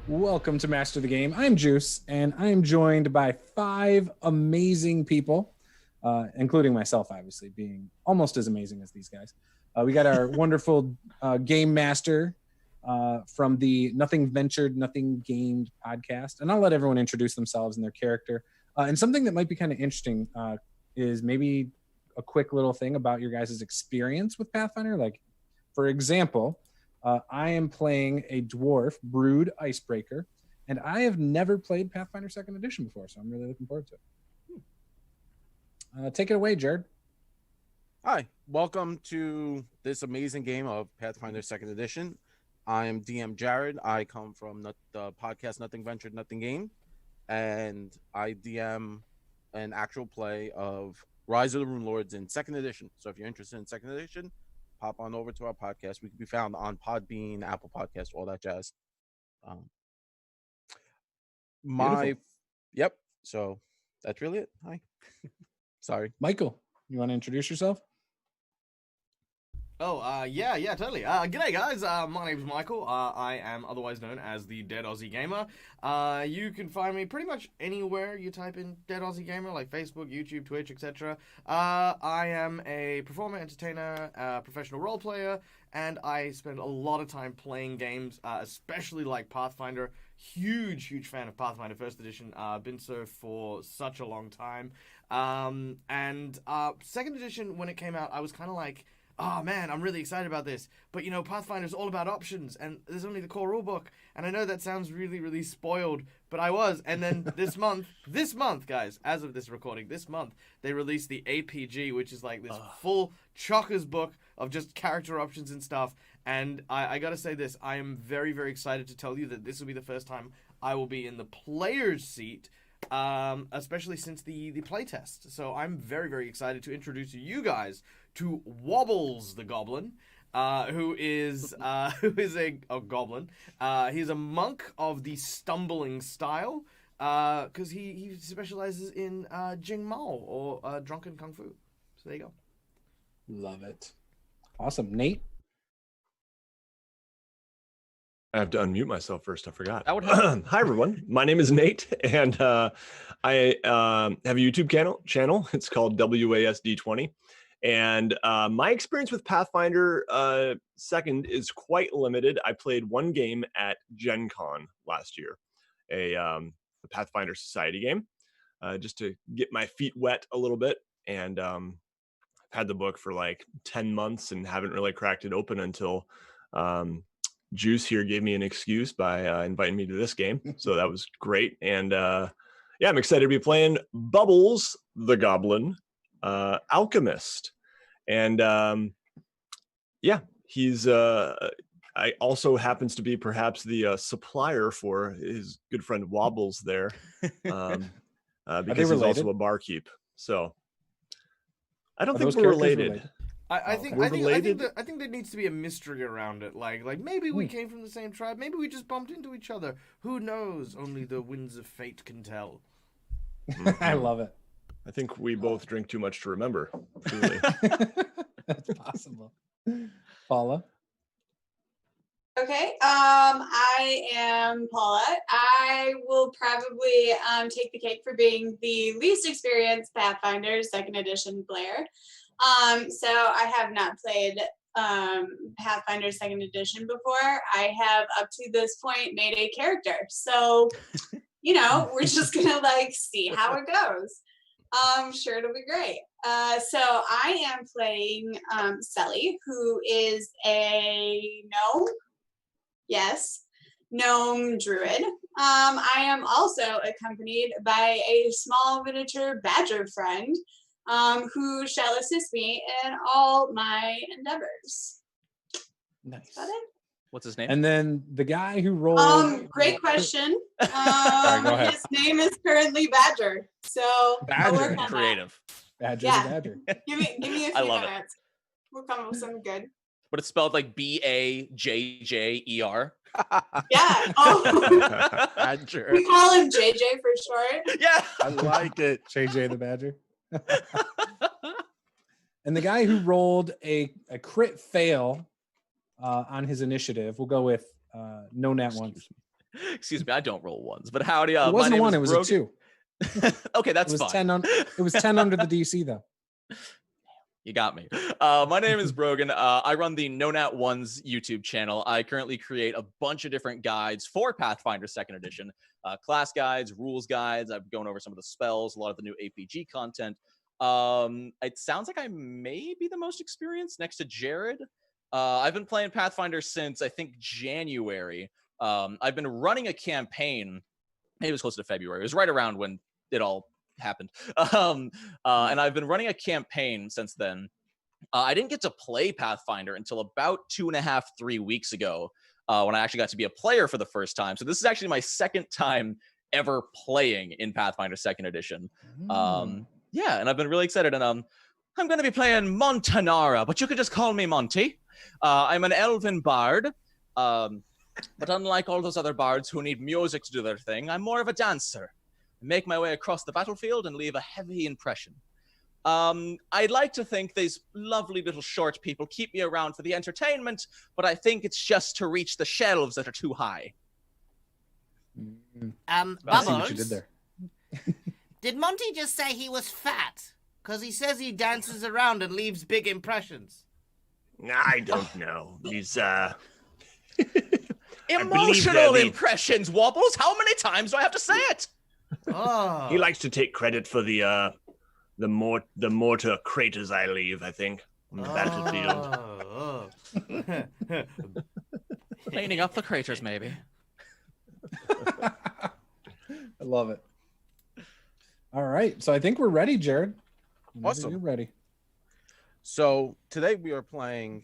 Welcome to Master the Game. I'm Juice, and I am joined by 5 amazing people, including myself, obviously, being almost as amazing as these guys. We got our wonderful game master from the Nothing Ventured, Nothing Gained podcast, and I'll let everyone introduce themselves and their character. And something that might be kind of interesting is maybe a quick little thing about your guys' experience with Pathfinder. Like, for example, I am playing a dwarf, Brood Icebreaker, and I have never played Pathfinder 2nd Edition before, so I'm really looking forward to it. Take it away, Jared. Hi, welcome to this amazing game of Pathfinder 2nd Edition. I am DM Jared. I come from the podcast Nothing Ventured, Nothing Gained, and I DM an actual play of Rise of the Rune Lords in 2nd Edition. So if you're interested in 2nd Edition, hop on over to our podcast. We can be found on Podbean, Apple Podcasts, all that jazz. Yep. So that's really it. Hi. Sorry. Michael, you want to introduce yourself? Yeah, totally. G'day, guys. My name's Michael. I am otherwise known as the Dead Aussie Gamer. You can find me pretty much anywhere you type in Dead Aussie Gamer, like Facebook, YouTube, Twitch, etc. I am a performer, entertainer, professional role player, and I spend a lot of time playing games, especially like Pathfinder. Huge fan of Pathfinder 1st Edition. Been so for such a long time. And 2nd Edition, when it came out, I was kind of like, oh man, I'm really excited about this. But you know, Pathfinder's all about options, and there's only the core rulebook. And I know that sounds really, really spoiled, but I was. And then this month, guys, as of this recording, this month, they released the APG, which is like this full chockers book of just character options and stuff. And I gotta say this, I am very, very excited to tell you that this will be the first time I will be in the player's seat, especially since the playtest. So I'm very, very excited to introduce you guys to Wobbles the Goblin, who is a goblin. He's a monk of the stumbling style, because he specializes in Jing Mao, or drunken kung fu. So there you go. Love it. Awesome. Nate? I have to unmute myself first. I forgot. Hi, everyone. My name is Nate, and I have a YouTube channel. It's called WASD20. And my experience with Pathfinder 2nd is quite limited. I played one game at Gen Con last year, a Pathfinder Society game, just to get my feet wet a little bit. And I've had the book for like 10 months and haven't really cracked it open until Juice here gave me an excuse by inviting me to this game. So that was great. And yeah, I'm excited to be playing Bubbles the Goblin, alchemist. And yeah, he's I also happens to be perhaps the supplier for his good friend Wobbles there, because he's also a barkeep. So I don't think we're related. I think there needs to be a mystery around it. Like maybe we came from the same tribe. Maybe we just bumped into each other. Who knows? Only the winds of fate can tell. I love it. I think we both drink too much to remember. Truly. That's possible. Paula? Okay, I am Paula. I will probably take the cake for being the least experienced Pathfinder 2nd Edition player. So I have not played Pathfinder 2nd Edition before. I have up to this point made a character. So, you know, we're just gonna like see how it goes. I'm sure it'll be great. So I am playing Selly, who is a gnome. Yes, gnome druid. I am also accompanied by a small miniature badger friend, who shall assist me in all my endeavors. Nice. Is that it? What's his name? And then the guy who rolled... Great question. Sorry, go ahead. His name is currently Badger. So Badger. Creative. Badger Yeah. the Badger. Give me a few I love it. minutes. We'll come up with something good. But it's spelled like BAJJER. Yeah. Oh. Badger. We call him JJ for short. Yeah. I like it. JJ the Badger. And the guy who rolled a crit fail on his initiative, we'll go with no nat one. Excuse me, I don't roll ones, but howdy. It wasn't a one, it was a 2. Okay, that's it was fine. 10 it was 10 under the DC though. You got me. My name is Brogan. I run the No Nat Ones YouTube channel. I currently create a bunch of different guides for Pathfinder 2nd Edition. Class guides, rules guides. I've gone over some of the spells, a lot of the new APG content. It sounds like I may be the most experienced next to Jared. I've been playing Pathfinder since, I think, January. I've been running a campaign. Maybe it was close to February. It was right around when it all happened. And I've been running a campaign since then. I didn't get to play Pathfinder until about 2.5, 3 weeks ago, when I actually got to be a player for the first time. So this is actually my second time ever playing in Pathfinder 2nd Edition. Yeah, and I've been really excited. And I'm going to be playing Montanara, but you could just call me Monty. I'm an elven bard. But unlike all those other bards who need music to do their thing, I'm more of a dancer. I make my way across the battlefield and leave a heavy impression. I'd like to think these lovely little short people keep me around for the entertainment, but I think it's just to reach the shelves that are too high. I see what you did Bubbles, there. did Monty just say he was fat? Because he says he dances around and leaves big impressions. I don't know. He's Emotional impressions, Wobbles. How many times do I have to say it? Oh. he likes to take credit for the mortar craters I leave, I think, on the battlefield. Cleaning up the craters, maybe. I love it. All right, so I think we're ready, Jared. Whenever Awesome. You're ready. So today we are playing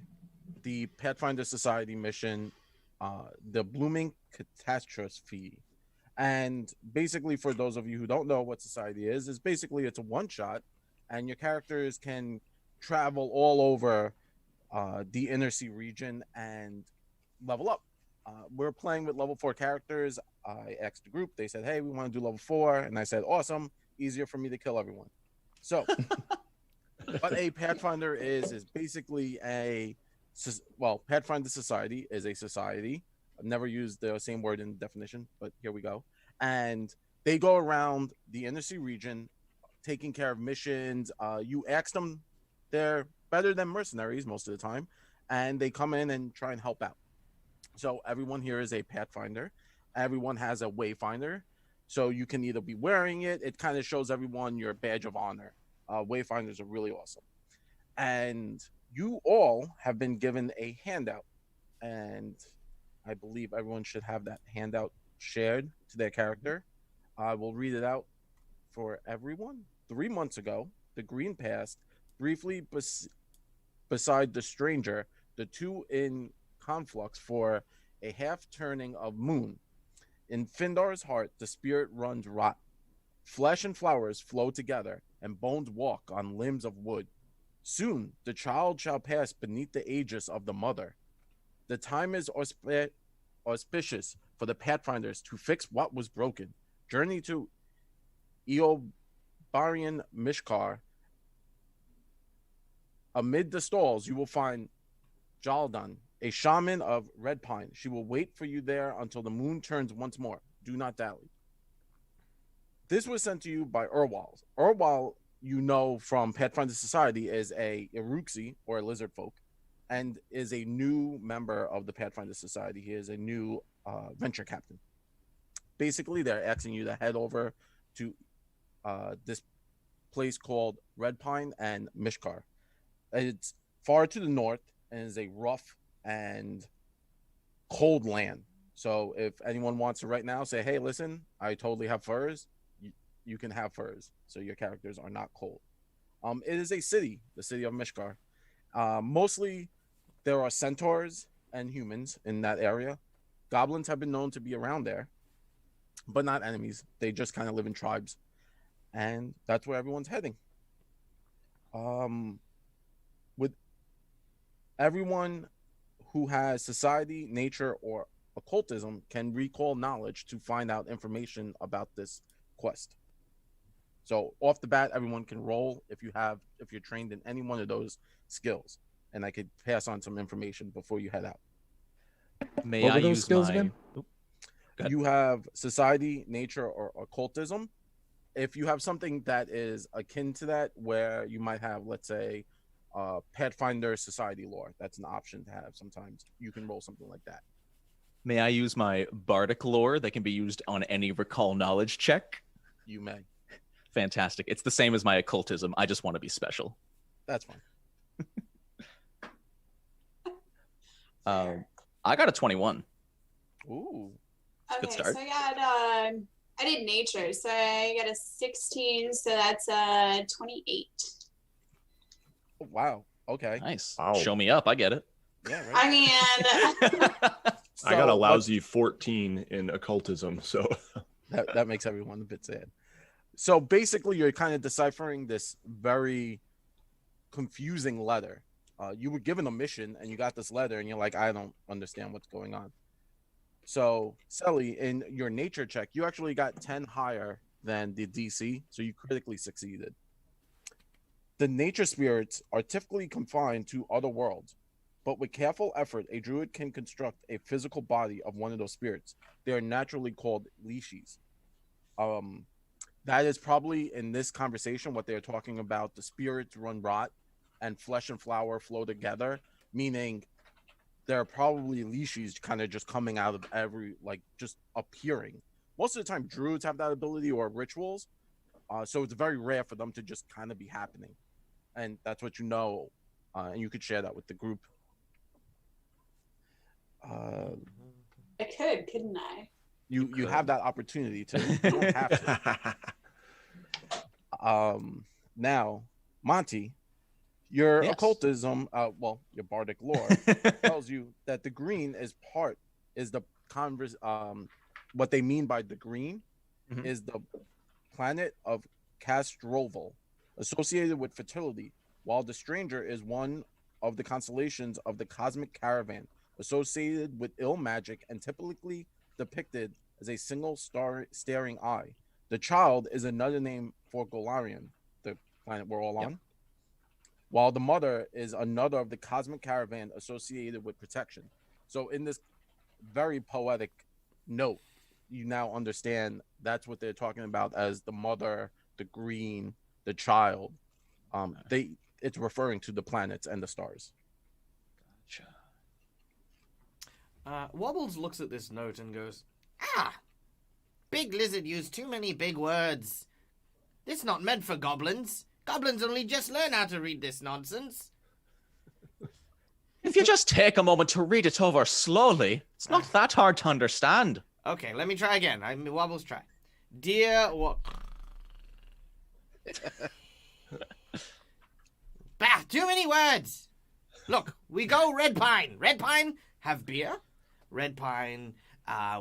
the Pathfinder Society mission, the Blooming Catastrophe. And basically, for those of you who don't know what Society is basically it's a one-shot, and your characters can travel all over the Inner Sea region and level up. We're playing with level 4 characters. I asked the group. They said, hey, we want to do level 4. And I said, awesome. Easier for me to kill everyone. So what a Pathfinder is basically Pathfinder Society is a society. I've never used the same word in the definition, but here we go. And they go around the Inner Sea region taking care of missions. You ask them, they're better than mercenaries most of the time, and they come in and try and help out. So everyone here is a Pathfinder. Everyone has a Wayfinder. So you can either be wearing it. It kind of shows everyone your badge of honor. Wayfinders are really awesome. And you all have been given a handout. And I believe everyone should have that handout shared to their character. I will read it out for everyone. 3 months ago, the Green passed briefly beside the stranger, the two in conflux for a half-turning of moon. In Findar's heart, the spirit runs rot. Flesh and flowers flow together, and bones walk on limbs of wood. Soon the child shall pass beneath the aegis of the mother. The time is auspicious for the Pathfinders to fix what was broken. Journey to Eobarian Mishkar. Amid the stalls, you will find Jaldan, a shaman of Red Pine. She will wait for you there until the moon turns once more. Do not dally. This was sent to you by Urwal. Urwal, you know from Pathfinder Society, is a Iruxi, or a lizard folk, and is a new member of the Pathfinder Society. He is a new venture captain. Basically, they're asking you to head over to this place called Red Pine and Mishkar. It's far to the north and is a rough and cold land. So if anyone wants to right now say, hey, listen, I totally have furs, you can have furs. So your characters are not cold. It is a city, the city of Mishkar. Mostly there are centaurs and humans in that area. Goblins have been known to be around there, but not enemies. They just kind of live in tribes. And that's where everyone's heading. With everyone who has society, nature, or occultism can recall knowledge to find out information about this quest. So off the bat, everyone can roll if you're trained in any one of those skills, and I could pass on some information before you head out. May What I were those use skills my... again? You have society, nature, or occultism. If you have something that is akin to that, where you might have, let's say, Pathfinder society lore, that's an option to have. Sometimes you can roll something like that. May I use my bardic lore that can be used on any recall knowledge check? You may. Fantastic. It's the same as my occultism. I just want to be special. That's fine. I got a 21. Ooh. Good Okay, start. so I did nature, so I got a 16, so that's 28. Oh, wow. Okay. Nice. Wow. Show me up. I get it. Yeah. Right. I mean, So, I got a but lousy 14 in occultism, so that makes everyone a bit sad. So basically, you're kind of deciphering this very confusing letter. You were given a mission, and you got this letter, and you're like, I don't understand what's going on. So, Sally, in your nature check, you actually got 10 higher than the DC, so you critically succeeded. The nature spirits are typically confined to other worlds, but with careful effort, a druid can construct a physical body of one of those spirits. They are naturally called leashes. That is probably, in this conversation, what they're talking about. The spirits run rot, and flesh and flower flow together, meaning there are probably leashes kind of just coming out of every, like, just appearing. Most of the time, druids have that ability, or rituals. So it's very rare for them to just kind of be happening. And that's what you know. And you could share that with the group. I couldn't I? You have that opportunity to. You don't have to. Now, Monty, your occultism, your bardic lore tells you that the green is what they mean by the green is the planet of Catastrophe, associated with fertility, while the stranger is one of the constellations of the cosmic caravan, associated with ill magic and typically depicted as a single staring eye. The child is another name for Golarion, the planet we're all on, while the mother is another of the cosmic caravan associated with protection. So in this very poetic note, you now understand that's what they're talking about as the mother, the green, the child. It's referring to the planets and the stars. Wobbles looks at this note and goes, Big Lizard used too many big words. This not meant for goblins. Goblins only just learn how to read this nonsense. If you just take a moment to read it over slowly, it's not that hard to understand. Okay, let me try again. Wobbles try. Dear what? Bah, too many words. Look, we go Red Pine. Red Pine have beer. Red Pine,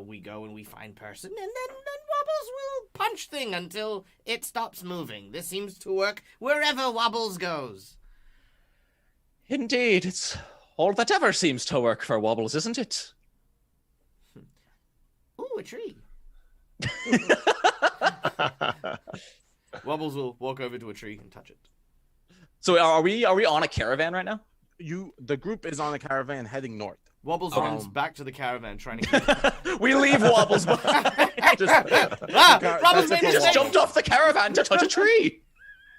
we go and we find person, and then Wobbles will punch thing until it stops moving. This seems to work wherever Wobbles goes. Indeed, it's all that ever seems to work for Wobbles, isn't it? Ooh, a tree. Wobbles will walk over to a tree and touch it. So are we on a caravan right now? The group is on a caravan heading north. Wobbles runs back to the caravan trying to We leave Wobbles behind. Wobbles made a just mistake. jumped off the caravan to touch a tree.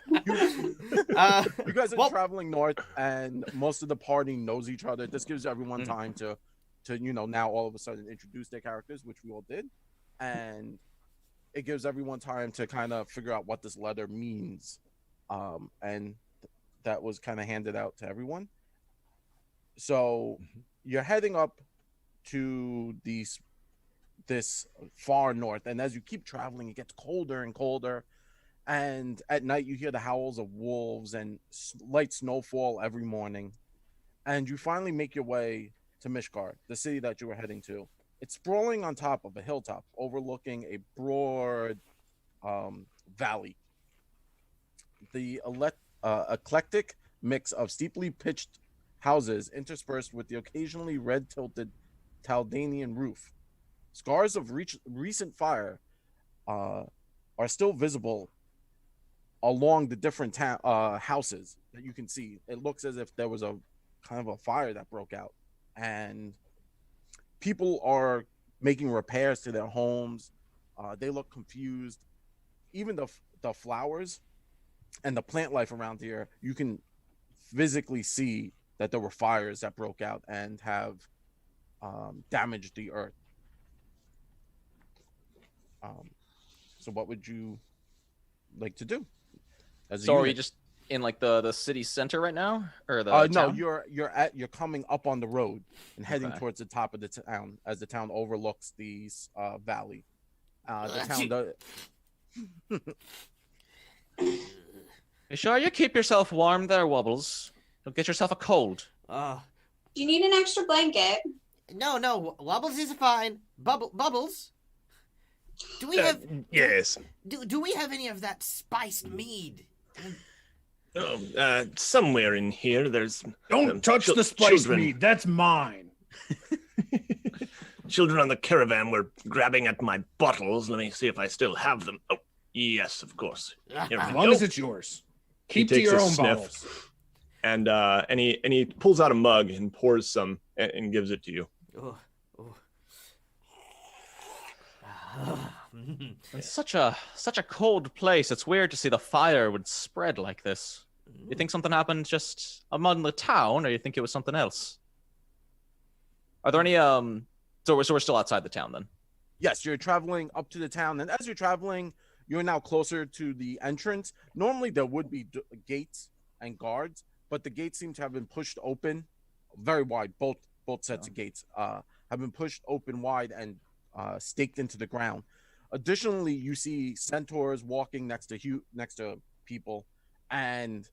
You guys are traveling north, and most of the party knows each other. This gives everyone time to now all of a sudden introduce their characters, which we all did, and it gives everyone time to kind of figure out what this letter means, and that was kind of handed out to everyone. So you're heading up to this far north, and as you keep traveling, it gets colder and colder. And at night, you hear the howls of wolves and light snowfall every morning. And you finally make your way to Mishkar, the city that you were heading to. It's sprawling on top of a hilltop, overlooking a broad valley. The eclectic mix of steeply pitched houses interspersed with the occasionally red-tilted Taldanian roof. Scars of recent fire are still visible along the different houses that you can see. It looks as if there was a kind of a fire that broke out, and people are making repairs to their homes. They look confused. Even the flowers and the plant life around here, you can physically see that there were fires that broke out and have damaged the earth. So what would you like to do? So are we just in like the city center right now, or the no, town? you're coming up on the road and heading Okay. towards the top of the town as the town overlooks the valley. The town You sure you keep yourself warm there, Wobbles? Don't get yourself a cold. Do you need an extra blanket? No, Wobbles is fine. Bubbles? Do we have... Yes. Do we have any of that spiced mead? Somewhere in here, there's... Don't touch the spiced meat. That's mine. Children on the caravan were grabbing at my bottles. Let me see if I still have them. Oh, yes, of course. Here As we long go. as it's yours. Keep to takes your a own sniff. bottles. And he pulls out a mug and pours some and gives it to you. It's such a cold place. It's weird to see the fire would spread like this. You think something happened just among the town, or you think it was something else? Are there any So we're still outside the town then? Yes, you're traveling up to the town, and as you're traveling, you're now closer to the entrance. Normally there would be gates and guards, but the gates seem to have been pushed open very wide. Both sets of gates have been pushed open wide and staked into the ground. Additionally, you see centaurs walking next to people, and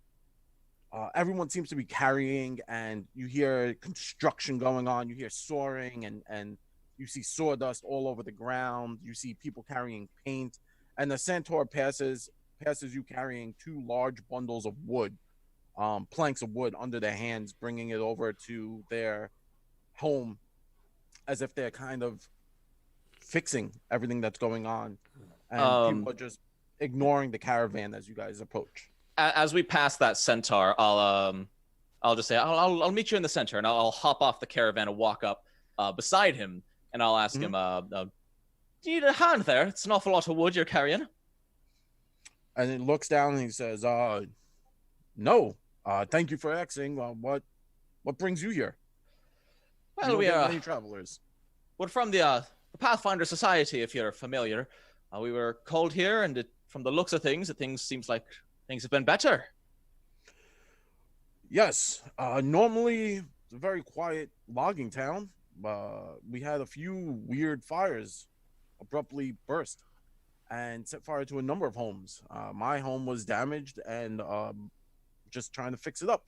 everyone seems to be carrying, and you hear construction going on. You hear soaring, and you see sawdust all over the ground. You see people carrying paint, and the centaur passes you carrying 2 large bundles of wood, planks of wood under their hands, bringing it over to their home as if they're kind of fixing everything that's going on. And people are just ignoring the caravan as you guys approach. As we pass that centaur, I'll just say I'll meet you in the center, and I'll hop off the caravan and walk up beside him, and I'll ask him, "Do you need a hand there? It's an awful lot of wood you're carrying." And he looks down and he says, "No, thank you for asking. What brings you here?" Well, we are many travelers. We're from the Pathfinder Society, if you're familiar. We were called here, and from the looks of things, seems like things have been better. Yes. Normally, it's a very quiet logging town. We had a few weird fires abruptly burst and set fire to a number of homes. My home was damaged, and just trying to fix it up.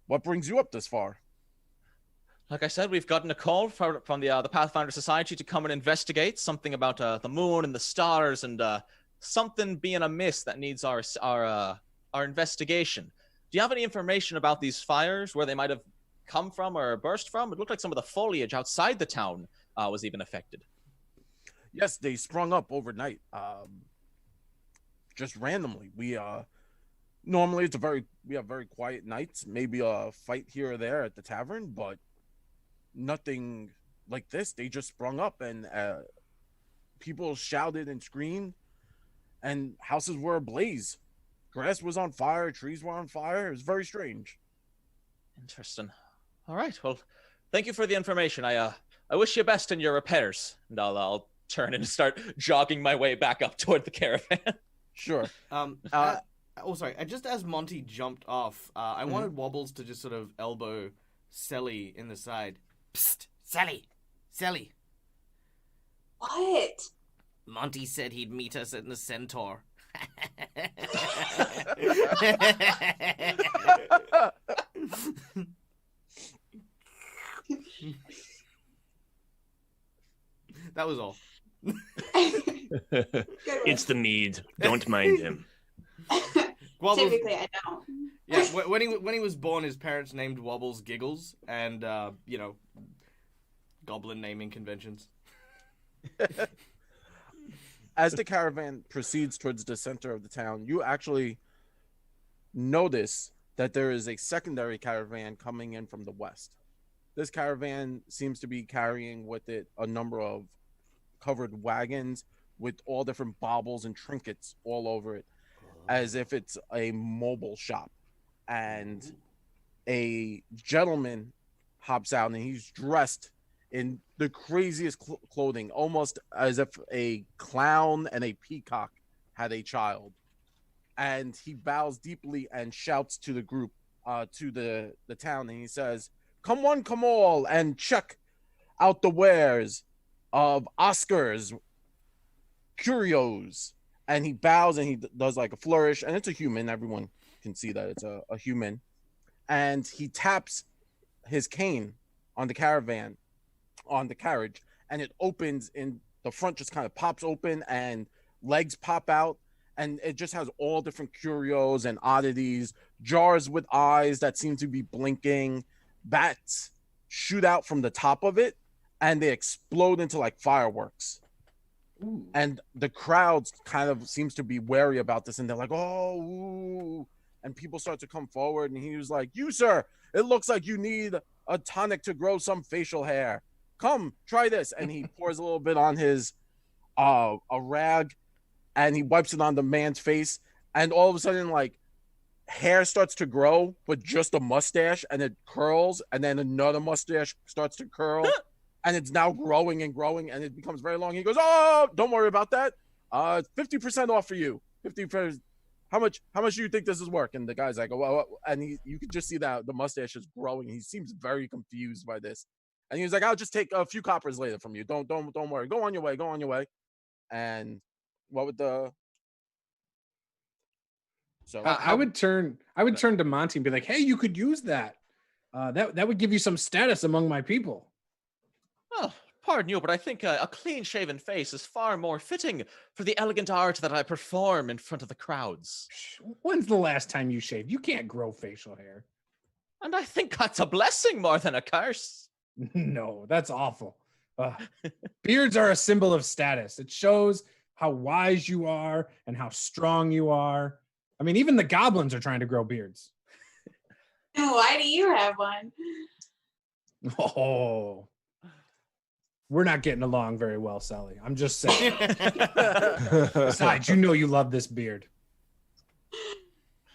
What brings you up this far? Like I said, we've gotten a call from the Pathfinder Society to come and investigate something about the moon and the stars, and something being amiss that needs our investigation. Do you have any information about these fires, where they might have come from or burst from? It looked like some of the foliage outside the town was even affected. Yes, they sprung up overnight, just randomly. We normally we have very quiet nights, maybe a fight here or there at the tavern, but nothing like this. They just sprung up, and people shouted and screamed, and houses were ablaze. Grass was on fire, trees were on fire. It was very strange. Interesting. All right. Well, thank you for the information. I wish you best in your repairs, and I'll turn and start jogging my way back up toward the caravan. Sure. Sorry. Just as Monty jumped off, I wanted Wobbles to just sort of elbow Sally in the side. Psst, Sally. What? Monty said he'd meet us in the Centaur. That was all. It's the mead. Don't mind him. Wobbles, Typically, I don't. yeah, when he was born, his parents named Wobbles Giggles, and goblin naming conventions. As the caravan proceeds towards the center of the town, you actually notice that there is a secondary caravan coming in from the west. this caravan seems to be carrying with it a number of covered wagons with all different baubles and trinkets all over it, as if it's a mobile shop. And a gentleman hops out, and he's dressed in the craziest clothing, almost as if a clown and a peacock had a child. And he bows deeply and shouts to the group, to the town, and he says, "Come one, come all, and check out the wares of Oscar's curios." And he bows and he does like a flourish, and it's a human. Everyone can see that it's a human. And he taps his cane on the caravan, on the carriage, and it opens in the front, just kind of pops open, and legs pop out, and it just has all different curios and oddities, jars with eyes that seem to be blinking, bats shoot out from the top of it, and they explode into like fireworks. Ooh. And the crowd kind of seems to be wary about this, and they're like, "Oh," ooh. And people start to come forward, and he was like, "You, sir, it looks like you need a tonic to grow some facial hair. Come, try this." And he pours a little bit on his a rag, and he wipes it on the man's face, and all of a sudden, like, hair starts to grow, but just a mustache, and it curls, and then another mustache starts to curl, and it's now growing and growing, and it becomes very long. He goes, "Oh, don't worry about that. 50% off for you. 50%. How much do you think this is worth?" And the guy's like, "Oh, well," and you can just see that the mustache is growing. He seems very confused by this, and he was like, "I'll just take a few coppers later from you. Don't worry. Go on your way. Go on your way." And what would the so I would turn to Monty and be like, "Hey, you could use that. That would give you some status among my people." Oh, pardon you, but I think a clean-shaven face is far more fitting for the elegant art that I perform in front of the crowds. When's the last time you shaved? You can't grow facial hair. And I think that's a blessing more than a curse. No, that's awful. Beards are a symbol of status. It shows how wise you are and how strong you are. I mean, even the goblins are trying to grow beards. Why do you have one? Oh, we're not getting along very well, Sally. I'm just saying. Besides, you know you love this beard.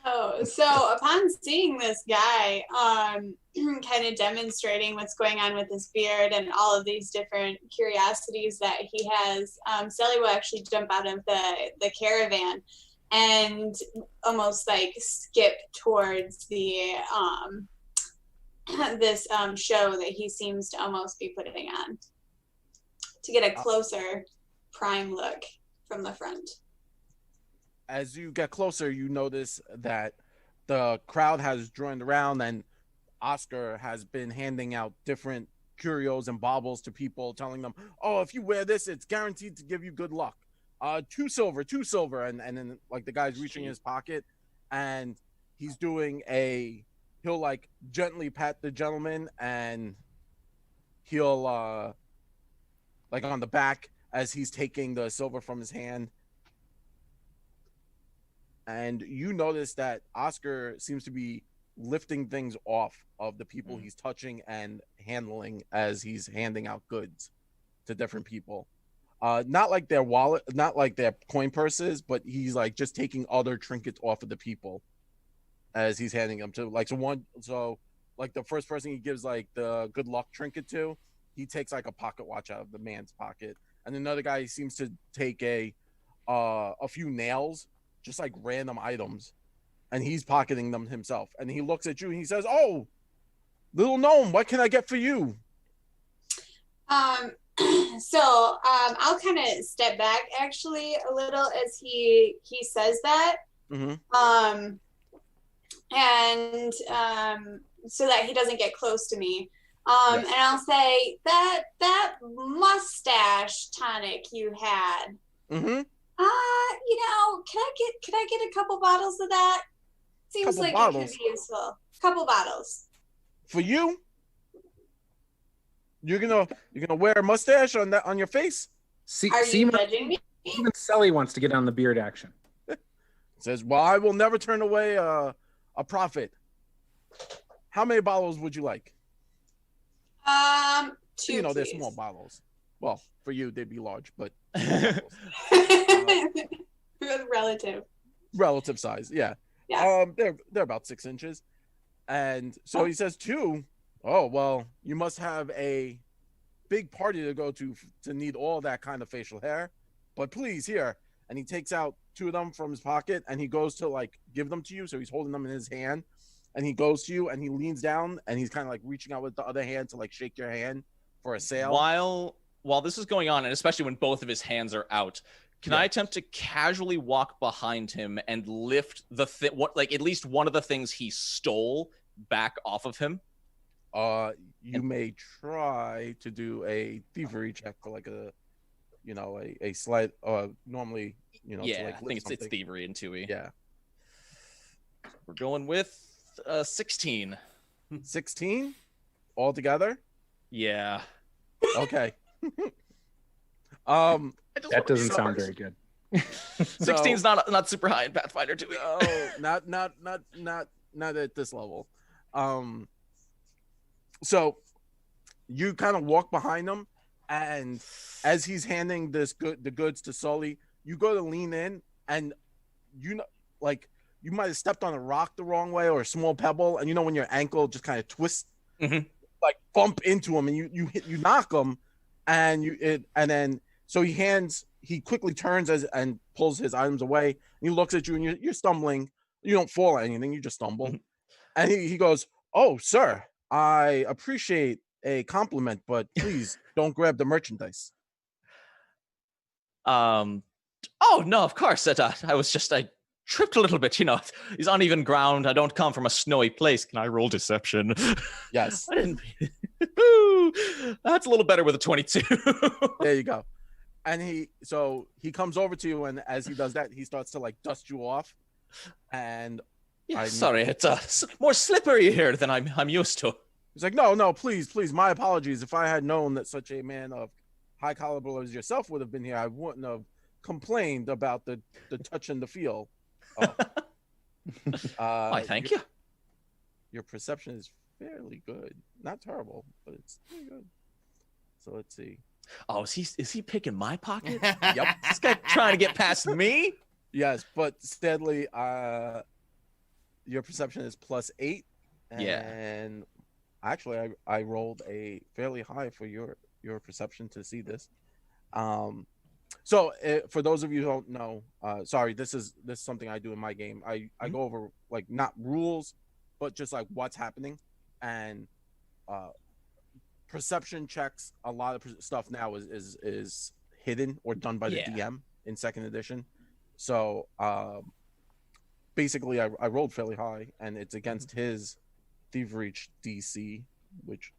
Oh, so upon seeing this guy kind of demonstrating what's going on with his beard and all of these different curiosities that he has, Sally will actually jump out of the caravan and almost like skip towards the this show that he seems to almost be putting on to get a closer prime look from the front. As you get closer, you notice that the crowd has joined around, and Oscar has been handing out different curios and baubles to people, telling them, "Oh, if you wear this, it's guaranteed to give you good luck. 2 silver, 2 silver." And then like the guy's reaching in his pocket, and he's doing he'll like gently pat the gentleman, and he'll like on the back as he's taking the silver from his hand. And you notice that Oscar seems to be lifting things off of the people he's touching and handling as he's handing out goods to different people. Not like their wallet, not like their coin purses, but he's like just taking other trinkets off of the people as he's handing them to like so like the first person he gives like the good luck trinket to, he takes like a pocket watch out of the man's pocket. And another guy, he seems to take a few nails, just like random items, and he's pocketing them himself. And he looks at you and he says, "Oh, little gnome, what can I get for you?" So I'll kind of step back actually a little as he says that. Mm-hmm. And so that he doesn't get close to me. Yes. And I'll say that mustache tonic you had. Mm-hmm. Can I get a couple bottles of that? Seems like it could be useful. Couple bottles. For you? You're gonna wear a mustache on your face? Are you judging me? Even Sally wants to get on the beard action. Says, "Well, I will never turn away a profit. How many bottles would you like?" Two, You know, they're please. small bottles. Well, for you, they'd be large, but Relative. relative size. Yeah. Yeah. They're about 6 inches. And so he says, 2. Oh, well, you must have a big party to go to need all that kind of facial hair. But please, here. And he takes out 2 of them from his pocket and he goes to like give them to you. So he's holding them in his hand and he goes to you and he leans down and he's kind of like reaching out with the other hand to like shake your hand for a sale. While this is going on, and especially when both of his hands are out, can I attempt to casually walk behind him and lift the at least one of the things he stole back off of him? You may try to do a thievery check for like a slight normally, Yeah, to like I think it's something. thievery and 2E. Yeah. We're going with 16. 16 altogether? Yeah. Okay. That doesn't sound very good. 16's not super high in Pathfinder 2E. No, not at this level. So you kind of walk behind him, and as he's handing the goods to Sully, you go to lean in, and you might have stepped on a rock the wrong way or a small pebble, and when your ankle just kind of twists, like bump into him, and you knock him, and then he quickly turns and pulls his items away, and he looks at you, and you're stumbling. You don't fall or anything, you just stumble, and he goes, "Oh, sir, I appreciate a compliment, but please don't grab the merchandise." Oh no, of course. I tripped a little bit. He's uneven ground. I don't come from a snowy place. Can I roll deception? Yes. I didn't. That's a little better with a 22. There you go. And he comes over to you, and as he does that, he starts to like dust you off. And sorry, it's more slippery here than I'm used to. He's like, no, please, my apologies. If I had known that such a man of high caliber as yourself would have been here, I wouldn't have complained about the touch and the feel. Why, thank you. Your perception is fairly good. Not terrible, but it's pretty good. So let's see. Oh, is he picking my pocket? Yep. This guy trying to get past me? Yes, but steadily, your perception is +8. And actually, I rolled a fairly high for your perception to see this. So for those of you who don't know, sorry, this is something I do in my game. I go over like not rules, but just like what's happening, and perception checks. A lot of stuff now is hidden or done by the DM in 2nd edition. So basically, I rolled fairly high, and it's against his thievery DC, which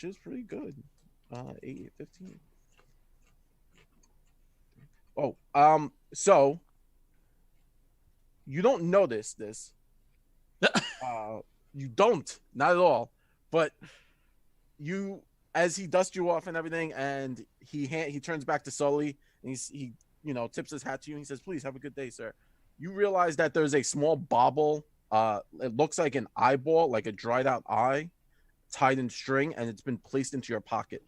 is pretty good. 8, 15. Oh, so you don't notice this. You don't, not at all. But as he dusts you off and everything, and he turns back to Sully, and he tips his hat to you, and he says, "Please have a good day, sir." You realize that there's a small bauble. It looks like an eyeball, like a dried out eye, tied in string, and it's been placed into your pocket.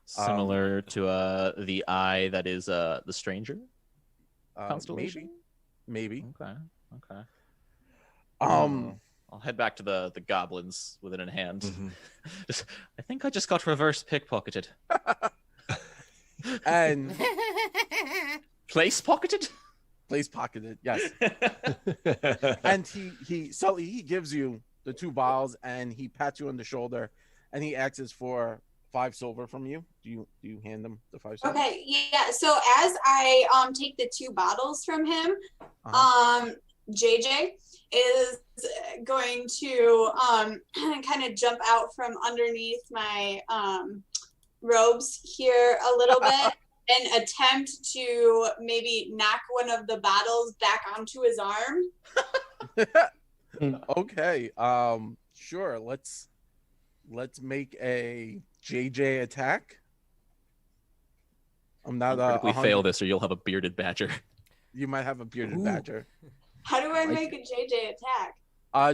Similar to the eye that is the stranger constellation. Maybe. Okay. I'll head back to the goblins with it in hand. I think I just got reverse pickpocketed. And place pocketed. Place pocketed, yes. And he gives you the 2 vials, and he pats you on the shoulder, and he asks for 5 silver from you. Do you hand them the 5 silver? Okay, yeah. So as I take the 2 bottles from him, JJ is going to kind of jump out from underneath my robes here a little bit and attempt to maybe knock one of the bottles back onto his arm. Okay. Sure. Let's make a JJ attack. I'm not critically fail this, or you'll have a bearded badger. You might have a bearded badger. How do I make a JJ attack?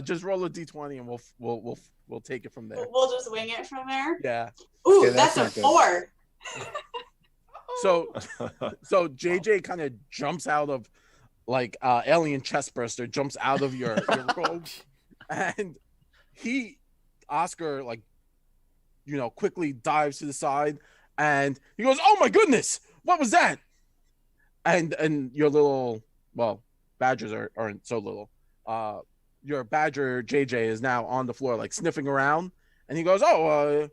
Just roll a d20 and we'll take it from there. We'll just wing it from there. Yeah. Ooh, Okay, that's that's a not good. 4. So JJ kind of jumps out of like alien chestburster, jumps out of your robe, and Oscar like quickly dives to the side, and he goes, "Oh my goodness, what was that?" And your little badgers aren't so little. Your badger JJ is now on the floor like sniffing around, and he goes, "Oh,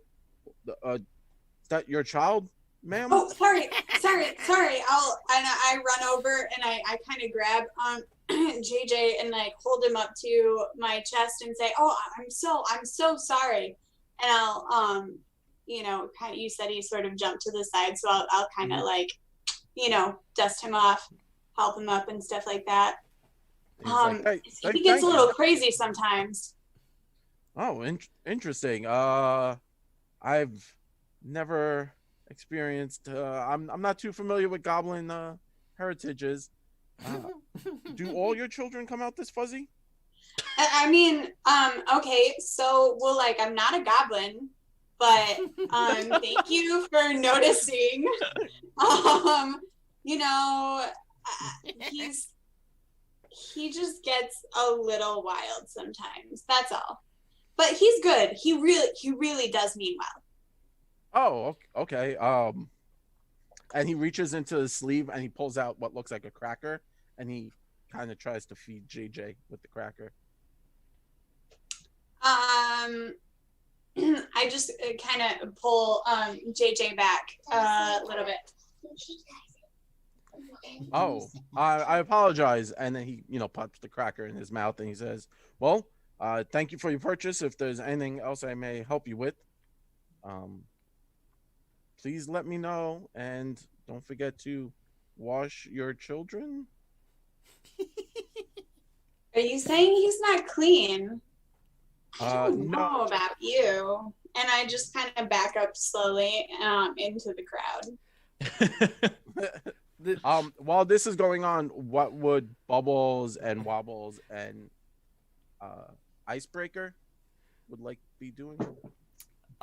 is that your child, ma'am?" Oh, sorry. I run over and I kind of grab JJ and like hold him up to my chest and say, "Oh, I'm so sorry." And I'll you said he sort of jumped to the side, so I'll kind of like dust him off, help him up and stuff like that. He gets a little crazy sometimes. Oh, interesting. I've never experienced. I'm not too familiar with goblin heritages. Do all your children come out this fuzzy? I mean, okay, so I'm not a goblin, but thank you for noticing. He just gets a little wild sometimes. That's all. But he's good. He really does mean well. Oh, okay. And he reaches into his sleeve and he pulls out what looks like a cracker, and he kind of tries to feed JJ with the cracker. I just kind of pull JJ back a little bit. Oh, I apologize. And then he, pops the cracker in his mouth and he says, "Well, thank you for your purchase. If there's anything else I may help you with, please let me know, and don't forget to wash your children." Are you saying he's not clean? I don't No. know about you. And I just kind of back up slowly into the crowd. While this is going on, what would Bubbles and Wobbles and Icebreaker would be doing?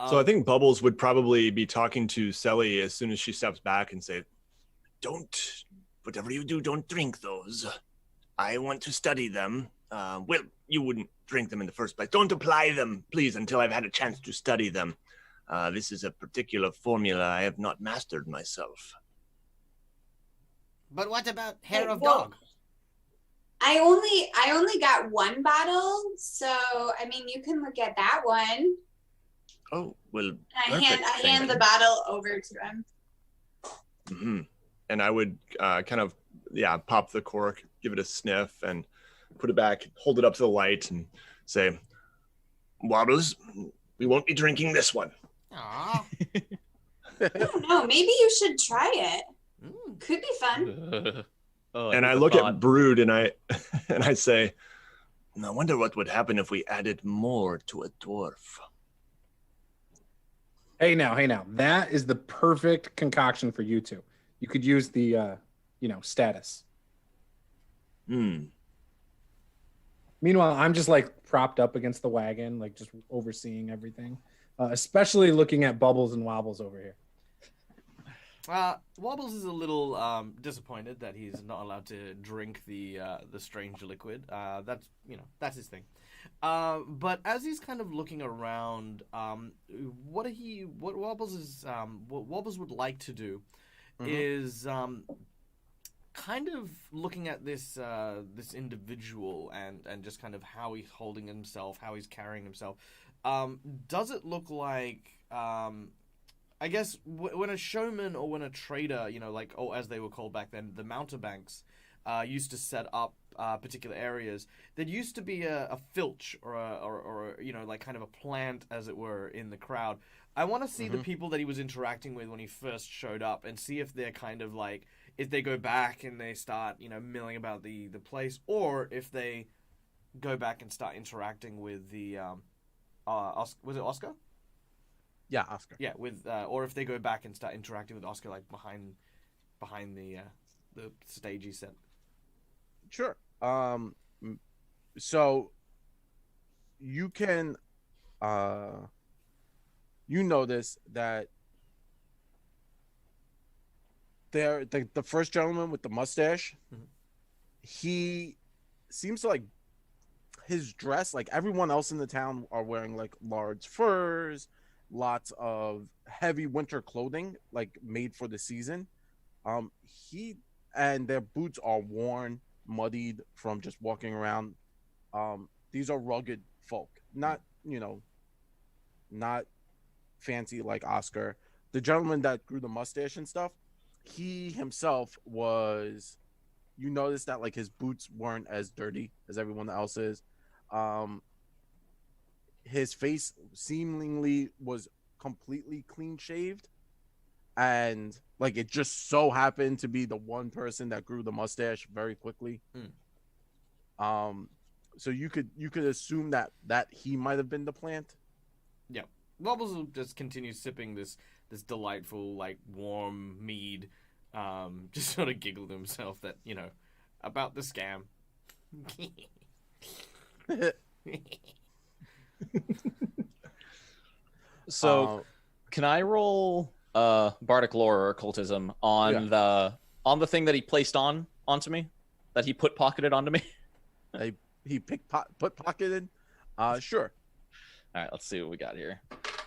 So I think Bubbles would probably be talking to Selly as soon as she steps back and say, whatever you do, don't drink those. I want to study them. Well, you wouldn't drink them in the first place. Don't apply them, please, until I've had a chance to study them. This is a particular formula I have not mastered myself. But what about hair of dog? I only got one bottle, so I mean you can look at that one. Oh, well, I hand the bottle over to him. Mm-hmm. And I would pop the cork, give it a sniff, and put it back, hold it up to the light, and say, "Wobbles, we won't be drinking this one." Aww. I don't know. Maybe you should try it. Could be fun. And I look at Brood and I say, "I wonder what would happen if we added more to a dwarf." Hey now, that is the perfect concoction for you two. You could use the, status. Meanwhile, I'm just propped up against the wagon, just overseeing everything, especially looking at Bubbles and Wobbles over here. Wobbles is a little disappointed that he's not allowed to drink the strange liquid. That's his thing. But as he's kind of looking around, what Wobbles would like to do is kind of looking at this individual and just kind of how he's holding himself, how he's carrying himself. Does it look like I guess when a showman or when a trader, as they were called back then, the mountebanks used to set up particular areas, there used to be a filch or kind of a plant, as it were, in the crowd. I want to see the people that he was interacting with when he first showed up and see if they're kind of if they go back and they start, milling about the place, or if they go back and start interacting with the was it Oscar? Yeah, Oscar. Yeah, with or if they go back and start interacting with Oscar behind the stagey set. Sure. So you can you notice that the first gentleman with the mustache, he seems to like his dress, like everyone else in the town are wearing like large furs, lots of heavy winter clothing, like made for the season. He and their boots are worn, muddied from just walking around. These are rugged folk, not not fancy like Oscar. The gentleman that grew the mustache and stuff, he himself was, you notice that like his boots weren't as dirty as everyone else's. His face seemingly was completely clean shaved, and like it just so happened to be the one person that grew the mustache very quickly. So you could assume that he might have been the plant. Yeah. Bubbles will just continue sipping this delightful, like, warm mead. Just sort of giggle to himself that, about the scam. So, can I roll bardic lore or occultism on the thing that he placed onto me, that he pocketed onto me? He put pocketed. Sure. All right, let's see what we got here.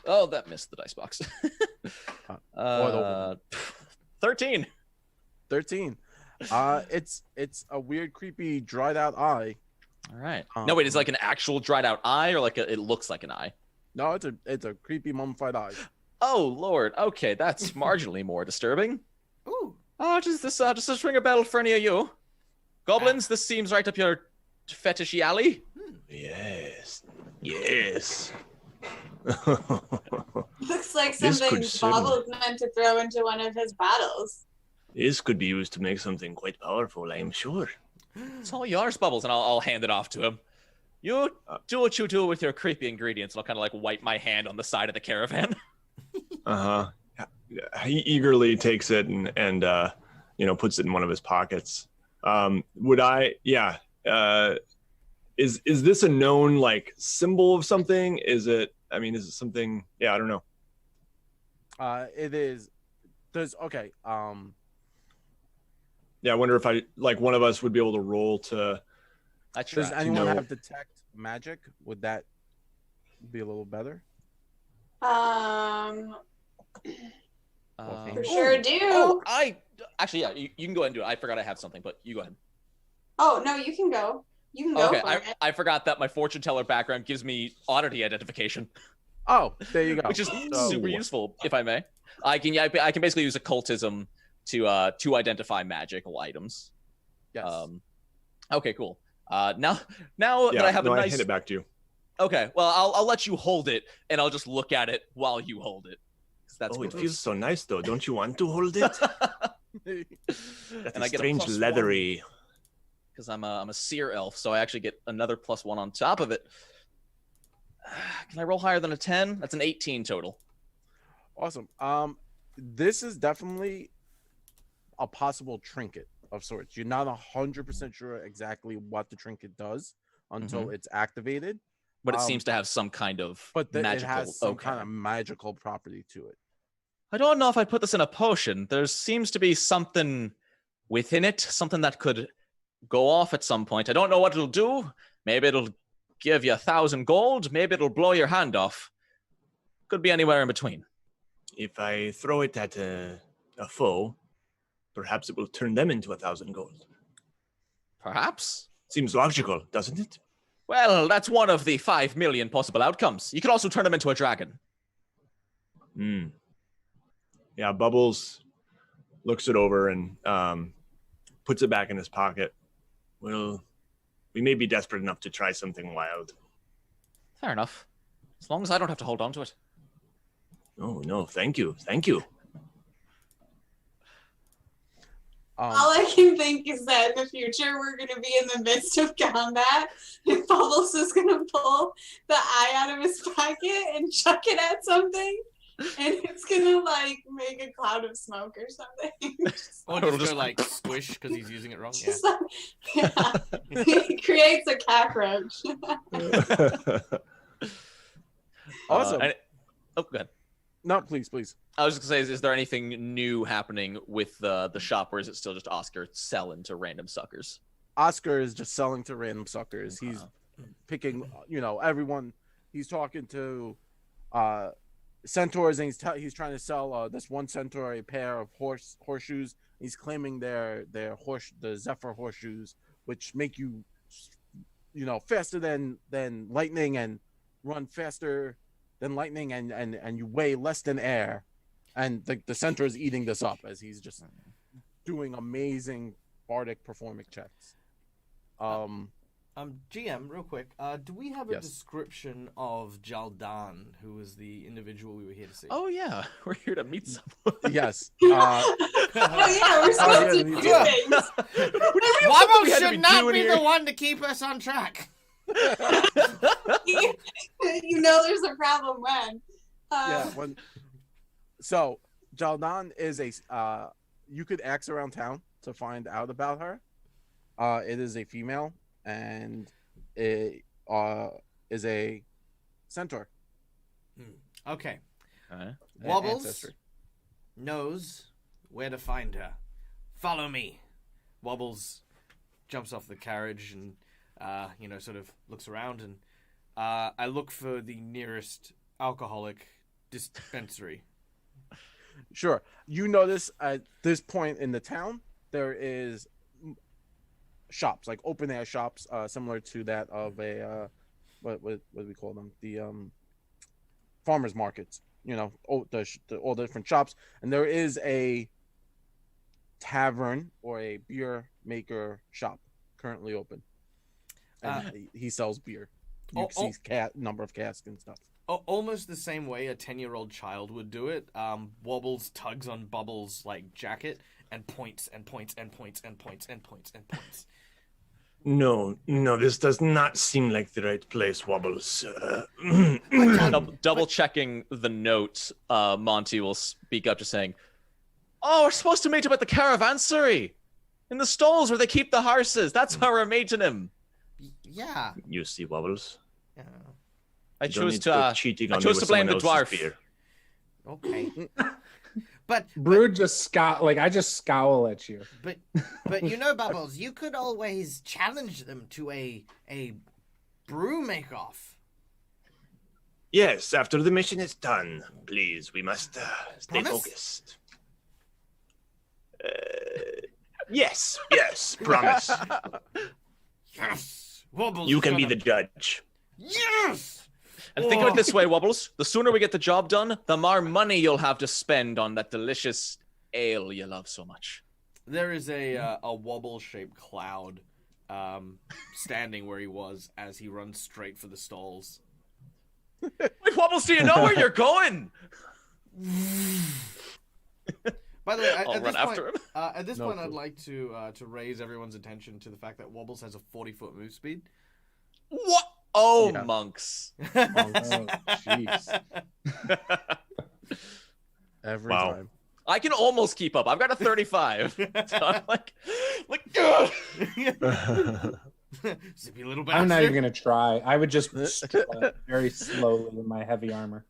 Oh, that missed the dice box. 13. 13. It's a weird, creepy, dried out eye. All right. No, wait, it's like an actual dried out eye, or like it looks like an eye? No, it's a creepy mummified eye. Oh Lord. Okay, that's marginally more disturbing. Ooh. Oh, does this ring a bell for any of you? Goblins, this seems right up your fetishy alley. Yes. Yes. Looks like something Bobble's meant to throw into one of his bottles. This could be used to make something quite powerful, I'm sure. It's all yours, Bubbles, and I'll hand it off to him. You do what you do with your creepy ingredients, and I'll kind of like wipe my hand on the side of the caravan. He eagerly takes it and puts it in one of his pockets. Is this a known like symbol of something? Is it something? Yeah, I don't know. It is. Okay. Yeah, I wonder if one of us would be able to roll to. Does anyone have detect magic? Would that be a little better? For sure do. Oh, you can go ahead and do it. I forgot I have something, but you go ahead. Oh no, you can go. You can go for it. I forgot that my fortune teller background gives me oddity identification. Oh, there you go. Which is super useful, if I may. I can basically use occultism to identify magical items. Yes. Okay, cool. Now that I have a nice. I hand it back to you. Okay, well I'll let you hold it, and I'll just look at it while you hold it. It feels so nice, though. Don't you want to hold it? That's strange leathery. Because I'm a seer elf, so I actually get another +1 on top of it. Can I roll higher than a 10? That's an 18 total. Awesome. This is definitely a possible trinket of sorts. You're not 100% sure exactly what the trinket does until it's activated. But it seems to have some kind of magical. It has some kind of magical property to it. I don't know if I'd put this in a potion. There seems to be something within it, something that could go off at some point. I don't know what it'll do. Maybe it'll give you 1,000 gold. Maybe it'll blow your hand off. Could be anywhere in between. If I throw it at a foe, perhaps it will turn them into 1,000 gold. Perhaps. Seems logical, doesn't it? Well, that's one of the 5 million possible outcomes. You could also turn them into a dragon. Yeah, Bubbles looks it over and puts it back in his pocket. Well, we may be desperate enough to try something wild. Fair enough. As long as I don't have to hold on to it. Oh, no, thank you. Thank you. All I can think is that in the future we're going to be in the midst of combat and Bubbles is going to pull the eye out of his pocket and chuck it at something, and it's going to like make a cloud of smoke or something. Or it'll just like squish because he's using it wrong. It creates a cockroach. Awesome. Oh, go ahead. No, please. I was just gonna say, is there anything new happening with the shop, or is it still just Oscar selling to random suckers? Oscar is just selling to random suckers. He's picking, everyone. He's talking to centaurs, and he's trying to sell this one centaur a pair of horseshoes. He's claiming the Zephyr horseshoes, which make you, faster than lightning and run faster than lightning, and you weigh less than air. And the centaur is eating this up as he's just doing amazing bardic performance checks. GM, real quick, do we have a description of Jaldan, who was the individual we were here to see? Oh yeah, we're here to meet someone. Yes. Oh yeah, we're supposed to do things. Wobble should not be the one to keep us on track. There's a problem when. So Jaldan is you could ask around town to find out about her. It is a female, and it is a centaur. Okay. Wobbles knows where to find her. Follow me. Wobbles jumps off the carriage and sort of looks around, and I look for the nearest alcoholic dispensary. Sure. You notice at this point in the town there is shops, like open air shops, similar to that of a what do we call them? The farmers markets. All the different shops, and there is a tavern or a beer maker shop currently open. And he sells beer. You see number of casks and stuff. Almost the same way a 10-year-old child would do it. Wobbles tugs on Bubbles' jacket and points and points and points and points and points and points. No, this does not seem like the right place, Wobbles. Double checking the note, Monty will speak up, just saying, "Oh, we're supposed to meet him at the caravansary, in the stalls where they keep the horses. That's where we're meeting him." Yeah. You see, Wobbles. Yeah. I chose to blame the dwarf. Beer. Okay. But Brood just scowl, I just scowl at you. But Bubbles, you could always challenge them to a brew make-off. Yes, after the mission is done, please, we must stay Promise? focused. Yes, promise. Yes! Wobbles You can be the judge. Yes! And think of it this way, Wobbles. The sooner we get the job done, the more money you'll have to spend on that delicious ale you love so much. There is a wobble-shaped cloud standing where he was as he runs straight for the stalls. Wait, Wobbles, do you know where you're going? By the way, I'll run after him. At this point, I'd like to raise everyone's attention to the fact that Wobbles has a 40-foot move speed. What? Oh, Yeah. monks. Oh, jeez. Every Wow. time. I can almost keep up. I've got a 35. So I'm like, ugh. Zippy little bastard. I'm not even gonna try. I would just strut very slowly in my heavy armor.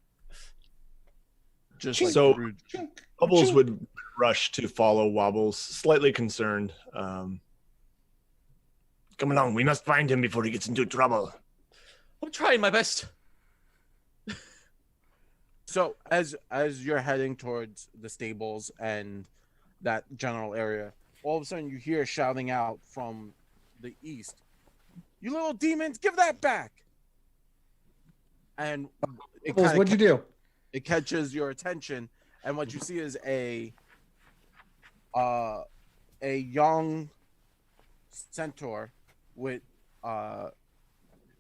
Just So- Brood. Bubbles would rush to follow Wobbles, slightly concerned. Come along, we must find him before he gets into trouble. I'm trying my best. So as you're heading towards the stables and that general area, all of a sudden you hear shouting out from the east, "You little demons, give that back!" And What'd you do? it catches your attention, and what you see is a young centaur with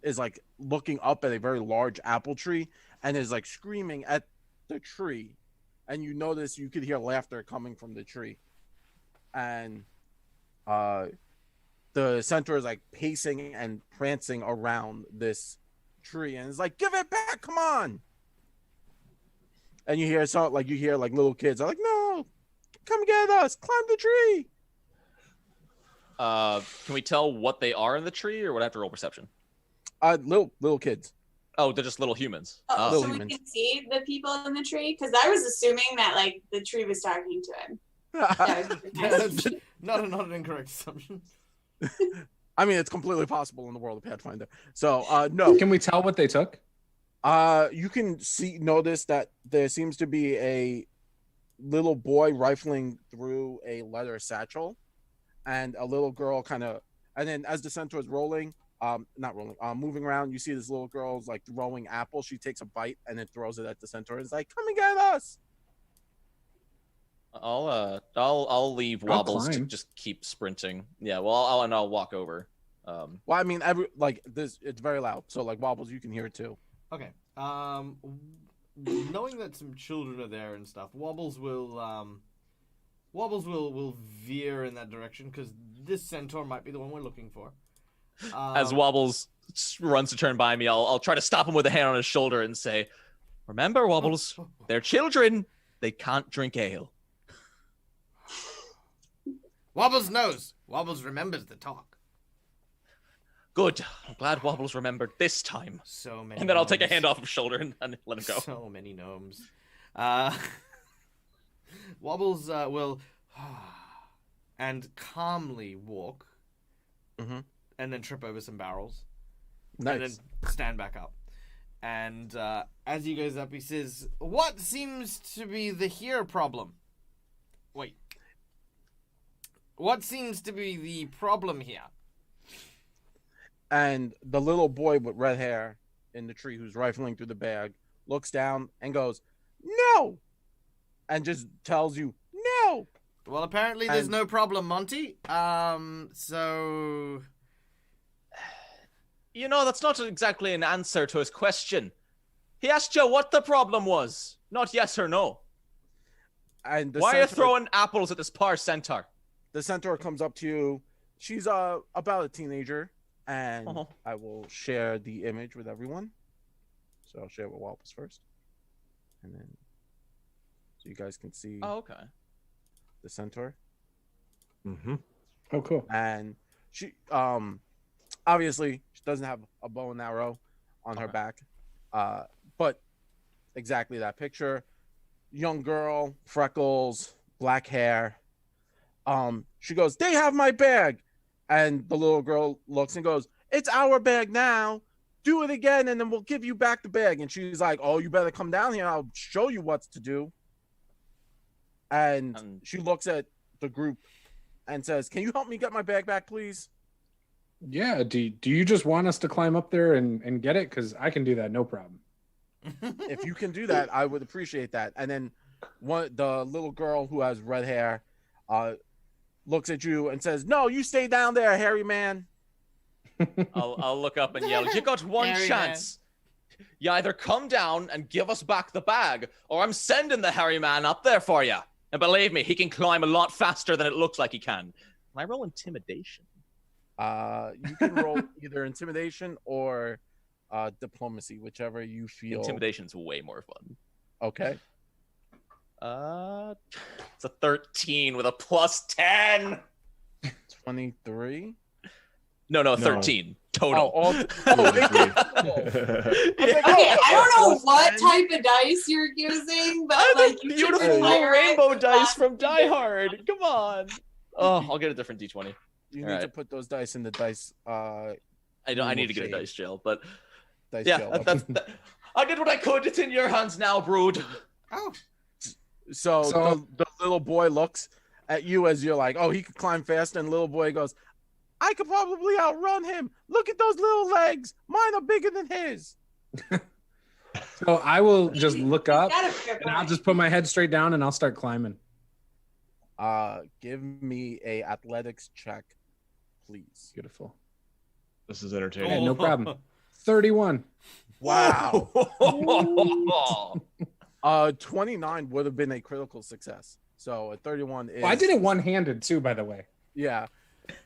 is looking up at a very large apple tree and is screaming at the tree, and you notice you could hear laughter coming from the tree, and the centaur is pacing and prancing around this tree and is "Give it back, come on!" And you hear little kids are "No, come get us, climb the tree." Can we tell what they are in the tree, or would I have to roll perception? Little kids. Oh, they're just little humans. Oh, Little so humans. we can see the people in the tree? Because I was assuming that like the tree was talking to him. That was not an incorrect assumption. I mean, it's completely possible in the world of Pathfinder. So, no. Can we tell what they took? You can notice that there seems to be a little boy rifling through a leather satchel, and a little girl and then as the centaur is moving around, you see this little girl's like throwing apples. She takes a bite and then throws it at the centaur. It's like, come and get us. I'll leave Wobbles to climb. just keep sprinting. Yeah, well, I'll walk over. Well, I mean, it's very loud. So like Wobbles, you can hear it too. Okay. Knowing that some children are there and stuff, Wobbles will veer in that direction because this centaur might be the one we're looking for. As Wobbles runs to turn by me, I'll try to stop him with a hand on his shoulder and say, "Remember, Wobbles, they're children. They can't drink ale." Wobbles knows. Wobbles remembers the talk. Good. I'm glad Wobbles remembered this time. So many. And then I'll take a gnomes. hand off his shoulder and let him go. So many gnomes. Wobbles will and calmly walk, and then trip over some barrels, Nice. and then stand back up. And as he goes up, he says, "What seems to be the here problem? Wait. What seems to be the problem here?" And the little boy with red hair in the tree who's rifling through the bag looks down and goes, "No!" and just tells you, "No!" Well, apparently there's And- no problem, Monty. So... You know, that's not exactly an answer to his question. He asked you what the problem was, not yes or no. And the Why are you centaur- throwing apples at this poor centaur? The centaur comes up to you. She's about a teenager, and Uh-huh. I will share the image with everyone. So I'll share it with Wobbles first, and then so you guys can see Oh, okay. the centaur. Mm-hmm. Oh, cool. And she obviously she doesn't have a bow and arrow on her back, but exactly that picture. Young girl, freckles, black hair. She goes, "They have my bag," and the little girl looks and goes, "It's our bag now. Do it again, and then we'll give you back the bag." And she's like, "Oh, you better come down here. I'll show you what's to do." And she looks at the group and says, "Can you help me get my bag back, please?" Yeah. Do you just want us to climb up there and get it? Because I can do that, no problem. If you can do that, I would appreciate that. And then the little girl who has red hair looks at you and says, "No, you stay down there, hairy man." I'll look up and yell, "You got one Hairy chance. You either come down and give us back the bag, or I'm sending the hairy man up there for you. And believe me, he can climb a lot faster than it looks like he can." Can I roll intimidation? You can roll either intimidation or diplomacy, whichever you feel. Intimidation's way more fun. Okay. It's a 13 with a plus 10. 23. No, 13 total. Okay. Okay, I don't know what type of dice you're using, but I'm like the you beautiful should little retire it rainbow for dice that. from Die Hard. Come on. Oh, I'll get a different D20. You All need to right. put those dice in the dice. I Room need of to get a shade. dice jail, but Dice yeah, jail. I did what I could. It's in your hands now, Brood. Oh, So the little boy looks at you as you're like, "Oh, he could climb fast," and the little boy goes, "I could probably outrun him. Look at those little legs. Mine are bigger than his." So I will just look up Got a good and I'll point. just put my head straight down and I'll start climbing. Give me a athletics check, please. Beautiful. This is Yeah, entertaining. no problem. 31. Wow. Oh. 29 would have been a critical success. So a 31 is. Well, I did it one-handed too, by the way. Yeah.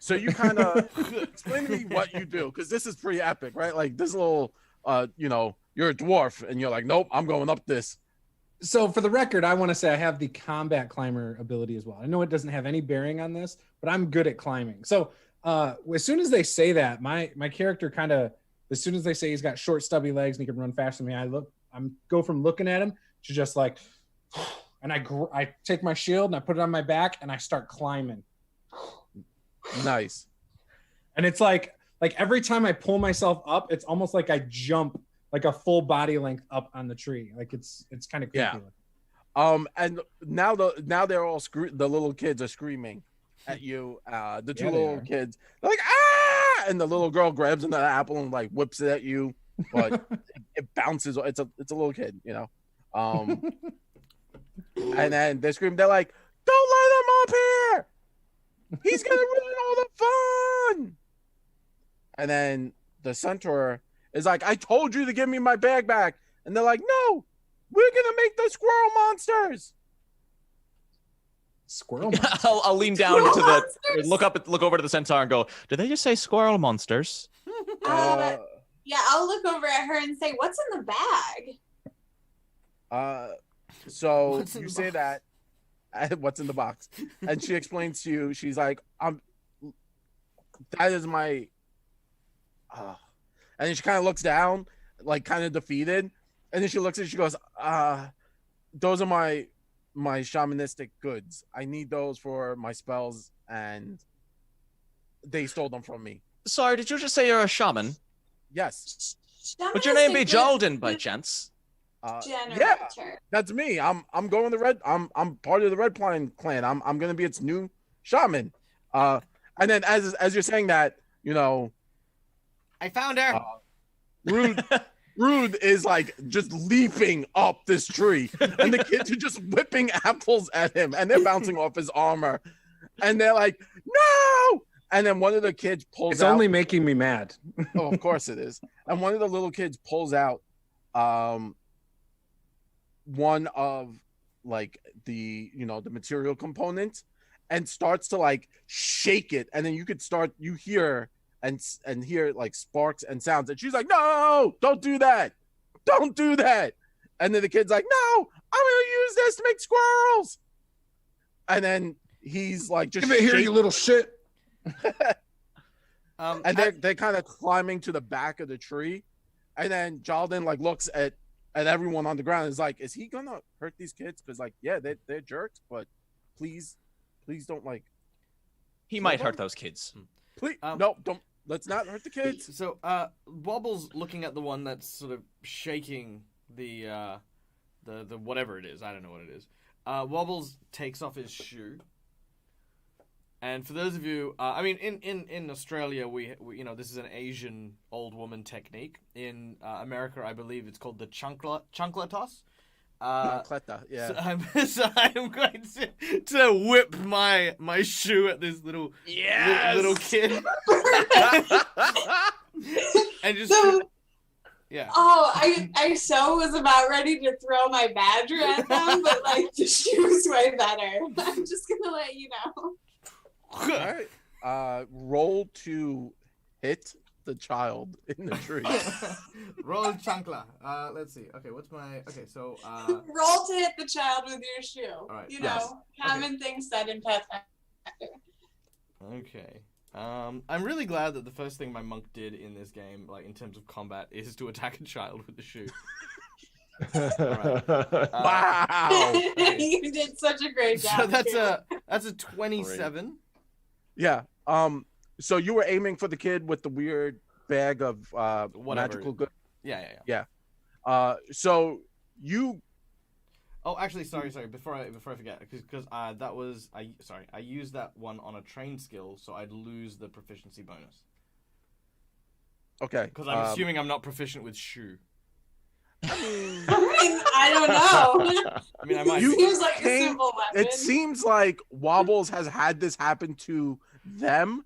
So you kind of explain to me what you do, because this is pretty epic, right? Like this little, you're a dwarf, and you're like, "Nope, I'm going up this." So for the record, I want to say I have the combat climber ability as well. I know it doesn't have any bearing on this, but I'm good at climbing. So as soon as they say that, my character kind of As soon as they say he's got short, stubby legs and he can run faster than me, I go from looking at him to just like, and I take my shield and I put it on my back and I start climbing. Nice. And it's like every time I pull myself up, it's almost like I jump like a full body length up on the tree. Like it's kind of creepy. Yeah. And now they're all the little kids are screaming at you. The two little kids, they're like, ah! And the little girl grabs another apple and like whips it at you, but it bounces. It's a little kid, you know. And then they scream. They're like, "Don't let him up here! He's gonna ruin all the fun!" And then the centaur is like, "I told you to give me my bag back." And they're like, "No, we're gonna make the squirrel monsters." Squirrel monsters. I'll lean down into the look over to the centaur and go, "Did they just say squirrel monsters?" Yeah, I'll look over at her and say, "What's in the bag?" So you say that, what's in the box? And she explains to you, she's like, that is my, and then she kind of looks down, like kind of defeated. And then she looks at it, she goes, those are my shamanistic goods. I need those for my spells, and they stole them from me. Sorry, did you just say you're a shaman? Yes. Would your name be Jalden by chance? Yeah, that's me. I'm going the red. I'm part of the Red Pine clan. I'm gonna be its new shaman. And then as you're saying that, you know, I found her. Rude is like just leaping up this tree, and the kids are just whipping apples at him, and they're bouncing off his armor, and they're like, "No!" And then one of the kids pulls. It's only making me mad. Oh, of course it is. And one of the little kids pulls out, one of like the material component, and starts to like shake it, and then you hear like sparks and sounds, and she's like, "No, don't do that, don't do that." And then the kid's like, "No, I'm gonna use this to make squirrels." And then he's like, "Just give it here, you little shit." And they're kind of climbing to the back of the tree, and then Jalden like looks at everyone on the ground and is like, "Is he gonna hurt these kids? Because like, yeah, they're jerks, but please don't like." He might hurt those kids. Please, no, don't. Let's not hurt the kids. So, Wobble's looking at the one that's sort of shaking the whatever it is. I don't know what it is. Wobbles takes off his shoe. And for those of you, I mean, in Australia, we this is an Asian old woman technique. In America, I believe it's called the chunkla toss. Chancleta, yeah. So I'm going to whip my shoe at this little kid. And just yeah. Oh, I so was about ready to throw my badger at them, but like the shoe's way better. I'm just gonna let you know. All right. Roll to hit the child in the tree. Roll chancla. Let's see. Okay, what's my... Okay, so... Roll to hit the child with your shoe. All right. Common things said in Pathfinder. Okay. I'm really glad that the first thing my monk did in this game, like in terms of combat, is to attack a child with the shoe. Right. Wow. You did such a great job. So that's a 27. Yeah. So you were aiming for the kid with the weird bag of magical goods. Yeah. So you. Oh, actually, sorry. Before I forget, because I used that one on a trained skill, so I'd lose the proficiency bonus. Okay. Because I'm assuming I'm not proficient with shoe. I don't know. I mean, I might. Seems like a simple weapon. It seems like Wobbles has had this happen to them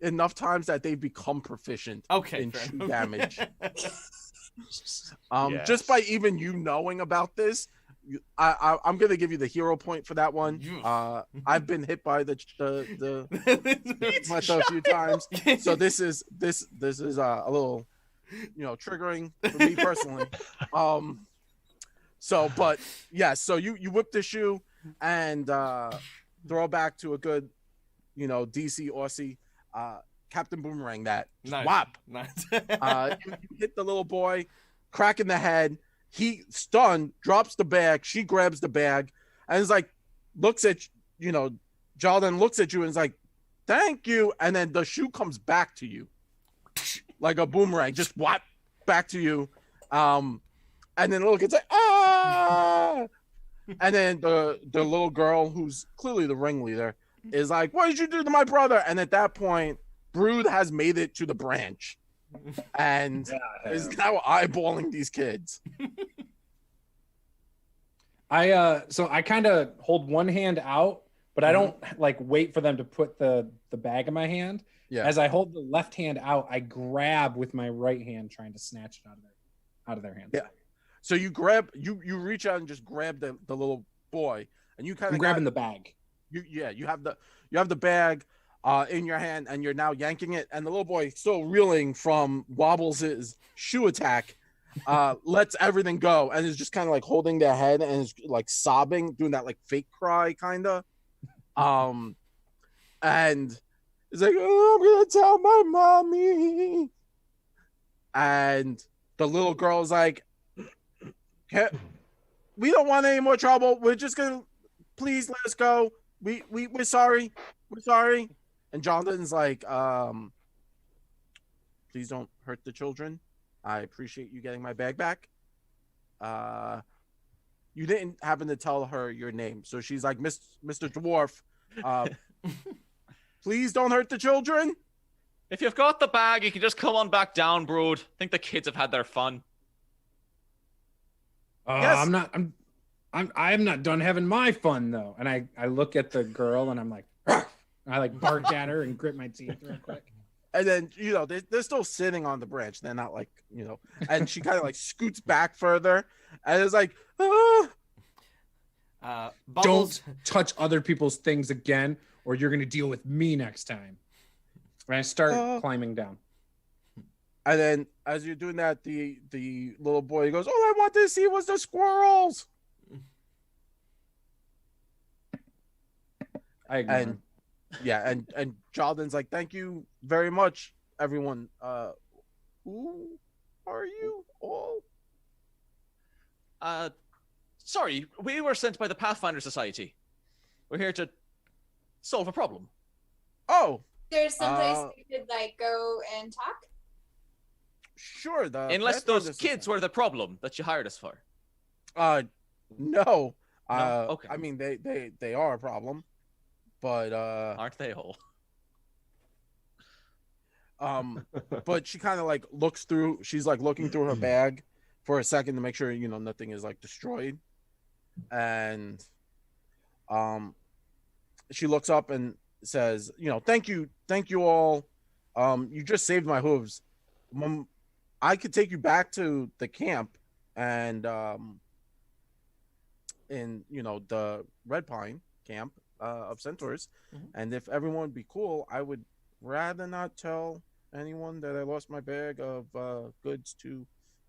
enough times that they've become proficient in shoe damage. Just by even you knowing about this, I'm gonna give you the hero point for that one. I've been hit by the a few times, so this is a little triggering for me personally. So you whip the shoe and throw back to a good DC Aussie. Captain Boomerang that. Just Nice. whop. Nice. You hit the little boy, crack in the head. He stunned, drops the bag. She grabs the bag and is like, looks at, Jordan looks at you and is like, thank you. And then the shoe comes back to you like a boomerang, just whop back to you. And then the little kid's like, ah. And then the little girl, who's clearly the ringleader, is like, what did you do to my brother? And at that point, Brood has made it to the branch and is now eyeballing these kids. So I kind of hold one hand out, but I don't like wait for them to put the bag in my hand. Yeah. As I hold the left hand out, I grab with my right hand, trying to snatch it out of their hands. Yeah. So you grab, you reach out and just grab the little boy, and you kind of grabbing the bag. You have the bag in your hand, and you're now yanking it, and the little boy, still reeling from Wobbles' shoe attack, lets everything go and is just kind of like holding their head and is like sobbing, doing that like fake cry kind of, and it's like, oh, I'm gonna tell my mommy, and the little girl's like, we don't want any more trouble. We're just gonna, please let us go. We're sorry. We're sorry. And Jonathan's like, please don't hurt the children. I appreciate you getting my bag back. You didn't happen to tell her your name. So she's like, Mr. Dwarf, please don't hurt the children. If you've got the bag, you can just come on back down, Brood. I think the kids have had their fun. Yes. I'm not done having my fun though. And I look at the girl and I'm like, "Argh!" I like bark at her and grit my teeth real quick. And then, they're still sitting on the branch. They're not like, and she kind of like scoots back further and is like, Bubbles. Don't touch other people's things again, or you're going to deal with me next time. And I start climbing down. And then as you're doing that, the little boy goes, all I wanted to see was the squirrels. I ignore him. Yeah, and Jordan's like, thank you very much, everyone. Who are you all? Sorry, we were sent by the Pathfinder Society. We're here to solve a problem. Oh. There's someplace we could like go and talk. Sure. Unless those kids were the problem that you hired us for. No. Okay. I mean, they are a problem, but aren't they all? But she kind of like looks through. She's like looking through her bag for a second to make sure nothing is like destroyed, and she looks up and says, thank you all. You just saved my hooves. I could take you back to the camp and in the Red Pine camp of Centaurs, and if everyone would be cool, I would rather not tell anyone that I lost my bag of goods to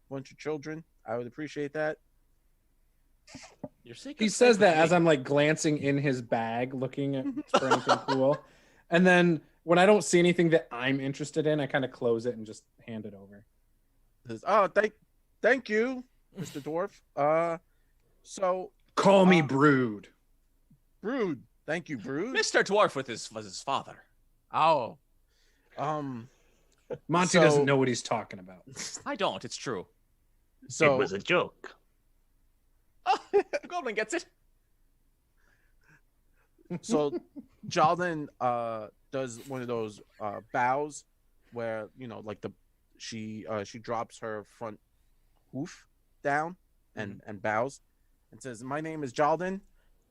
a bunch of children. I would appreciate that. He says that as I'm like glancing in his bag, looking for anything cool, and then when I don't see anything that I'm interested in, I kind of close it and just hand it over. Oh, thank you, Mr. Dwarf. So call me Brood. Brood. Thank you, Brood. Mr. Dwarf was his father. Oh. Monty doesn't know what he's talking about. I don't. It's true. So it was a joke. Oh, Goblin gets it. So Jaldan does one of those bows where like she drops her front hoof down and bows and says, my name is Jaldan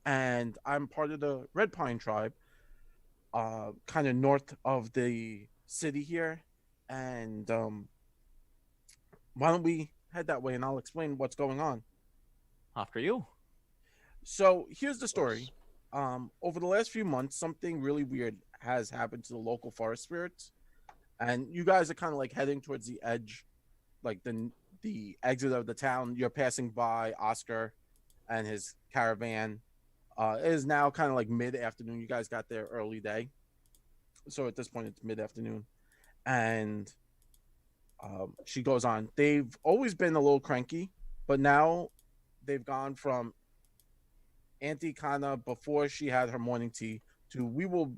and I'm part of the Red Pine tribe, kind of north of the city here, and why don't we head that way and I'll explain what's going on. After you. So here's the story. Over the last few months, something really weird has happened to the local forest spirits, and you guys are kind of like heading towards the edge, like the exit of the town. You're passing by Oscar and his caravan. It is now kind of like mid-afternoon. You guys got there early day, so at this point it's mid-afternoon, And she goes on, they've always been a little cranky, but now they've gone from Auntie Kana before she had her morning tea to we will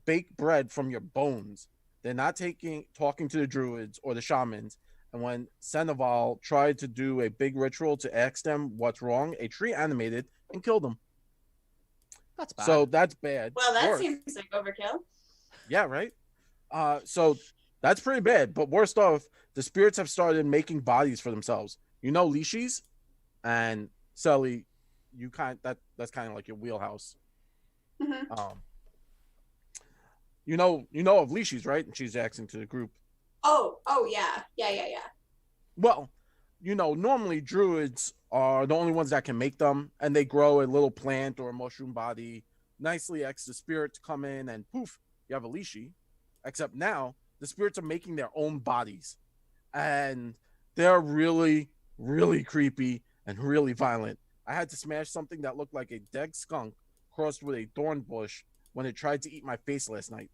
bake bread from your bones. They're not talking to the druids or the shamans. And when Seneval tried to do a big ritual to ask them what's wrong, a tree animated and killed them. That's bad. So that's bad. Well, that Worse. seems like overkill. Yeah, right? So that's pretty bad. But worst off, the spirits have started making bodies for themselves. You know Leashies? And Sully, that's kind of like your wheelhouse. Mm-hmm. You know of Leashies, right? And she's asking to the group. Oh yeah. Well, normally druids are the only ones that can make them, and they grow a little plant or a mushroom body, nicely asks the spirit to come in, and poof, you have a Leashie. Except now, the spirits are making their own bodies, and they're really, really creepy and really violent. I had to smash something that looked like a dead skunk crossed with a thorn bush when it tried to eat my face last night.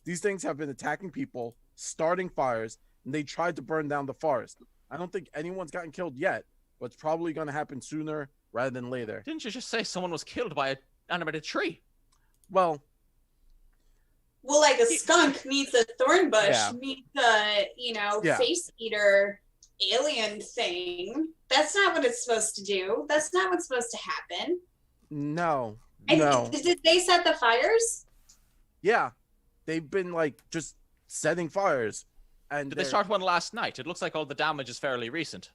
These things have been attacking people, starting fires, and they tried to burn down the forest. I don't think anyone's gotten killed yet, but it's probably going to happen sooner rather than later. Didn't you just say someone was killed by an animated tree? Well, like a skunk meets a thorn bush Yeah. meets a, face eater alien thing. That's not what it's supposed to do. That's not what's supposed to happen. no. Did they set the fires? Yeah. They've been just setting fires. And Did they start one last night? It looks like all the damage is fairly recent.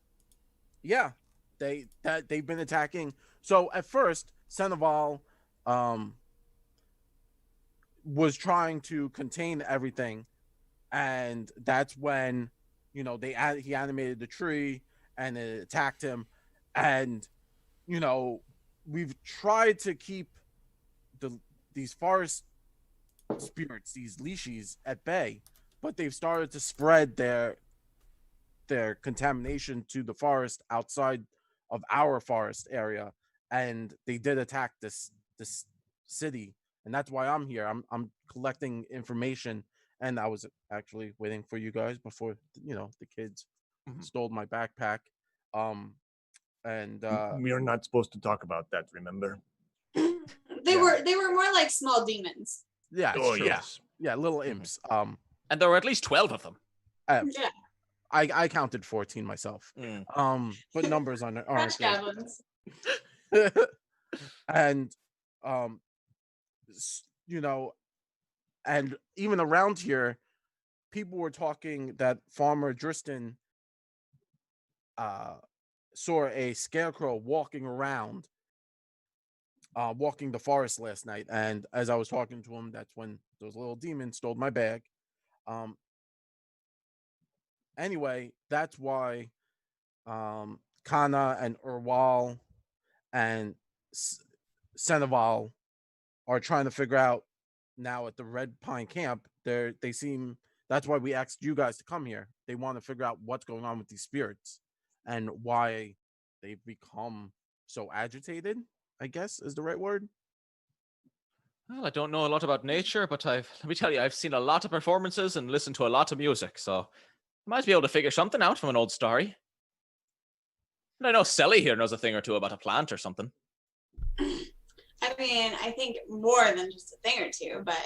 Yeah. They've been attacking. So at first, Seneval was trying to contain everything, and that's when he animated the tree and it attacked him. And we've tried to keep these forest spirits, these Leashies, at bay, but they've started to spread their contamination to the forest outside of our forest area, and they did attack this city. And that's why I'm here. I'm collecting information, and I was actually waiting for you guys before the kids stole my backpack. We are not supposed to talk about that, remember? They were more like small demons. Yeah. Oh, true. yes. Yeah, little imps. And there were at least 12 of them. Yeah. I counted 14 myself. But numbers aren't French goblins. And and even around here, people were talking that Farmer Driston saw a scarecrow walking around, walking the forest last night. And as I was talking to him, that's when those little demons stole my bag. Anyway, that's why Kana and Urwal and Seneval are trying to figure out now at the Red Pine camp. That's why we asked you guys to come here. They want to figure out what's going on with these spirits and why they've become so agitated, I guess is the right word. Well, I don't know a lot about nature, but let me tell you, I've seen a lot of performances and listened to a lot of music, so I might be able to figure something out from an old story. And I know Sally here knows a thing or two about a plant or something. I mean, I think more than just a thing or two, but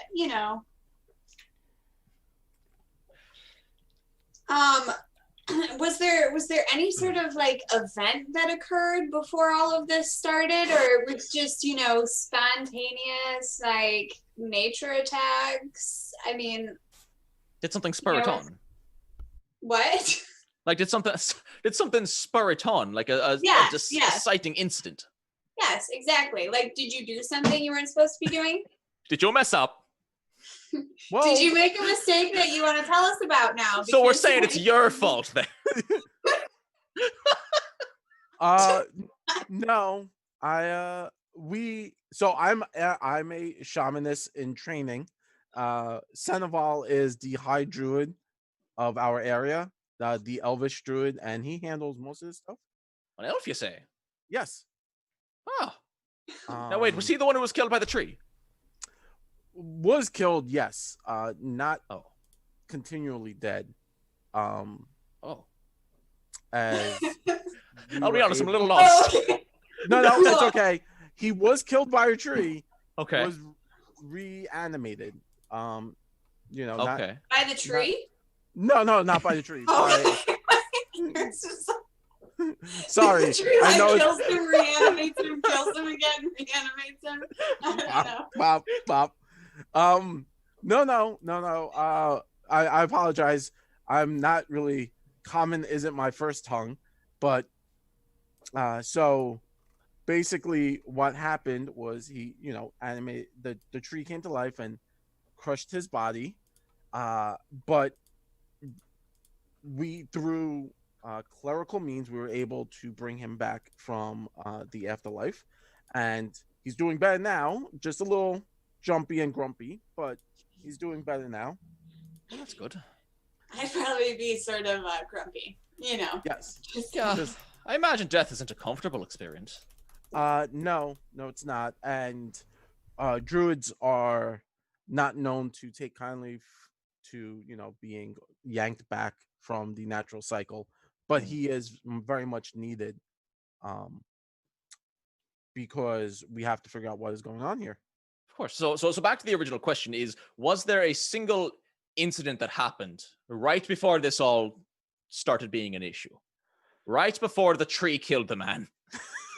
was there any sort of event that occurred before all of this started, or it was just spontaneous nature attacks? I mean, did something spur it on? What? Did something spur it on? A exciting incident? Yes, exactly. Did you do something you weren't supposed to be doing? Did you mess up? Whoa. Did you make a mistake that you want to tell us about now? So we're saying it's your fault then? No. I'm a shamanist in training. Seneval is the high druid of our area, the elvish druid, and he handles most of this stuff. An elf, you say? Yes. Oh. Now wait, was he the one who was killed by the tree? Was killed, yes. Not. Oh. continually dead. Oh. As I'll be honest, I'm a little lost. No, it's okay. He was killed by a tree. Okay. Was reanimated. You know. Okay. By the tree? No, not by the tree. Oh. Sorry, I know. Kills him, reanimates him, kills him again, reanimates him. I don't know. Pop. No. I apologize. I'm not really. Common isn't my first tongue, but so basically what happened was he, animated the tree came to life and crushed his body, but we through clerical means we were able to bring him back from the afterlife, and he's doing better now. Just a little jumpy and grumpy, but he's doing better now. Well, that's good. I'd probably be sort of grumpy, Yes. I imagine death isn't a comfortable experience. No, it's not. And druids are not known to take kindly to, being yanked back from the natural cycle, but he is very much needed because we have to figure out what is going on here. Of course. So back to the original question was there a single incident that happened right before this all started being an issue? Right before the tree killed the man?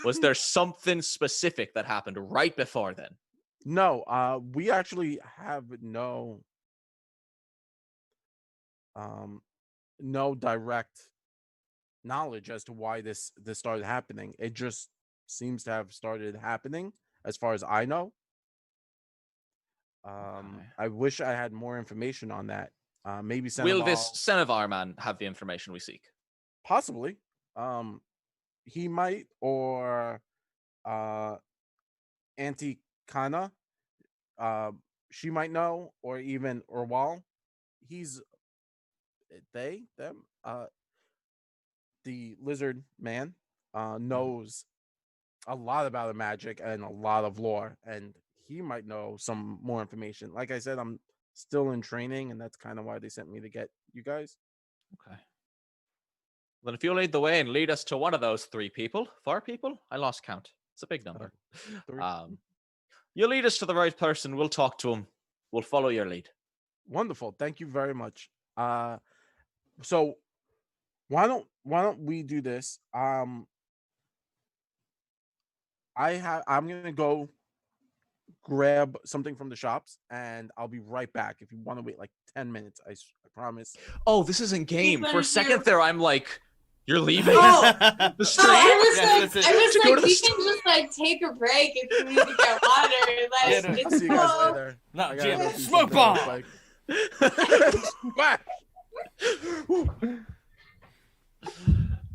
Was there something specific that happened right before then? No, we actually have no direct knowledge as to why this started happening. It just seems to have started happening as far as I know. I wish I had more information on that. Maybe Will this Senevar man have the information we seek? Possibly. He might, or Auntie Kana. She might know, or even Orwal. Them. The lizard man knows a lot about the magic and a lot of lore, and he might know some more information. Like I said, I'm still in training, and that's kind of why they sent me to get you guys. Okay. Then if you lead the way and lead us to one of those 4 people, I lost count. It's a big number. 3. You lead us to the right person. We'll talk to him. We'll follow your lead. Wonderful. Thank you very much. So why don't we do this? I'm gonna go grab something from the shops, and I'll be right back. If you want to wait like 10 minutes, I promise. Oh, this isn't game. For a second there, I'm like, you're leaving the stream? I was like, we can just like take a break if you need to get water. Like, I'll see you guys later. No, Jim, smoke bomb.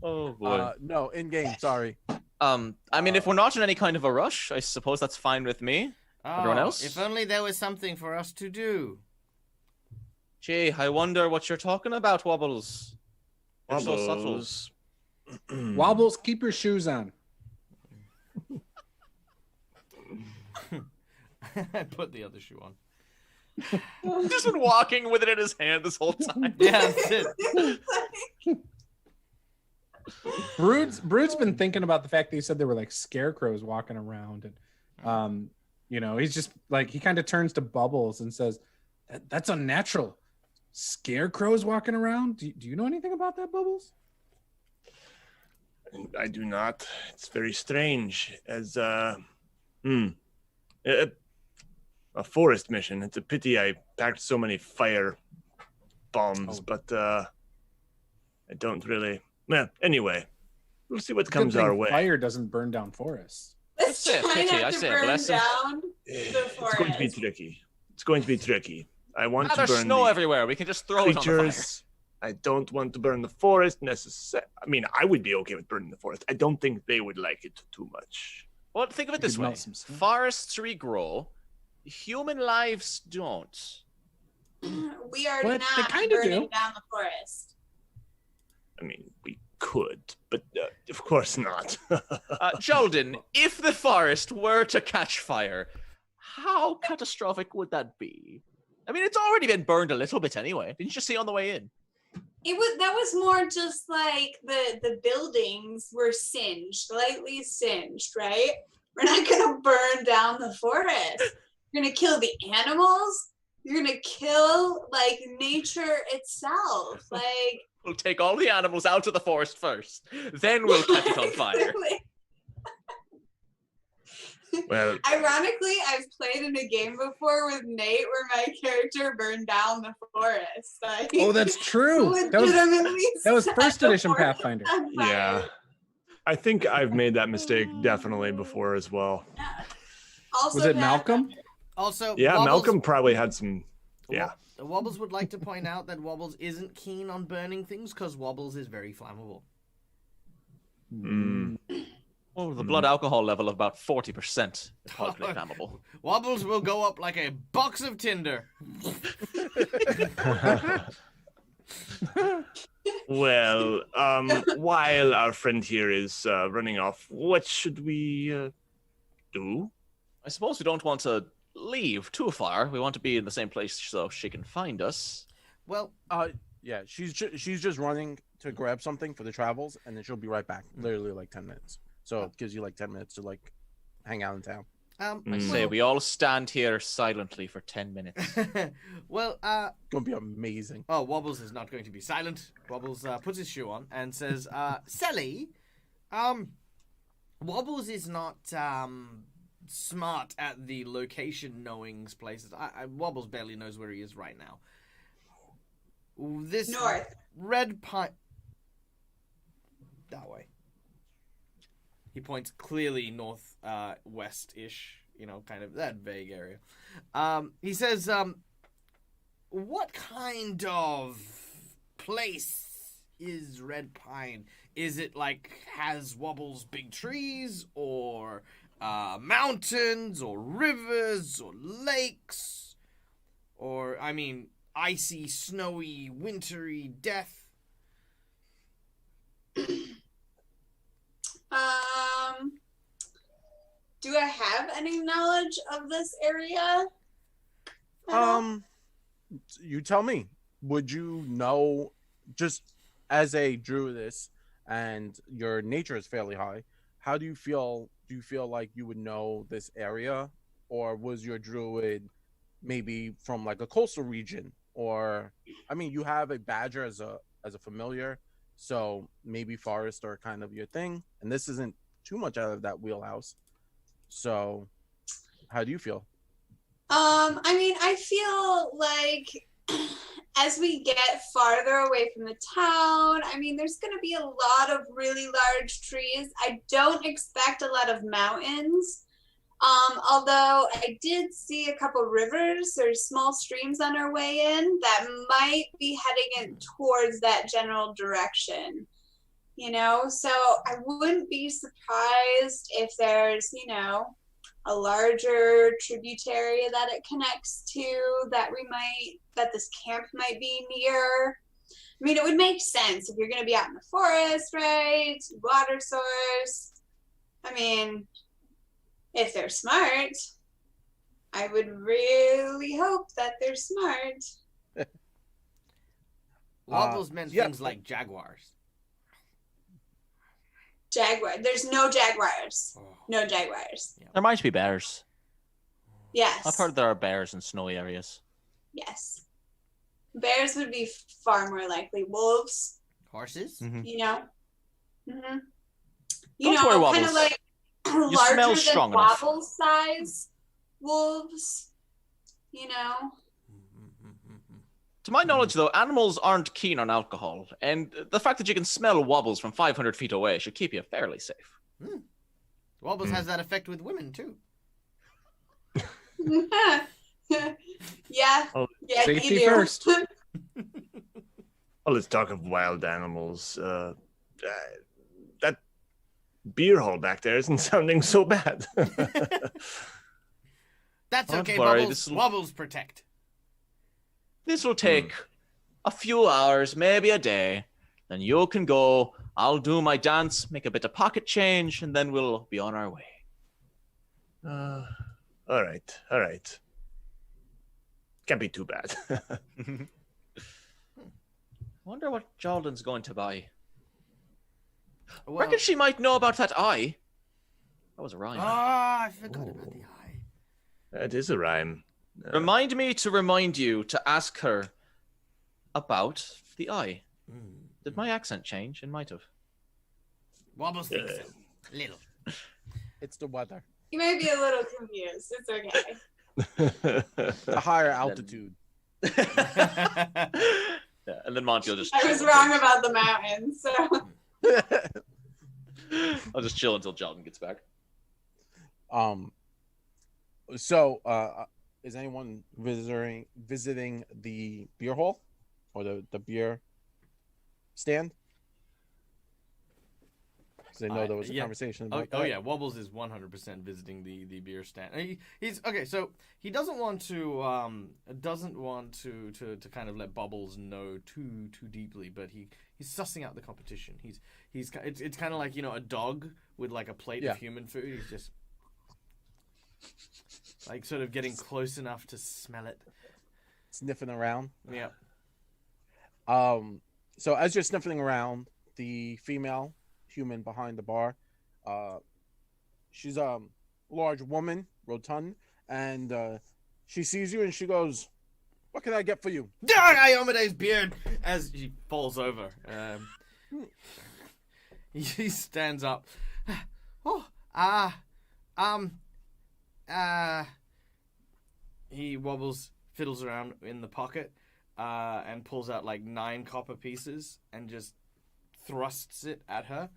Oh boy. No, in game. Sorry. I mean, if we're not in any kind of a rush, I suppose that's fine with me. Everyone else? If only there was something for us to do. Gee, I wonder what you're talking about, Wobbles. You're so subtle. Wobbles, keep your shoes on. I put the other shoe on. Just been walking with it in his hand this whole time. Yeah, that's it. Brood's been thinking about the fact that you said there were like scarecrows walking around, and he's just like, he kind of turns to Bubbles and says, "That's unnatural. Scarecrows walking around. Do you know anything about that, Bubbles?" I do not. It's very strange. As a forest mission. It's a pity I packed so many fire bombs, but I don't really. Well, anyway, we'll see what comes our way. Fire doesn't burn down forests. Let's try not to burn down the forest. It's going to be tricky. It's going to be tricky. I want to burn there's snow everywhere. We can just throw it on the fire. I don't want to burn the forest necessarily. I mean, I would be okay with burning the forest. I don't think they would like it too much. Well, think of it this way. Forests regrow. Human lives don't. We are not burning down the forest. I mean, we could, but of course not. Jolden, if the forest were to catch fire, how catastrophic would that be? I mean, it's already been burned a little bit anyway. Didn't you just see on the way in? That was more just like the buildings were singed, lightly singed, right? We're not gonna burn down the forest. You're gonna kill the animals. You're gonna kill like nature itself. Like we'll take all the animals out of the forest first, then we'll catch it on fire. Well, ironically, I've played in a game before with Nate where my character burned down the forest. Like, Oh, that's true. That was first edition Pathfinder. Yeah. I think I've made that mistake definitely before as well. Also was it Malcolm? Also, yeah, Wobbles, Malcolm probably had some. Yeah. Wobbles would like to point out that Wobbles isn't keen on burning things because Wobbles is very flammable. Oh, the blood alcohol level of about 40% is hardly flammable. Wobbles will go up like a box of tinder. Well, while our friend here is running off, what should we do? I suppose we don't want to leave too far. We want to be in the same place so she can find us. Well, yeah, she's just running to grab something for the travels, and then she'll be right back. Literally like 10 minutes. So it gives you like 10 minutes to like hang out in town. I say we all stand here silently for 10 minutes. Well, It's gonna be amazing. Oh, Wobbles is not going to be silent. Wobbles puts his shoe on and says, Sally, Wobbles is not smart at the location knowings places. Wobbles barely knows where he is right now. This North. Red Pine. That way. He points clearly north, west-ish, kind of that vague area. He says, what kind of place is Red Pine? Is it has Wobbles big trees, or mountains, or rivers, or lakes? Or, icy, snowy, wintry death? Do I have any knowledge of this area? You tell me. Would you know, just as a druidess, and your nature is fairly high, how do you feel? Do you feel like you would know this area, or was your druid maybe from like a coastal region? Or, you have a badger as a familiar, so maybe forests are kind of your thing, and this isn't too much out of that wheelhouse. So, how do you feel? I feel like as we get farther away from the town, there's going to be a lot of really large trees. I don't expect a lot of mountains. Although I did see a couple rivers or small streams on our way in that might be heading in towards that general direction. So I wouldn't be surprised if there's, a larger tributary that it connects to that this camp might be near. It would make sense if you're going to be out in the forest, right? Water source. If they're smart, I would really hope that they're smart. Wobbles meant things like jaguars. Jaguar. There's no jaguars. No jaguars. There might be bears. Yes. I've heard there are bears in snowy areas. Yes. Bears would be far more likely. Wolves. Horses? Mm-hmm. Don't worry, kind of like larger than Wobbles size wolves. To my knowledge, though, animals aren't keen on alcohol, and the fact that you can smell Wobbles from 500 feet away should keep you fairly safe. Wobbles has that effect with women, too. Yeah. Oh, yeah, safety first. Well, let's talk of wild animals. That beer hall back there isn't sounding so bad. That's Don't okay, worry, Wobbles. Wobbles protect. This will take a few hours, maybe a day. Then you can go. I'll do my dance, make a bit of pocket change, and then we'll be on our way. All right. can't be too bad. I wonder what Jordan's going to buy. Well, Reckon she might know about that eye. That was a rhyme. I forgot about the eye. That is a rhyme. Remind me to remind you to ask her about the eye. Did my accent change? It might have. Wobbles thinks so. Little. It's the weather. You may be a little confused. It's okay. The higher altitude. Yeah, and then Monty will just. I was wrong about the mountains. So I'll just chill until Jordan gets back. So is anyone visiting the beer hall or the beer stand? Because I know there was a conversation about that. Oh yeah, Wobbles is 100% visiting the beer stand. He's okay. So he doesn't want to kind of let Bubbles know too deeply, but he's sussing out the competition. It's kind of like, you know, a dog with like a plate of human food. He's just like sort of getting close enough to smell it, Sniffing around. Yeah. So as you're sniffing around, the female human behind the bar, she's a large woman, rotund, and she sees you and she goes, "What can I get for you?" Iomede's beard as she falls over. He stands up. He wobbles, fiddles around in the pocket, and pulls out like 9 copper pieces and just thrusts it at her.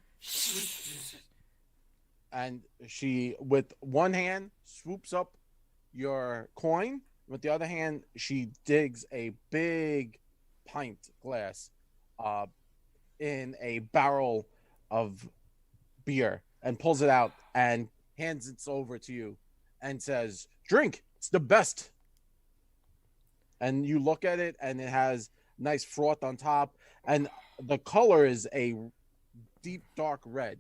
And she, with one hand, swoops up your coin. With the other hand, she digs a big pint glass in a barrel of beer and pulls it out and hands it over to you and says, "Drink, it's the best." And you look at it and it has nice froth on top, and the color is a deep dark red.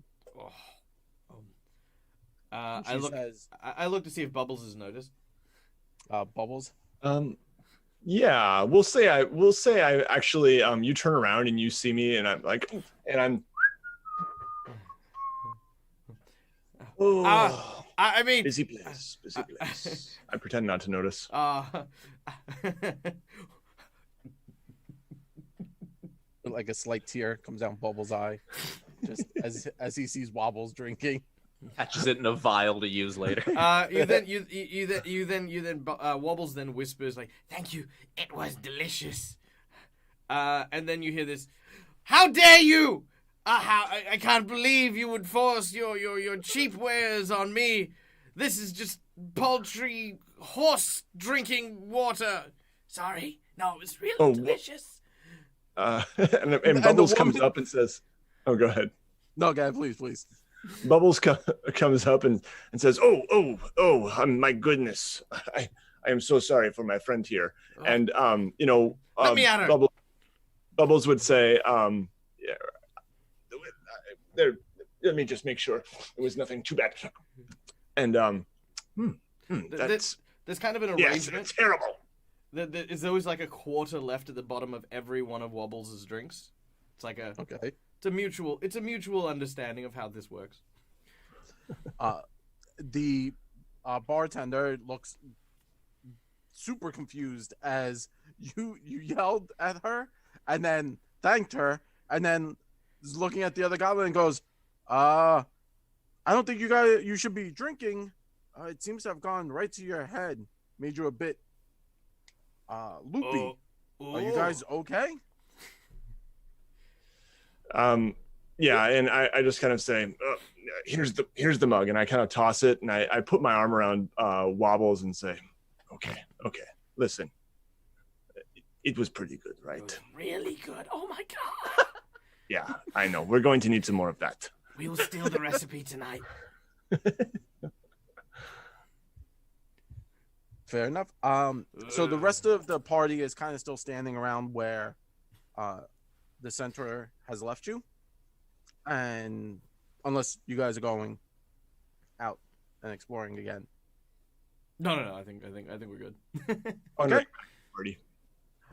I look to see if Bubbles has noticed. Bubbles. Yeah, we'll say I actually you turn around and you see me and I'm I mean, busy place. I pretend not to notice. Like a slight tear comes down Bubbles' eye, just as he sees Wobbles drinking. Catches it in a vial to use later. Wobbles then whispers like, "Thank you, it was delicious." And then you hear this, "How dare you! I can't believe you would force your cheap wares on me. This is just paltry horse drinking water." Sorry, no, it was really delicious. And Bubbles comes up and says, "Oh, go ahead." No, guy, please. Bubbles comes up and says, "Oh, my goodness, I am so sorry for my friend here." And Let me at her. Bubbles would say, let me just make sure it was nothing too bad. And that's there's kind of an arrangement. Yes, it's terrible. There's always like a quarter left at the bottom of every one of Wobbles' drinks. It's like it's a mutual understanding of how this works. The bartender looks super confused as you yelled at her and then thanked her and then is looking at the other goblin and goes, "I don't think you should be drinking. It seems to have gone right to your head, made you a bit loopy. Are you guys okay?" Yeah, and I just kind of say, here's the mug, and I kind of toss it, and I put my arm around Wobbles and say, okay, listen, it was pretty good, right? Really good. Oh my god. Yeah, I know. We're going to need some more of that. We will steal the recipe tonight. Fair enough. So the rest of the party is kind of still standing around where the center has left you, and unless you guys are going out and exploring again. No. I think we're good. Okay. party.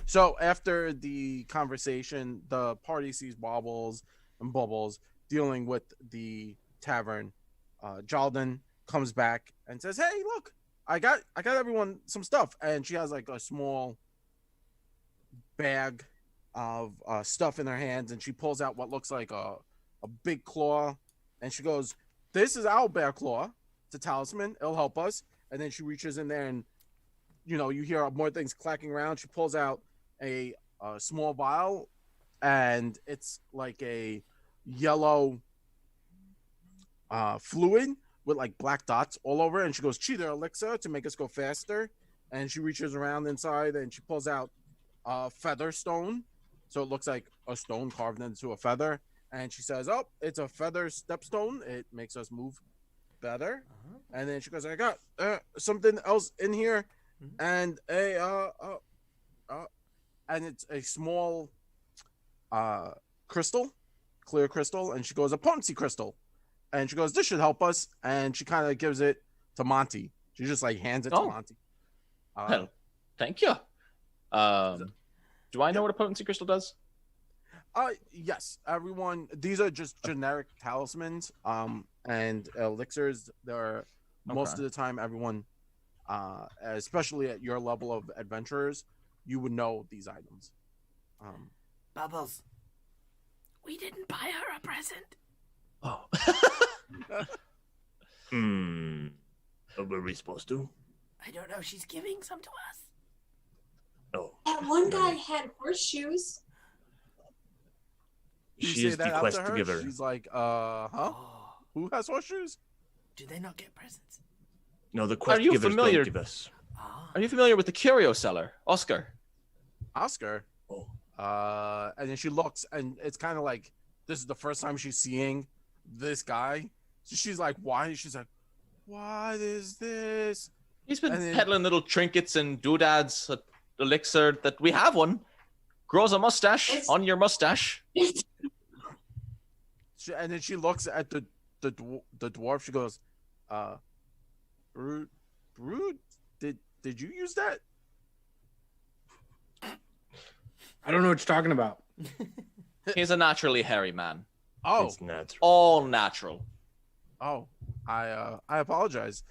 So after the conversation, the party sees Bobbles and Bubbles dealing with the tavern. Jalden comes back and says, "Hey, look, I got everyone some stuff." And she has like a small bag of stuff in her hands, and she pulls out what looks like a big claw, and she goes, "This is our bear claw. It's a talisman. It'll help us." And then she reaches in there, and you hear more things clacking around. She pulls out a small vial, and it's like a yellow fluid with like black dots all over it. And she goes, "Cheater elixir to make us go faster." And she reaches around inside, and she pulls out a feather stone, so it looks like a stone carved into a feather. And she says, "Oh, it's a feather stepstone. It makes us move better." And then she goes, "I got something else in here, and and it's a small crystal, clear crystal." And she goes, "A potency crystal." And she goes, "This should help us." And she kind of gives it to Monty. She just like hands it to Monty. Well, thank you. Do I know what a potency crystal does? Yes, everyone. These are just generic talismans, and elixirs. They're most of the time everyone, especially at your level of adventurers, you would know these items. Bubbles, we didn't buy her a present. Oh. Were we supposed to? I don't know. She's giving some to us. Oh. That one guy had horseshoes. She is the quest giver. She's like, huh? Oh. Who has horseshoes? Do they not get presents? No, the quest givers don't give us. Are you familiar with the curio seller, Oscar? Oscar? Oh. And then she looks, and it's kind of like this is the first time she's seeing this guy. So she's like, "Why?" She's like, "What is this?" He's been peddling little trinkets and doodads, elixir that we have one. Grows a mustache on your mustache. And then she looks at the dwarf. She goes, Brood, did you use that?" I don't know what you're talking about. He's a naturally hairy man. Oh, it's natural. All natural. Oh, I apologize.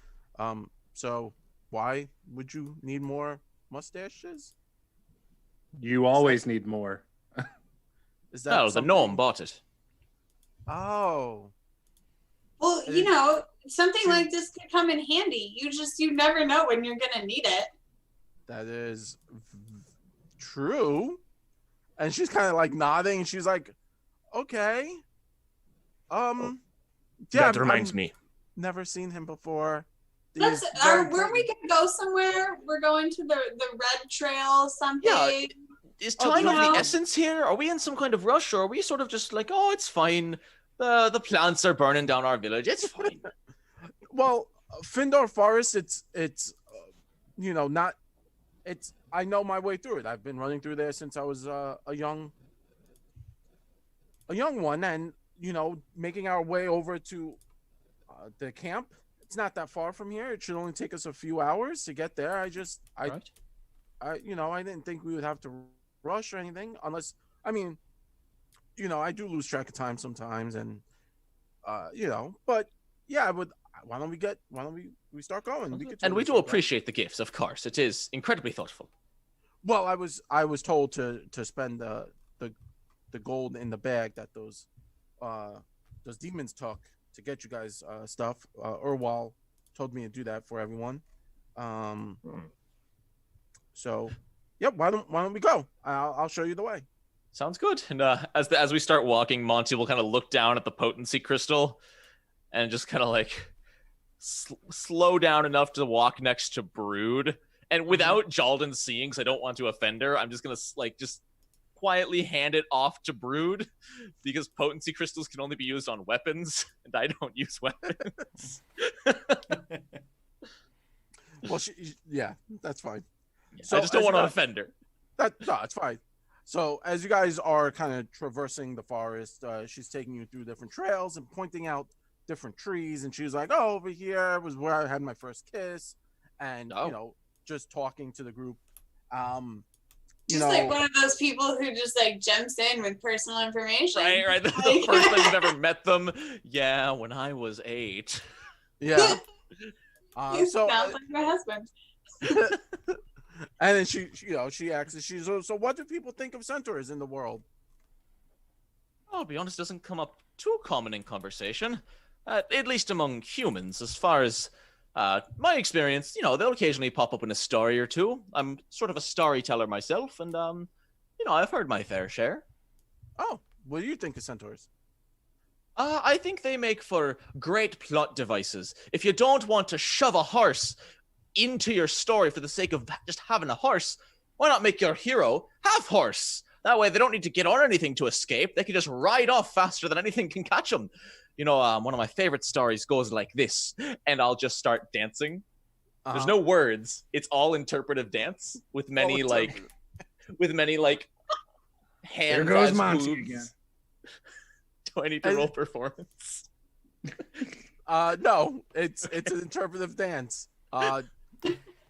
So why would you need more mustaches? You always need more. Is that the gnome bought it. Oh. Well, something like this could come in handy. You never know when you're gonna need it. That is true. And she's kind of like nodding, and she's like, "Okay." Yeah, that reminds me. Never seen him before. Weren't we gonna go somewhere? We're going to the red trail, something. Yeah. Is time of the essence here? Are we in some kind of rush, or are we sort of just like, "Oh, it's fine. The plants are burning down our village. It's fine." Well, Findor Forest, it's not. It's I know my way through it. I've been running through there since I was a young one, and making our way over to the camp. It's not that far from here. It should only take us a few hours to get there. I didn't think we would have to rush or anything, unless I do lose track of time sometimes, and but yeah, why don't we start going? We do appreciate the gifts, of course. It is incredibly thoughtful. Well, I was told to spend the gold in the bag that those demons took to get you guys stuff. Urwal told me to do that for everyone. So, yep. Why don't we go? I'll show you the way. Sounds good. And as we start walking, Monty will kind of look down at the potency crystal, and just kind of like slow down enough to walk next to Brood. And without Jalden seeing, because I don't want to offend her, I'm just gonna just quietly hand it off to Brood, because potency crystals can only be used on weapons, and I don't use weapons. Well, yeah, that's fine. Yeah, so I just don't want to offend her. No, it's fine. So as you guys are kind of traversing the forest, she's taking you through different trails and pointing out different trees, and she was like, "Oh, over here was where I had my first kiss," and just talking to the group. You Just know, like one of those people who just like jumps in with personal information. Right. The first time you've ever met them. Yeah, when I was 8. yeah. You So sound like my husband. and then she asks, so what do people think of centaurs in the world? I'll be honest, it doesn't come up too common in conversation, at least among humans. As far as my experience, they'll occasionally pop up in a story or two. I'm sort of a storyteller myself, and I've heard my fair share. Oh, what do you think of centaurs? I think they make for great plot devices. If you don't want to shove a horse into your story for the sake of just having a horse, why not make your hero half horse? That way they don't need to get on anything to escape. They can just ride off faster than anything can catch them. One of my favorite stories goes like this, and I'll just start dancing. There's no words. It's all interpretive dance with many hand There goes as Monty hooves. again. Do I need to roll performance? No, it's an interpretive dance.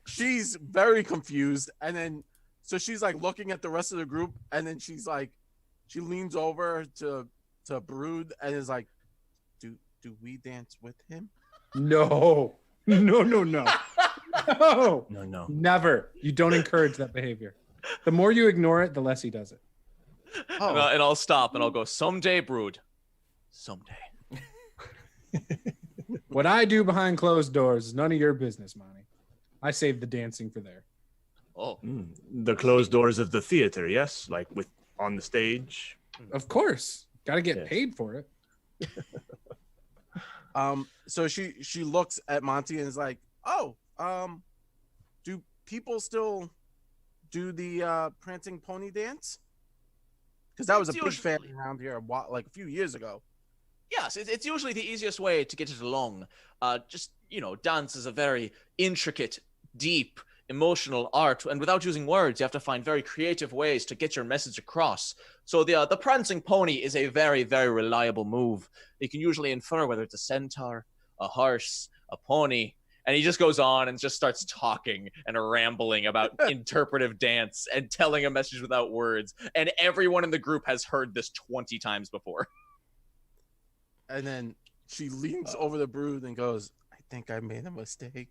She's very confused, and then so she's like looking at the rest of the group, and then she leans over to Brood and is like, do we dance with him? No. No. No. Never. You don't encourage that behavior. The more you ignore it, the less he does it. Oh. And I'll stop and I'll go, someday, Brood. Someday. What I do behind closed doors is none of your business, Monty. I saved the dancing for there. Oh. The closed doors of the theater, yes? Like on the stage? Of course. Got to get Yes. paid for it. So she looks at Monty and is like, oh, do people still do the prancing pony dance? Because that was a big fan around here like a few years ago. Yes, it's usually the easiest way to get it along. Dance is a very intricate, deep, emotional art, and without using words, you have to find very creative ways to get your message across. So the prancing pony is a very, very reliable move. You can usually infer whether it's a centaur, a horse, a pony, and he just goes on and just starts talking and rambling about interpretive dance and telling a message without words. And everyone in the group has heard this 20 times before. And then she leans over the Brood and goes, I think I made a mistake.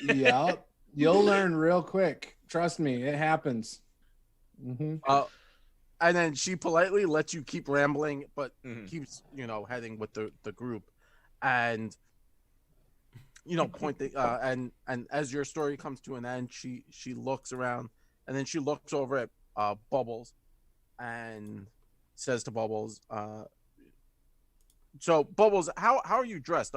Yeah. You'll learn real quick. Trust me, it happens. Mm-hmm. And then she politely lets you keep rambling, but keeps, heading with the group. And, and as your story comes to an end, she looks around, and then she looks over at Bubbles and says to Bubbles, so Bubbles, how are you dressed?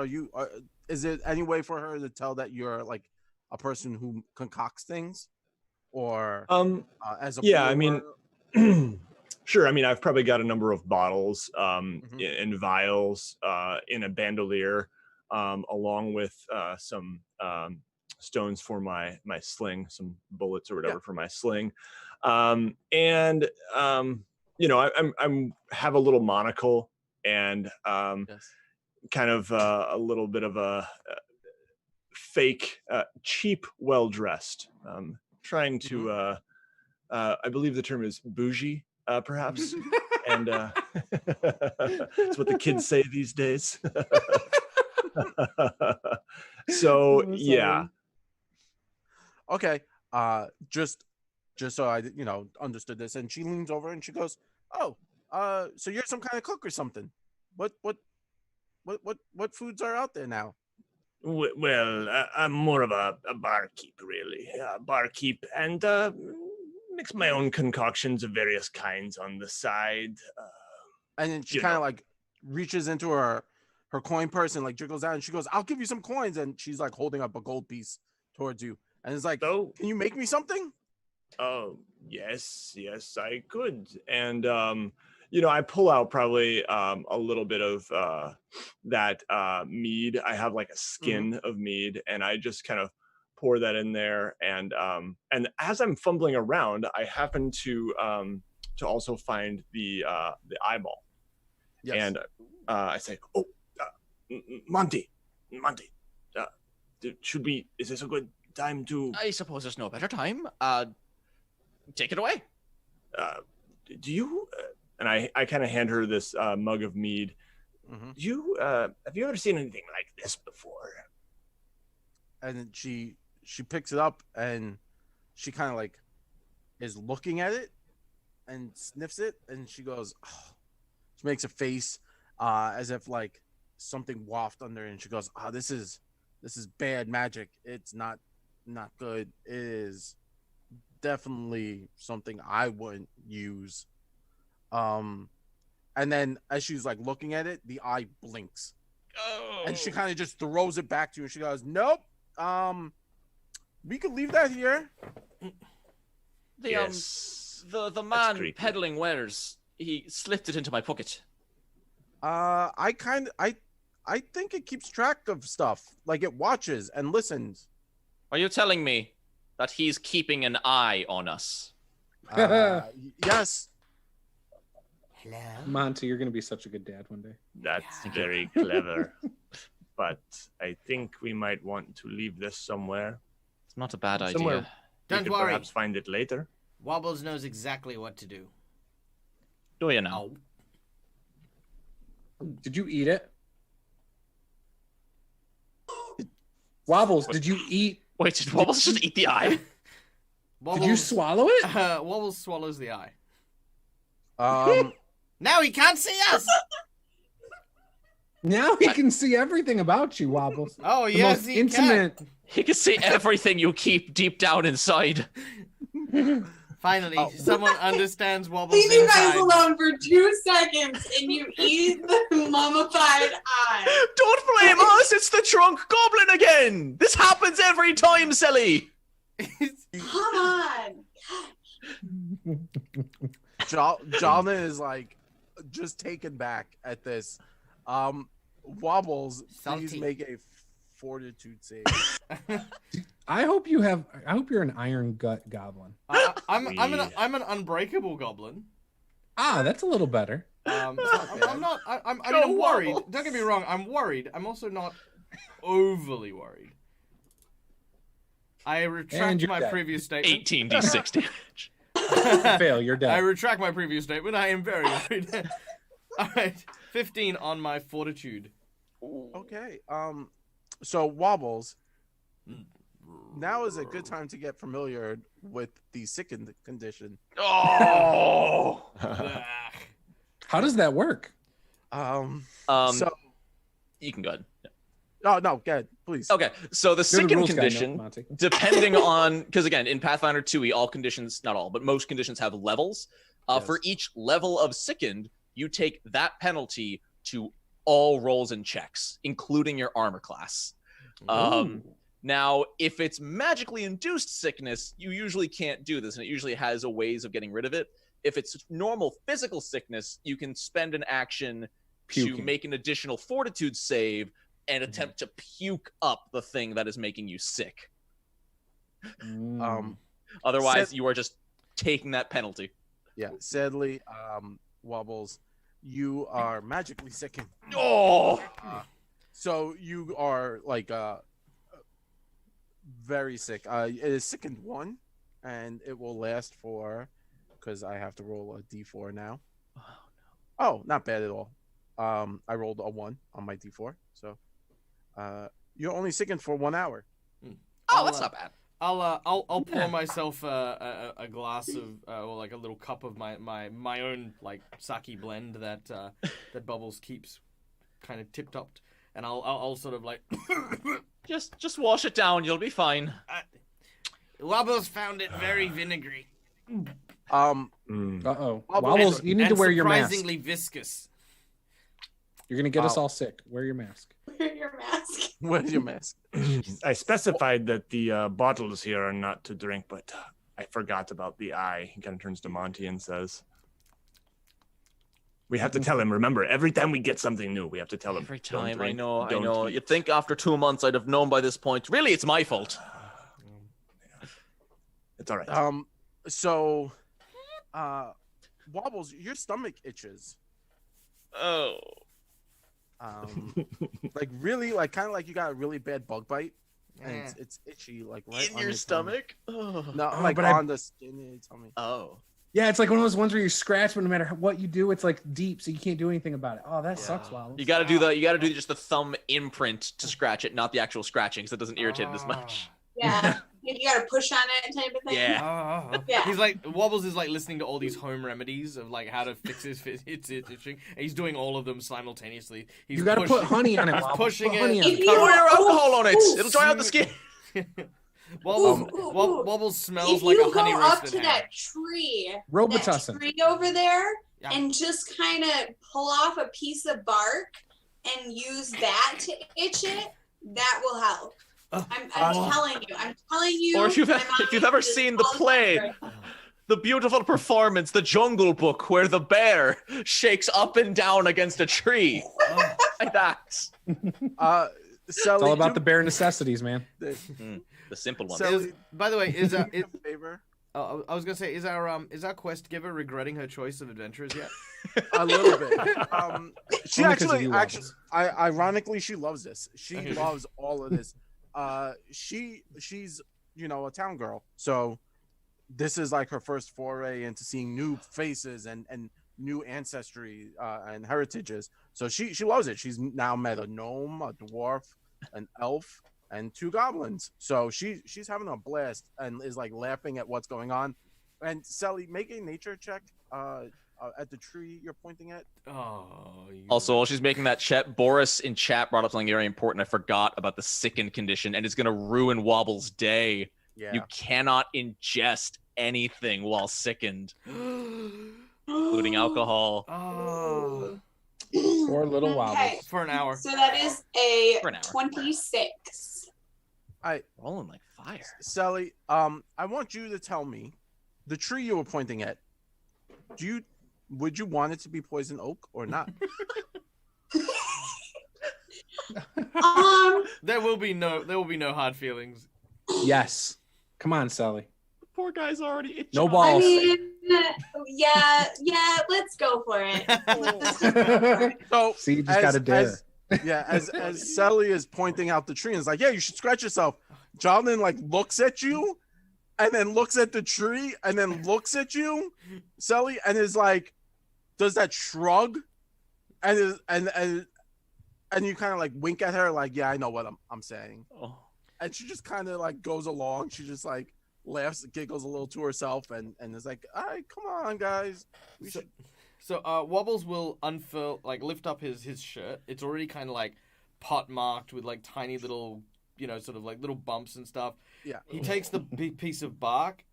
Is it any way for her to tell that you're like a person who concocts things, or as a brewer? Sure. I mean, I've probably got a number of bottles and vials in a bandolier, along with some stones for my sling, some bullets or whatever for my sling, I'm have a little monocle and kind of a little bit of a fake, cheap, well-dressed. Trying to, I believe the term is bougie, perhaps, and it's what the kids say these days. So yeah. Okay. Just so I understood this, and she leans over and she goes, "Oh, so you're some kind of cook or something? What foods are out there now?" Well, I'm more of a barkeep, really. Barkeep, and mix my own concoctions of various kinds on the side. And then she kind of like reaches into her coin purse and like jiggles out, and she goes, "I'll give you some coins." And she's like holding up a gold piece towards you, and it's like, "Oh, can you make me something?" Oh, yes, I could. And I pull out probably a little bit of that mead. I have like a skin of mead, and I just kind of pour that in there. And as I'm fumbling around, I happen to also find the eyeball. Yes. And I say, "Oh, Monty, is this a good time to?" I suppose there's no better time. Take it away. Do you? And I kind of hand her this mug of mead. Mm-hmm. Have you ever seen anything like this before? And then she picks it up and she kind of like is looking at it and sniffs it, and she goes, oh. She makes a face as if like something wafted under her, and she goes, oh, this is bad magic. It's not good. It is definitely something I wouldn't use. And then as she's like looking at it, the eye blinks. Oh. And she kind of just throws it back to you. She goes, nope. We could leave that here. The man peddling wares, he slipped it into my pocket. I think it keeps track of stuff. Like it watches and listens. Are you telling me that he's keeping an eye on us? Yes. Hello? Monty, you're going to be such a good dad one day. That's very clever. But I think we might want to leave this somewhere. It's not a bad Somewhere idea. Don't we could worry. perhaps find it later. Wobbles knows exactly what to do. Do you know? Did you eat it? Wobbles, did you eat? Wait, did Wobbles just eat the eye? Wobbles, Did you swallow it? Wobbles swallows the eye. Now he can't see us. Now he can see everything about you, Wobbles. Oh, The yes, most he intimate. He can see everything you keep deep down inside. can. Finally, someone understands Wobbles Leave you guys inside. alone for 2 seconds and you eat the mummified eye. Don't blame us, it's the drunk goblin again! This happens every time, Sally! Come on. Jalna is like just taken back at this. Wobbles, please Salty. make a fortitude save. I hope you're an iron gut goblin. I'm an unbreakable goblin. Ah, that's a little better. I'm worried. Don't get me wrong. I'm worried. I'm also not overly worried. I retract you're my dead. previous statement. 18d6 damage. Fail, you're I dead. retract my previous statement. I am very worried. All right, 15 on my fortitude. Okay. So Wobbles, now is a good time to get familiar with the sickened condition. Oh! Ugh. How does that work? So You can go ahead. no, go ahead, please. Okay, so the You're the sickened rules guy, condition, Monty. depending on, because again, in Pathfinder 2e, all conditions, not all, but most conditions have levels. Yes. For each level of sickened, you take that penalty to all rolls and checks, including your armor class. Now, if it's magically induced sickness, you usually can't do this, and it usually has a ways of getting rid of it. If it's normal physical sickness, you can spend an action to Puking. make an additional fortitude save and attempt to puke up the thing that is making you sick. Otherwise, you are just taking that penalty. Yeah, sadly, Wobbles, you are magically sickened. Oh! So you are like very sick. It is sickened 1, and it will last for, because I have to roll a d4 now. Oh, not bad at all. I rolled a 1 on my d4, so you're only sickened for 1 hour. Oh, that's not bad. I'll pour myself a glass of or like a little cup of my own like sake blend that that Bubbles keeps kind of tip topped, and I'll sort of like Just wash it down. You'll be fine. Wobbles found it very vinegary. Uh-oh. Wobbles, you need to wear your mask. Surprisingly viscous. You're going to get us all sick. Wear your mask. Wear your mask. Where's your mask? I specified that the bottles here are not to drink, but I forgot about the eye. He kind of turns to Monty and says, we have to tell him, remember, every time we get something new, we have to tell him. Every "Don't time, drink, I know. don't eat." You'd think after 2 months I'd have known by this point. Really, it's my fault. It's all right. So, Wobbles, your stomach itches. Oh. Like really, like kind of like you got a really bad bug bite. and it's itchy, like right in on your tummy. stomach. Oh. No, Oh, like but on the skin of your tummy. Oh. Yeah, it's like one of those ones where you scratch, but no matter what you do, it's like deep, so you can't do anything about it. Oh, that sucks, Wobbles. You got to do just the thumb imprint to scratch it, not the actual scratching, so it doesn't irritate it as much. Yeah. You gotta push on it type of thing. Yeah. Yeah. He's like Wobbles is like listening to all these home remedies of like how to fix his itching, and he's doing all of them simultaneously. He's You got to put honey on it, He's Wobbles. pushing Put it. honey on If it. you- Pour your alcohol on it. Ooh. It'll dry out the skin. Wobbles, Ooh, ooh, ooh. Wobbles smells If like you a honey go up roasted to ham. that tree Robitussin. over there, Yeah. and just kind of pull off a piece of bark and use that to itch it, that will help. I'm telling you. Or if you've my ever mind is seen the all play, over it. the beautiful performance, The Jungle Book, where the bear shakes up and down against a tree. Like that. Sally, It's all about the bare necessities, man. The simple one. Sally, By the way, is do me a favor? I was gonna say, is our quest giver regretting her choice of adventurers yet? A little bit. She Only 'cause of actually, you, Wobbles. ironically, she loves this. She loves all of this. She's a town girl, so this is like her first foray into seeing new faces and new ancestry and heritages. So she loves it. She's now met a gnome, a dwarf, an elf, and 2 goblins. So she's having a blast and is like laughing at what's going on. And Sally, make a nature check at the tree you're pointing at. Also, while she's making that check, Boris in chat brought up something very important. I forgot about the sickened condition, and it's going to ruin Wobble's day. Yeah. You cannot ingest anything while sickened, including alcohol. Oh, Poor little Wobbles. Okay, for an hour. so that is a For an hour. 26. Rolling like fire. Sally, I want you to tell me the tree you were pointing at. Would you want it to be poison oak or not? There will be no hard feelings. Yes. Come on, Sally. The poor guy's already itching. No I balls. mean, yeah, let's go for it. So See, you just got to dare. as Sally is pointing out the tree and is like, yeah, you should scratch yourself. Jonathan like looks at you and then looks at the tree and then looks at you, Sally, and is like, does that shrug? And you kind of like wink at her like, yeah, I know what I'm saying. Oh. And she just kind of like goes along. She just like laughs, giggles a little to herself, and is like, all right, come on, guys. So Wobbles will lift up his shirt. It's already kind of like pot marked with like tiny little, sort of like little bumps and stuff. Yeah. He takes the big piece of bark.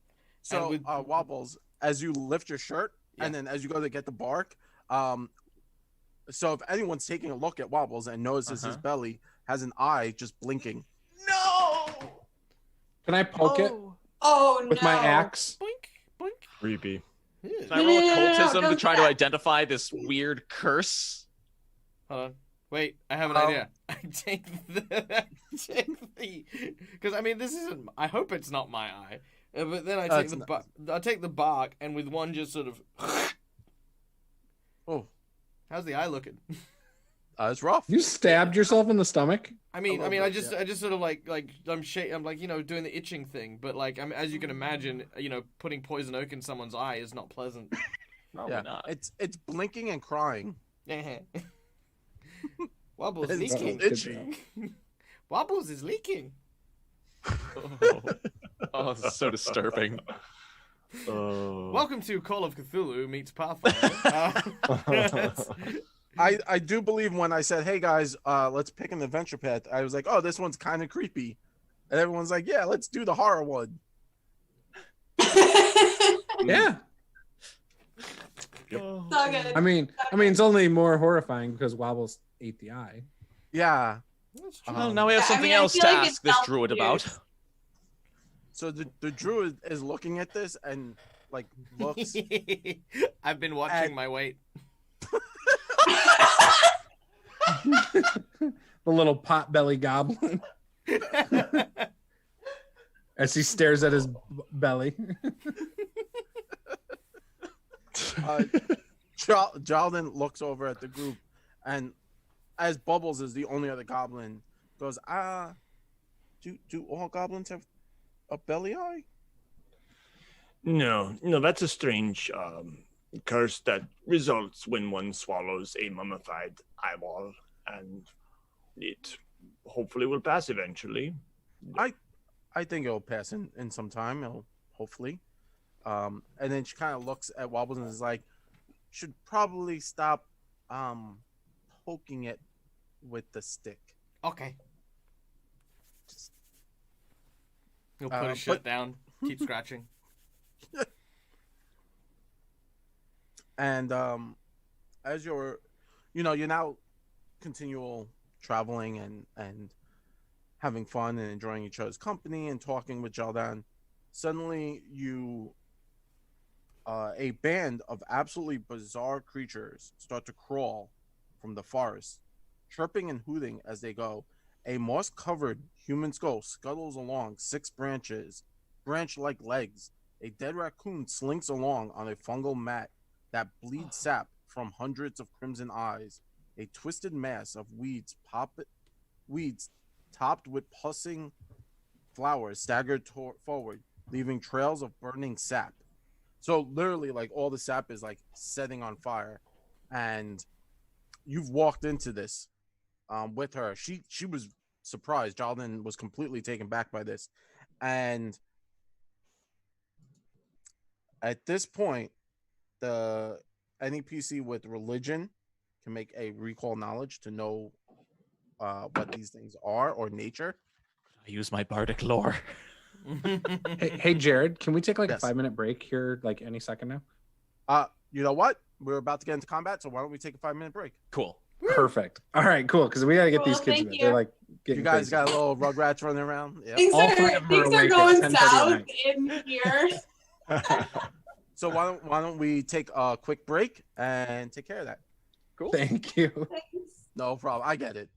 So and with... Wobbles, as you lift your shirt, Yeah. and then as you go to get the bark, so if anyone's taking a look at Wobbles and notices his belly has an eye just blinking. No! Can I poke it Oh no. with my axe? Boink, boink. Creepy. Yeah. Can I roll No, occultism to don't try do to that. identify this weird curse? Hold on. Wait, I have an idea. I take because I mean this isn't. I hope it's not my eye. But then I take the bark and with one just sort of. Oh, How's the eye looking? it's rough. You stabbed yourself in the stomach? I mean, little I bit, just sort of like I'm like doing the itching thing, but like as you can imagine, putting poison oak in someone's eye is not pleasant. Probably not. It's blinking and crying. Wobbles It's leaking. itchy. Wobbles is leaking. Oh, this is so disturbing. Welcome to Call of Cthulhu meets Pathfinder. I do believe when I said, hey guys, let's pick an adventure path, I was like, oh, this one's kind of creepy. And everyone's like, yeah, let's do the horror one. Yeah. It's all good. I mean, it's only more horrifying because Wobbles ate the eye. Yeah. Well, now we have I something mean, I else feel to like ask it's this self-produced. druid about. So the druid is looking at this and like looks. I've been watching my weight. The little pot-belly goblin as he stares at his belly. Jalden looks over at the group, and as Bubbles is the only other goblin, goes, Do all goblins have a belly eye? No, that's a strange curse that results when one swallows a mummified eyeball, and it hopefully will pass eventually. I think it'll pass in some time. It'll hopefully. And then she kind of looks at Wobbles and is like, should probably stop poking it with the stick. Okay. He'll put his shit down, keep scratching. And as you're now continual traveling and having fun and enjoying each other's company and talking with Jaldan, suddenly a band of absolutely bizarre creatures start to crawl from the forest, chirping and hooting as they go. A moss-covered human skull scuttles along 6 branch-like legs. A dead raccoon slinks along on a fungal mat that bleeds sap from hundreds of crimson eyes. A twisted mass of weeds topped with pussing flowers staggered forward, leaving trails of burning sap. So literally, like, all the sap is like setting on fire, and you've walked into this with her. She was surprised. Jaldan was completely taken back by this, and at this point, any PC with religion can make a recall knowledge to know what these things are or nature. I use my bardic lore. Hey, Jared, can we take like Yes. a 5-minute break here, like any second now? You know what? We're about to get into combat, so why don't we take a 5-minute break? Cool. Perfect. All right, cool. Because we gotta get these Cool, kids. thank in bed. you. They're like getting You guys crazy. got a little Rugrats running around. Yeah. Things All are, 3 of them are things are awake at going 10:30 at south night. in here. So why don't we take a quick break and take care of that? Cool. Thank you. Thanks. No problem. I get it.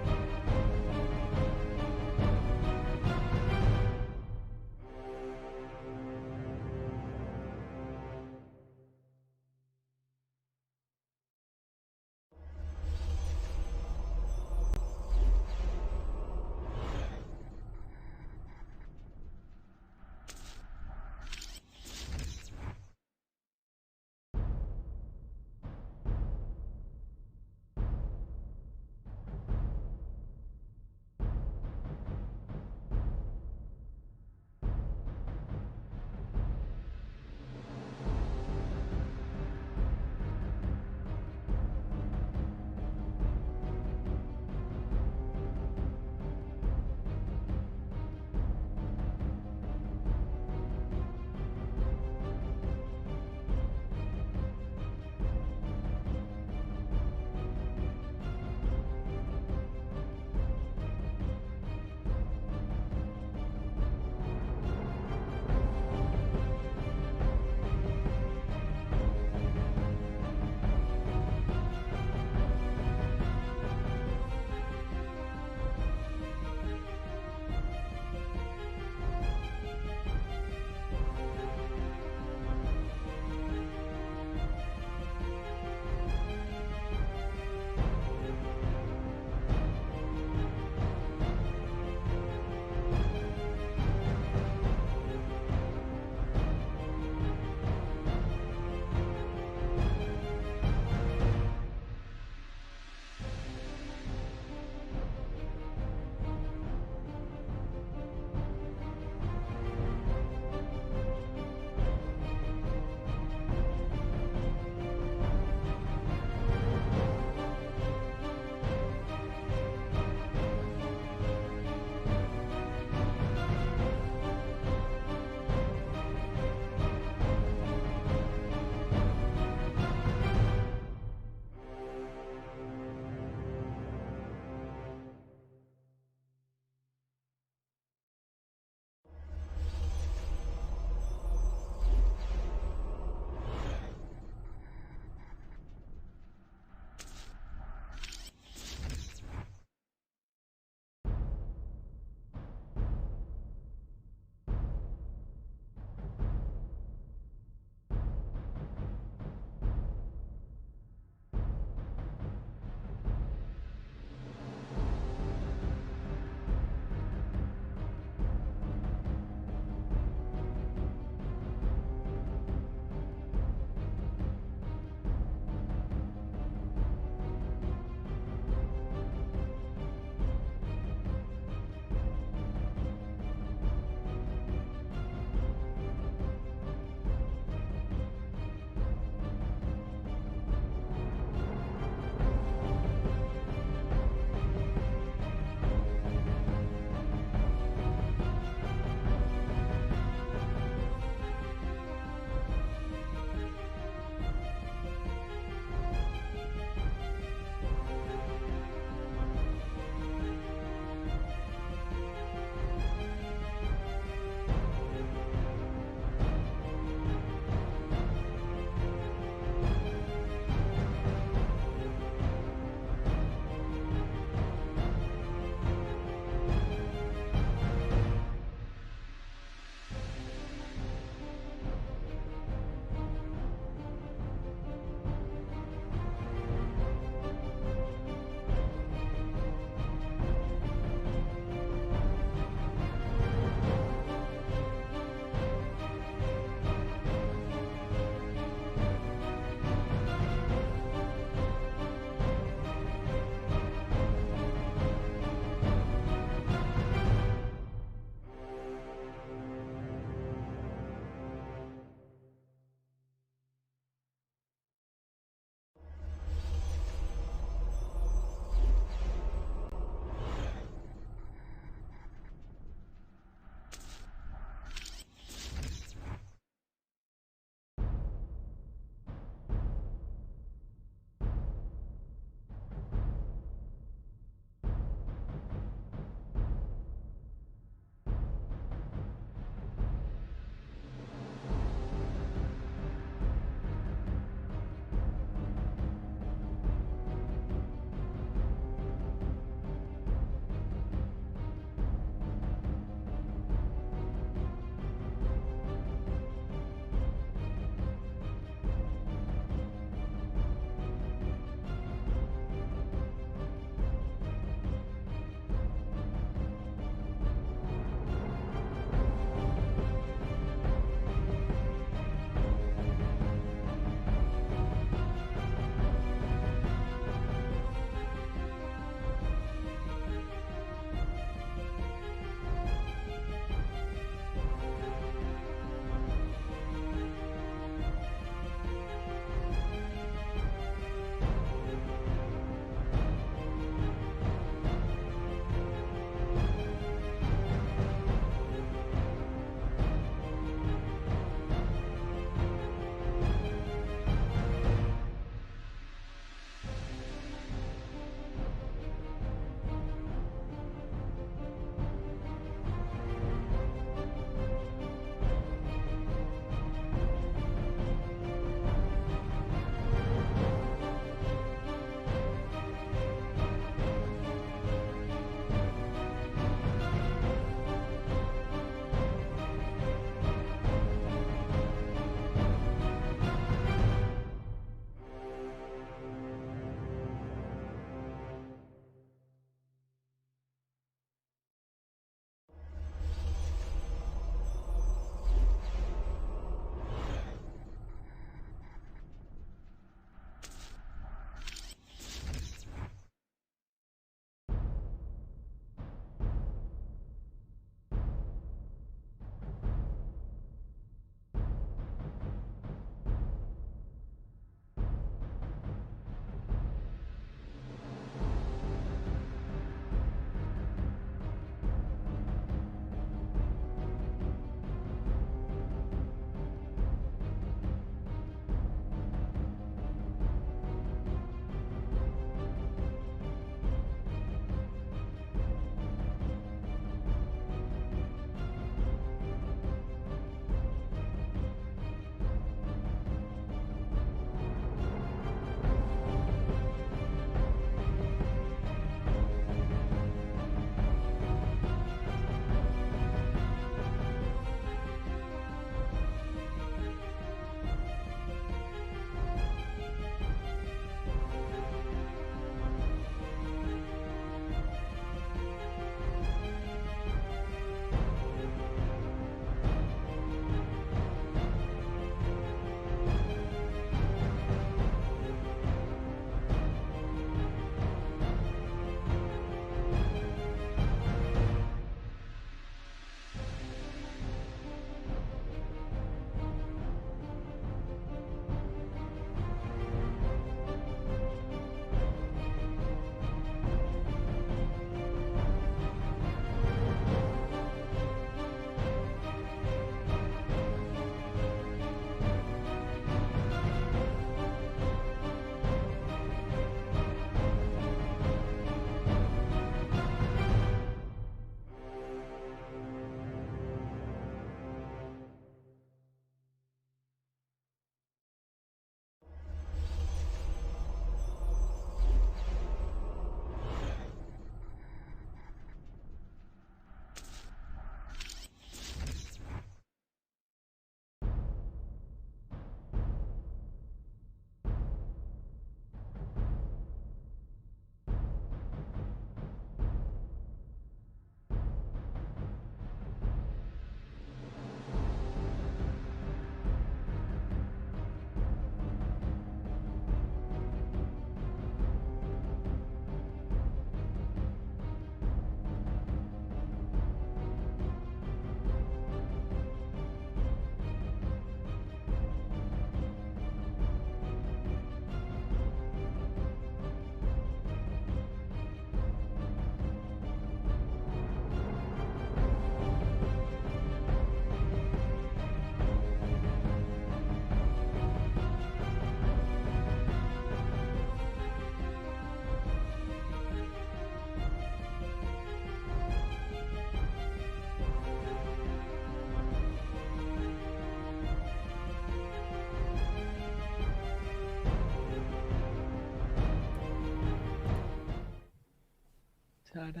Ta-da.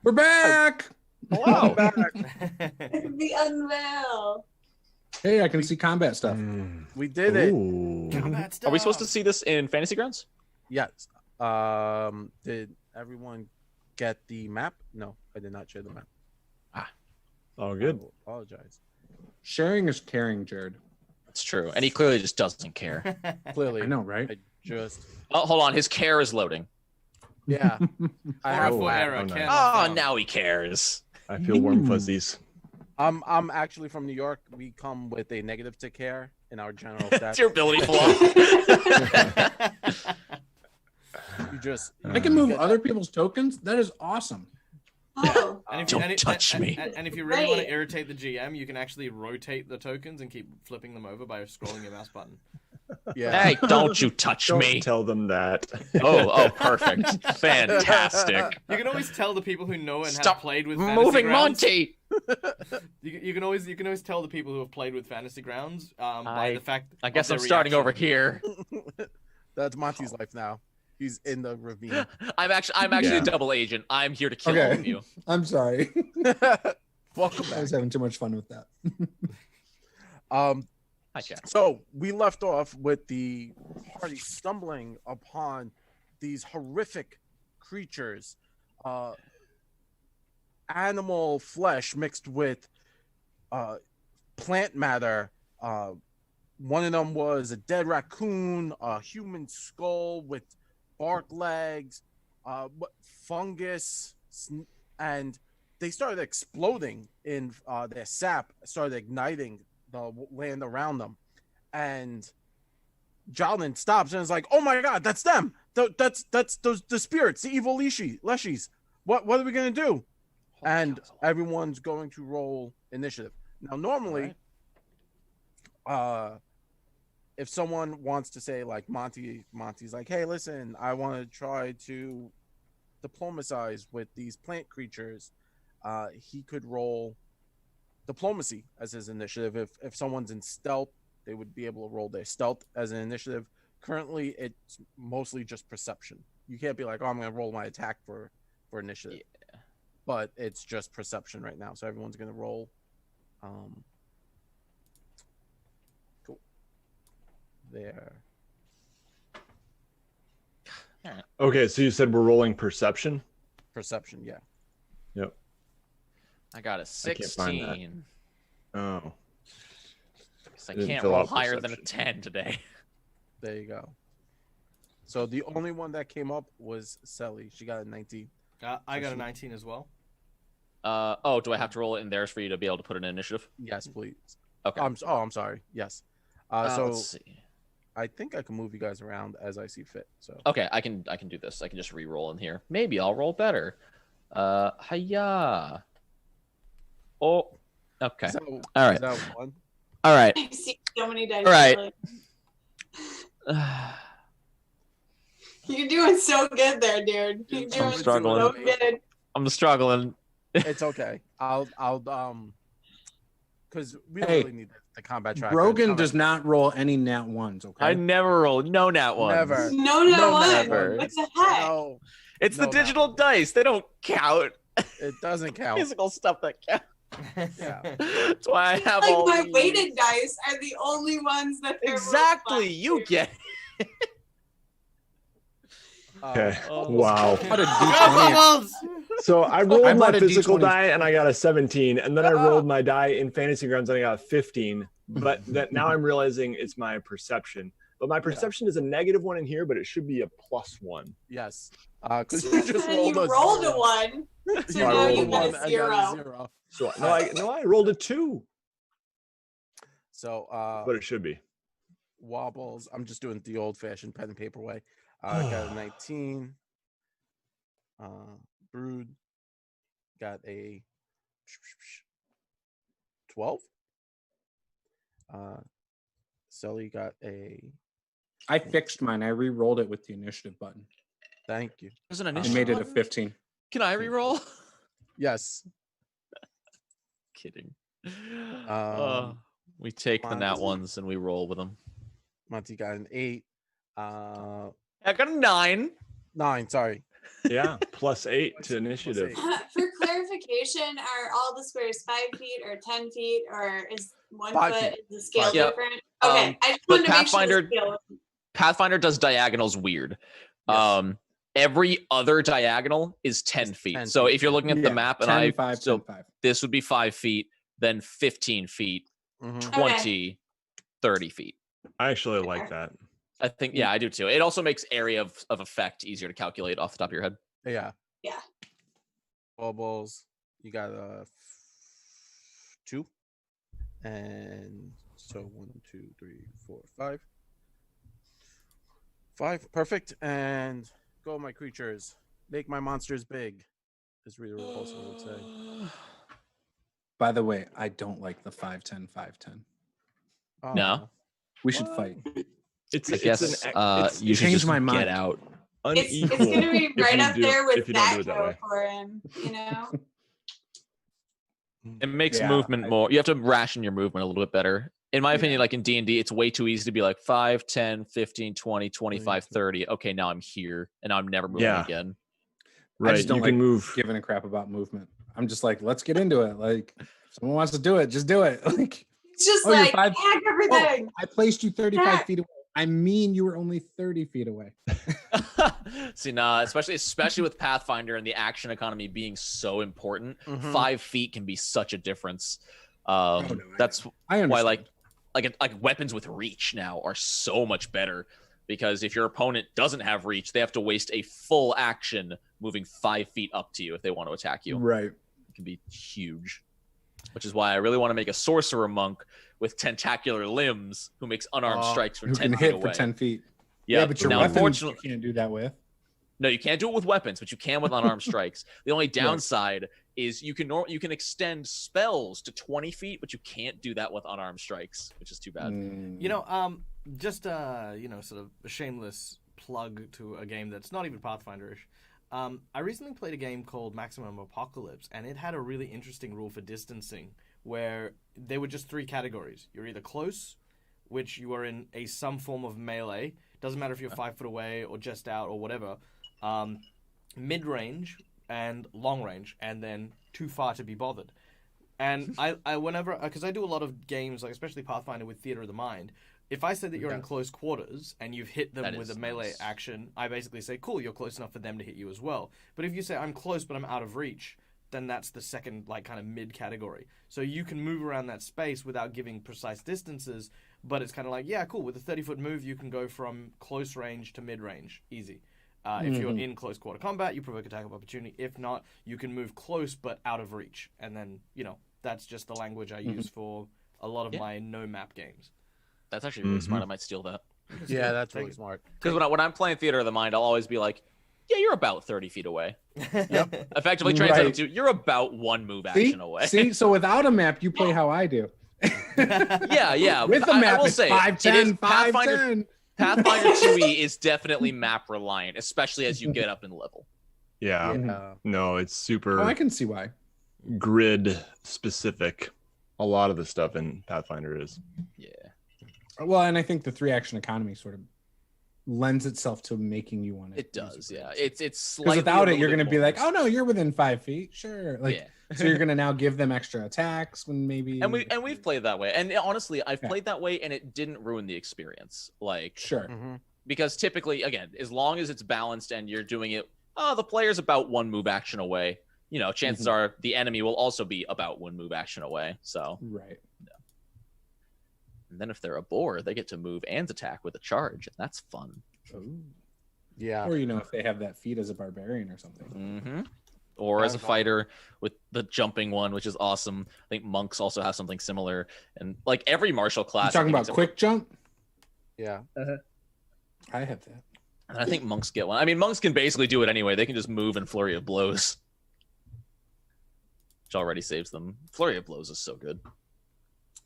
We're back. Hello. The Anvil. Hey, I can see combat stuff. We did it. Combat Are we supposed to stuff. see this in Fantasy Grounds? Yes. Did everyone get the map? No, I did not share the map. Oh, good. I will apologize. Sharing is caring, Jared. That's true. And he clearly just doesn't care. Clearly, I know, right? I just Oh, hold on. His care is loading. yeah. I have Powerful lag. error. Oh, nice. Cannot Oh, found. now he cares. I feel warm fuzzies. I'm actually from New York. We come with a negative to care in our general That's stats. your ability flaw. You just I can move get other people's tokens. That is awesome. Oh, And if Don't and touch me. And if you really want to Right. irritate the GM, you can actually rotate the tokens and keep flipping them over by scrolling your mouse button. yeah. Hey, don't you touch Don't me. tell them that. Oh, perfect. Fantastic. You can always tell the people who know and Stop have played with Fantasy moving Grounds. Monty. You can always tell the people who have played with Fantasy Grounds by the fact. I guess of I'm their starting reaction. over here. That's Monty's life now. He's in the ravine. I'm actually Yeah. a double agent. I'm here to kill all Okay. of you. I'm sorry. Welcome I back. was having too much fun with that. Hi, chat. So we left off with the party stumbling upon these horrific creatures, animal flesh mixed with plant matter. One of them was a dead raccoon, a human skull with bark legs, fungus, and they started exploding in their sap, started igniting the land around them. And Jalin stops and is like, "Oh my God, that's them! That's those the spirits, the evil leshies. What are we gonna do?" And everyone's going to roll initiative. Now, normally, if someone wants to say like Monty's like, "Hey, listen, I want to try to diplomatize with these plant creatures," he could roll diplomacy as his initiative. If someone's in stealth, they would be able to roll their stealth as an initiative. Currently, it's mostly just perception. You can't be like, "Oh, I'm going to roll my attack for initiative." Yeah. But it's just perception right now. So everyone's going to roll. Cool. There. Okay, so you said we're rolling perception? Perception, yeah. Yep. I got a I can't find that. 16. Oh. I Didn't can't fill roll out higher than a perception. 10 today. There you go. So the only one that came up was Selly. She got a 19. I got a 19 as well. Do I have to roll it in theirs for you to be able to put an initiative? Yes, please. Okay. I'm sorry. Yes. So let's see. I think I can move you guys around as I see fit. So Okay, I can do this. I can just re-roll in here. Maybe I'll roll better. Hiya. Oh, okay. All right. Is that one? All right. I see so many dice. All right. rolling. You're doing so good there, dude. You're doing struggling. so good. I'm struggling. It's okay. I'll because we don't Hey, really need the combat tracker. Brogan does not roll any nat ones, okay? I never roll. No nat ones. Never. No, No, one. never. What the heck? No, It's the No, digital not. dice. They don't count. it doesn't count. Physical stuff that counts. Yeah. That's why I have Like all my these. weighted dice are the only ones that they're Exactly. You get it. Okay. Oh. Wow. What a Go D20. Bubbles! So I I rolled my bought a physical D20. die and I got a 17, and then I rolled my die in Fantasy Grounds and I got a 15. But that now I'm realizing it's my perception. But my perception is a -1 in here, but it should be a +1. Yes. Because you just rolled you a rolled zero. a 1. So Yeah, I now rolled you a got and a got 0. 0. So I rolled a 2, So but it should be. wobbles. I'm just doing it the old-fashioned pen and paper way. I got a 19. Brood got a 12. Sully got a. I fixed mine. I re-rolled it with the initiative button. Thank you. There's an I initiative. made it a button? 15. Can I re-roll? Yes. Kidding. We take the nat Monty. ones and we roll with them. Monty got an 8. I got a 9. 9, sorry. Yeah, +8 to initiative. For clarification, are all the squares 5 feet or 10 feet, or is 1 5 foot? feet. Is the scale 5 feet. different? Okay, I just but wanted to make sure the scale. Pathfinder does diagonals weird. Yes. Every other diagonal is 10 feet. 10 so feet, if you're looking at the map, and 10, 5, so 10, 5. this would be 5 feet, then 15 feet, Mhm. 20, 30 feet. I actually like that. I think, yeah, I do too. It also makes area of effect easier to calculate off the top of your head. Yeah. Yeah. Bubbles. You got 2. And so 1, 2, 3, 4, 5. 5. Perfect. And go, my creatures. Make my monsters big, as Rita Repulsa would say. By the way, I don't like the 5-10, 5-10. Oh, No. We should fight. I guess you should Change just my mind. get out. It's going to be right up there with that way. for him, you know? It makes Yeah, movement more. You have to ration your movement a little bit better. In my opinion, like in D&D, it's way too easy to be like 5, 10, 15, 20, 25, 30. Okay, now I'm here, and I'm never moving again. I just don't you like can move. giving a crap about movement. I'm just like, let's get into it. Like, if someone wants to do it, just do it. Like, It's just you're like, 5 hack everything. I placed you 35 Heck. feet away. I mean, you were only 30 feet away. See, nah, especially with Pathfinder and the action economy being so important, Mhm. 5 feet can be such a difference. no, That's I why understand. like weapons with reach now are so much better, because if your opponent doesn't have reach, they have to waste a full action moving 5 feet up to you if they want to attack you. Right. It can be huge, which is why I really want to make a sorcerer monk with tentacular limbs who makes unarmed strikes from Who 10 can feet hit away. for 10 feet. Yeah, Yeah, but your now, weapons, unfortunately, you can't do that with. no, you can't do it with weapons, but you can with unarmed strikes. The only downside is you can extend spells to 20 feet, but you can't do that with unarmed strikes, which is too bad. You know, just you know, sort of a shameless plug to a game that's not even Pathfinder-ish. I recently played a game called Maximum Apocalypse, and it had a really interesting rule for distancing, where there were just 3 categories. You're either close, which you are in some form of melee. Doesn't matter if you're 5 foot away or just out or whatever. Mid-range and long range, and then too far to be bothered. And I whenever, because I do a lot of games, like especially Pathfinder with Theater of the Mind, if I say that you're in close quarters and you've hit them with a melee action, I basically say, cool, you're close enough for them to hit you as well. But if you say, I'm close but I'm out of reach, then that's the second, like, kind of mid-category. So you can move around that space without giving precise distances, but it's kind of like, yeah, cool, with a 30-foot move, you can go from close range to mid-range, easy. If you're in close quarter combat, you provoke attack of opportunity. If not, you can move close but out of reach. And then, you know, that's just the language I use for a lot of my no-map games. That's actually really smart. I might steal that. Yeah, that's really smart. Because when I'm playing Theater of the Mind, I'll always be like, yeah, you're about 30 feet away. Effectively translated to, you're about 1 move action away. See, so without a map, you play how I do. Yeah. With a map, I will it's say, 5-10, 5-10. Pathfinder 2e is definitely map reliant, especially as you get up in level. Yeah. No, it's super Oh, I can see why. grid specific. A lot of the stuff in Pathfinder is. Yeah. Well, and I think the 3-action economy sort of lends itself to making you want to. It does, yeah. It's slightly because without a it, you're little going to bit be more like, oh no, you're within 5 feet, sure. Like, Yeah. so you're going to now give them extra attacks when maybe. And we've played that way, and honestly, I've played that way, and it didn't ruin the experience. Like, sure, because typically, again, as long as it's balanced and you're doing it, the player's about 1 move action away. You know, chances are the enemy will also be about 1 move action away. So right. And then if they're a boar, they get to move and attack with a charge, and that's fun. Ooh. Yeah. Or, you know, if they have that feat as a barbarian or something. Or as a fighter with the jumping one, which is awesome. I think monks also have something similar. And like every martial class. You're talking about quick jump? Yeah. I have that. And I think monks get one. I mean, monks can basically do it anyway. They can just move in flurry of blows, which already saves them. Flurry of blows is so good.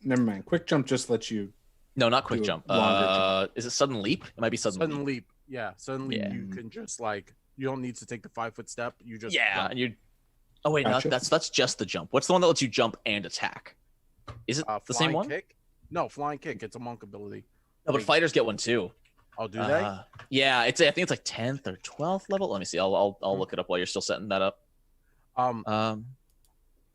Never mind. Quick jump just lets you. No, not quick jump. Jump. Is it sudden leap? It might be sudden leap. Yeah. Suddenly you can just like, you don't need to take the 5-foot step. You just jump. And you. Oh wait, Gotcha. no, that's just the jump. What's the one that lets you jump and attack? Is it the same one? Kick? No, flying kick. It's a monk ability. No, but fighters get one too. Oh, do they? Yeah, I think it's like 10th or 12th level. Let me see. I'll look it up while you're still setting that up.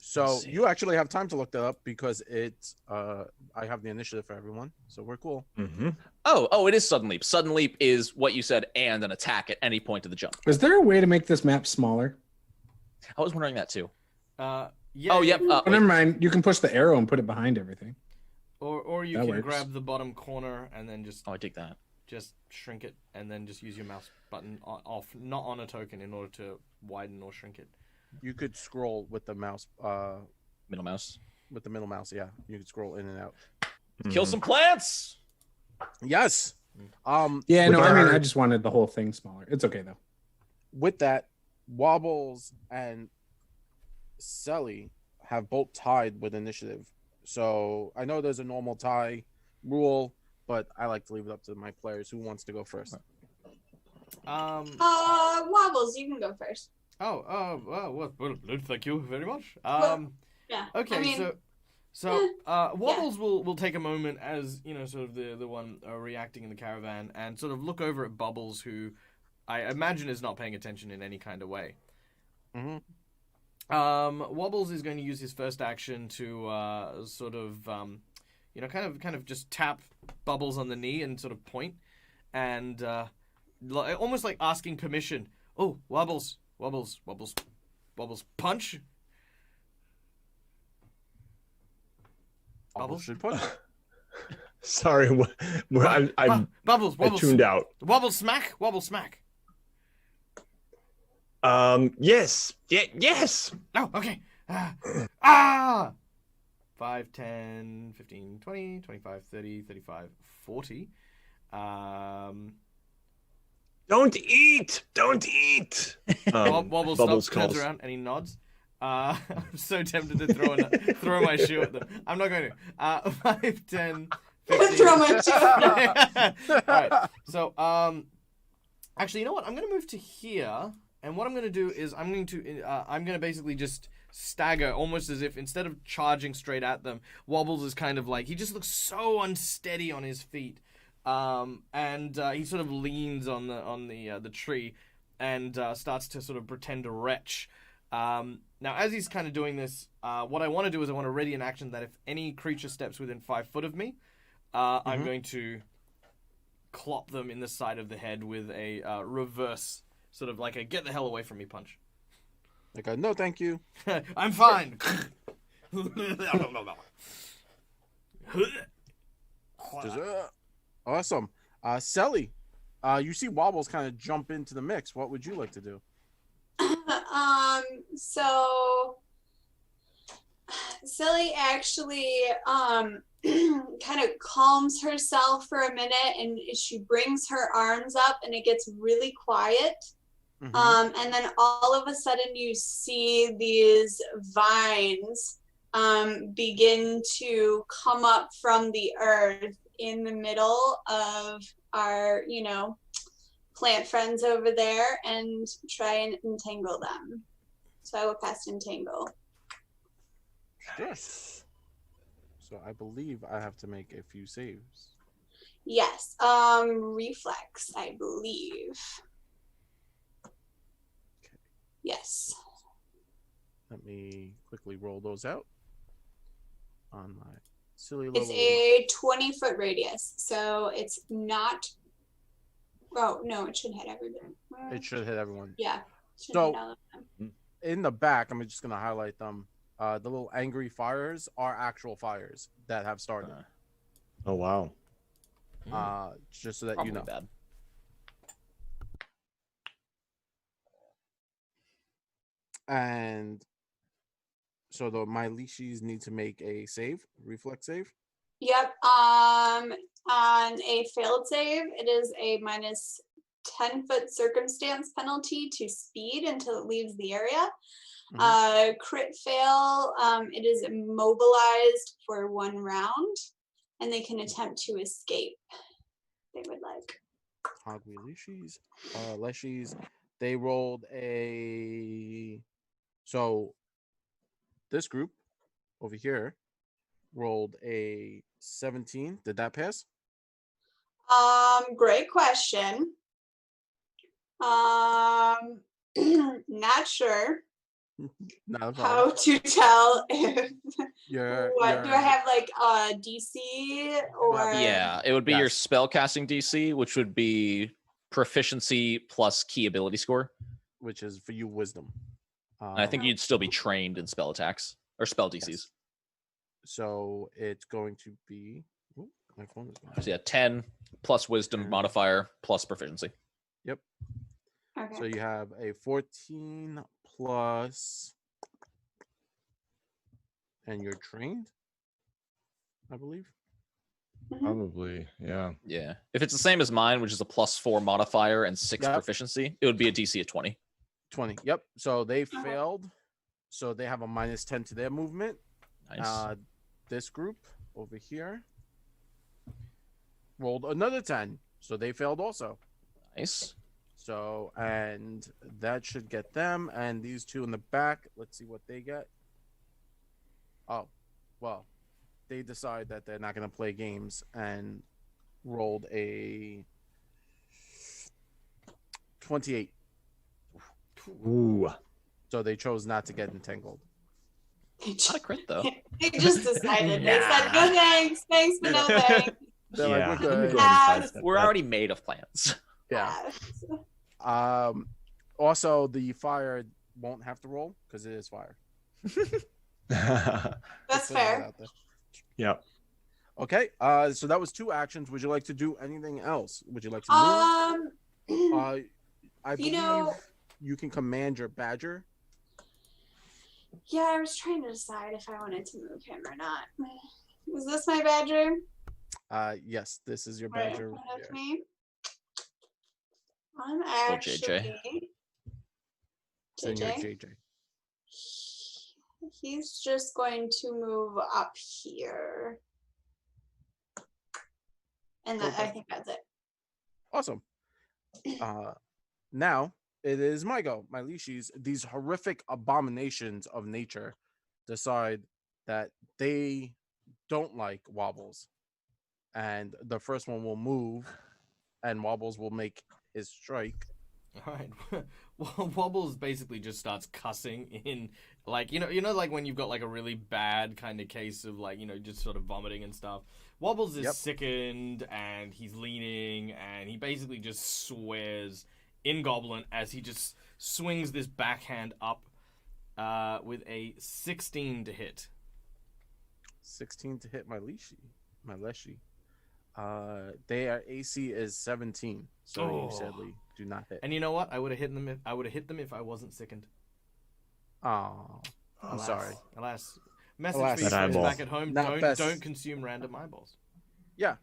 So you actually have time to look that up because it's I have the initiative for everyone, so we're cool. Mm-hmm. Oh, it is sudden leap. Sudden leap is what you said, and an attack at any point of the jump. Is there a way to make this map smaller? I was wondering that too. Yeah. Oh, yep. Oh, never mind. You can push the arrow and put it behind everything. Or you That can works. grab the bottom corner and then just Oh, I dig that. just shrink it, and then just use your mouse button off, not on a token, in order to widen or shrink it. You could scroll with the mouse, Middle mouse. with the middle mouse. Yeah, you could scroll in and out. Kill some plants. Yes. Yeah, With no, I mean, our- I just wanted the whole thing smaller. It's okay though. With that, Wobbles and Selly have both tied with initiative. So I know there's a normal tie rule, but I like to leave it up to my players. Who wants to go first? Wobbles, you can go first. Well, thank you very much. Yeah. Okay, I mean, Wobbles will take a moment as, sort of the one reacting in the caravan, and sort of look over at Bubbles, who I imagine is not paying attention in any kind of way. Mm-hmm. Wobbles is going to use his first action to sort of kind of just tap Bubbles on the knee and sort of point, and almost like asking permission. Oh, Wobbles, punch. Bubbles should punch. Sorry, I Bubbles, tuned out. Wobble smack. Yes. Yes. Oh, okay. 5, 10, 15, 20, 25, 30, 35, 40. Don't eat. Wobble Bubbles stops, calls. turns around, and he nods. I'm so tempted to throw my shoe at them. I'm not going to. 5, 10, 15. Throw my shoe. All right. So, actually, you know what? I'm going to move to here, and what I'm going to do is I'm going to basically just stagger, almost as if instead of charging straight at them, Wobbles is kind of like, he just looks so unsteady on his feet, and he sort of leans on the tree and starts to sort of pretend to retch. Now, as he's kind of doing this, what I want to do is I want to ready an action that if any creature steps within 5 foot of me, I'm going to clop them in the side of the head with a reverse, sort of like a get the hell away from me punch. Like a no, thank you. I'm fine. Awesome. Selly, you see Wobbles kind of jump into the mix. What would you like to do? So Silly actually kind of calms herself for a minute, and she brings her arms up, and it gets really quiet. Mm-hmm. And then all of a sudden you see these vines begin to come up from the earth in the middle of our, plant friends over there, and try and entangle them. So I will cast Entangle. Yes. So I believe I have to make a few saves. Yes. Reflex, I believe. Okay. Yes. Let me quickly roll those out on my silly little... It's a 20-foot radius, so it's not... Oh, no, it should hit everybody. It should hit everyone. Yeah. Should So- hit all of them. In the back, I'm just going to highlight them. The little angry fires are actual fires that have started. Oh wow. Just so that Probably you know. bad. And so my leashes need to make a save, reflex save. Yep. On a failed save, it is a minus 10-foot circumstance penalty to speed until it leaves the area. Crit fail, it is immobilized for 1 round, and they can attempt to escape. They would like. Hogwy Leshies. They rolled a... So this group over here rolled a 17. Did that pass? Great question. Not sure Not a problem. how to tell if You're, what do I have, like DC or Yeah, it would be your Yes. spell casting DC, which would be proficiency plus key ability score. which is for you wisdom. And I think you'd still be trained in spell attacks or spell DCs. Yes. So it's going to be. Ooh, my phone is going. So yeah, 10 plus wisdom 10. modifier plus proficiency. Yep. Okay. So you have a 14 plus, and you're trained, I believe. Mhm. Probably, yeah. Yeah. If it's the same as mine, which is a +4 modifier and 6 Yep. proficiency, it would be a DC of 20. 20. Yep. So they Okay. failed. So they have a -10 to their movement. Nice. This group over here rolled another 10. So they failed also. Nice. So, and that should get them. And these two in the back, let's see what they get. Oh, well, they decide that they're not going to play games and rolled a 28. Ooh. So they chose not to get entangled. Not a crit though. They just decided. They said, no thanks, thanks, but no thanks. They're Yeah. like, we're good. Pass. We're already made of plants. Yeah. Pass. Also, the fire won't have to roll because it is fire. That's Just putting that fair. out there. Yep. Okay. So that was 2 actions. Would you like to do anything else? Would you like to move? I believe you can command your badger. Yeah, I was trying to decide if I wanted to move him or not. Is this my badger? Yes, this is your Right in badger. front of here. me. I'm JJ. actually It's in your JJ. JJ. He's just going to move up here. And that, I Okay. think that's it. Awesome. Now it is my go. My leashies. These horrific abominations of nature decide that they don't like Wobbles, and the first one will move, and Wobbles will make his strike. All right. Well, Wobbles basically just starts cussing in, like, you know, like when you've got like a really bad kind of case of like, just sort of vomiting and stuff. Wobbles is Yep. sickened and he's leaning and he basically just swears in Goblin as he just swings this backhand up with a 16 to hit. 16 to hit my Leshy. Their AC is 17, so Oh. you sadly do not hit. And you know what? I would have hit them if I wasn't sickened. Oh, I'm Alas. sorry. Alas. Message Alas. for you That friends eyeball. back at home: Not best. don't consume random eyeballs. Yeah,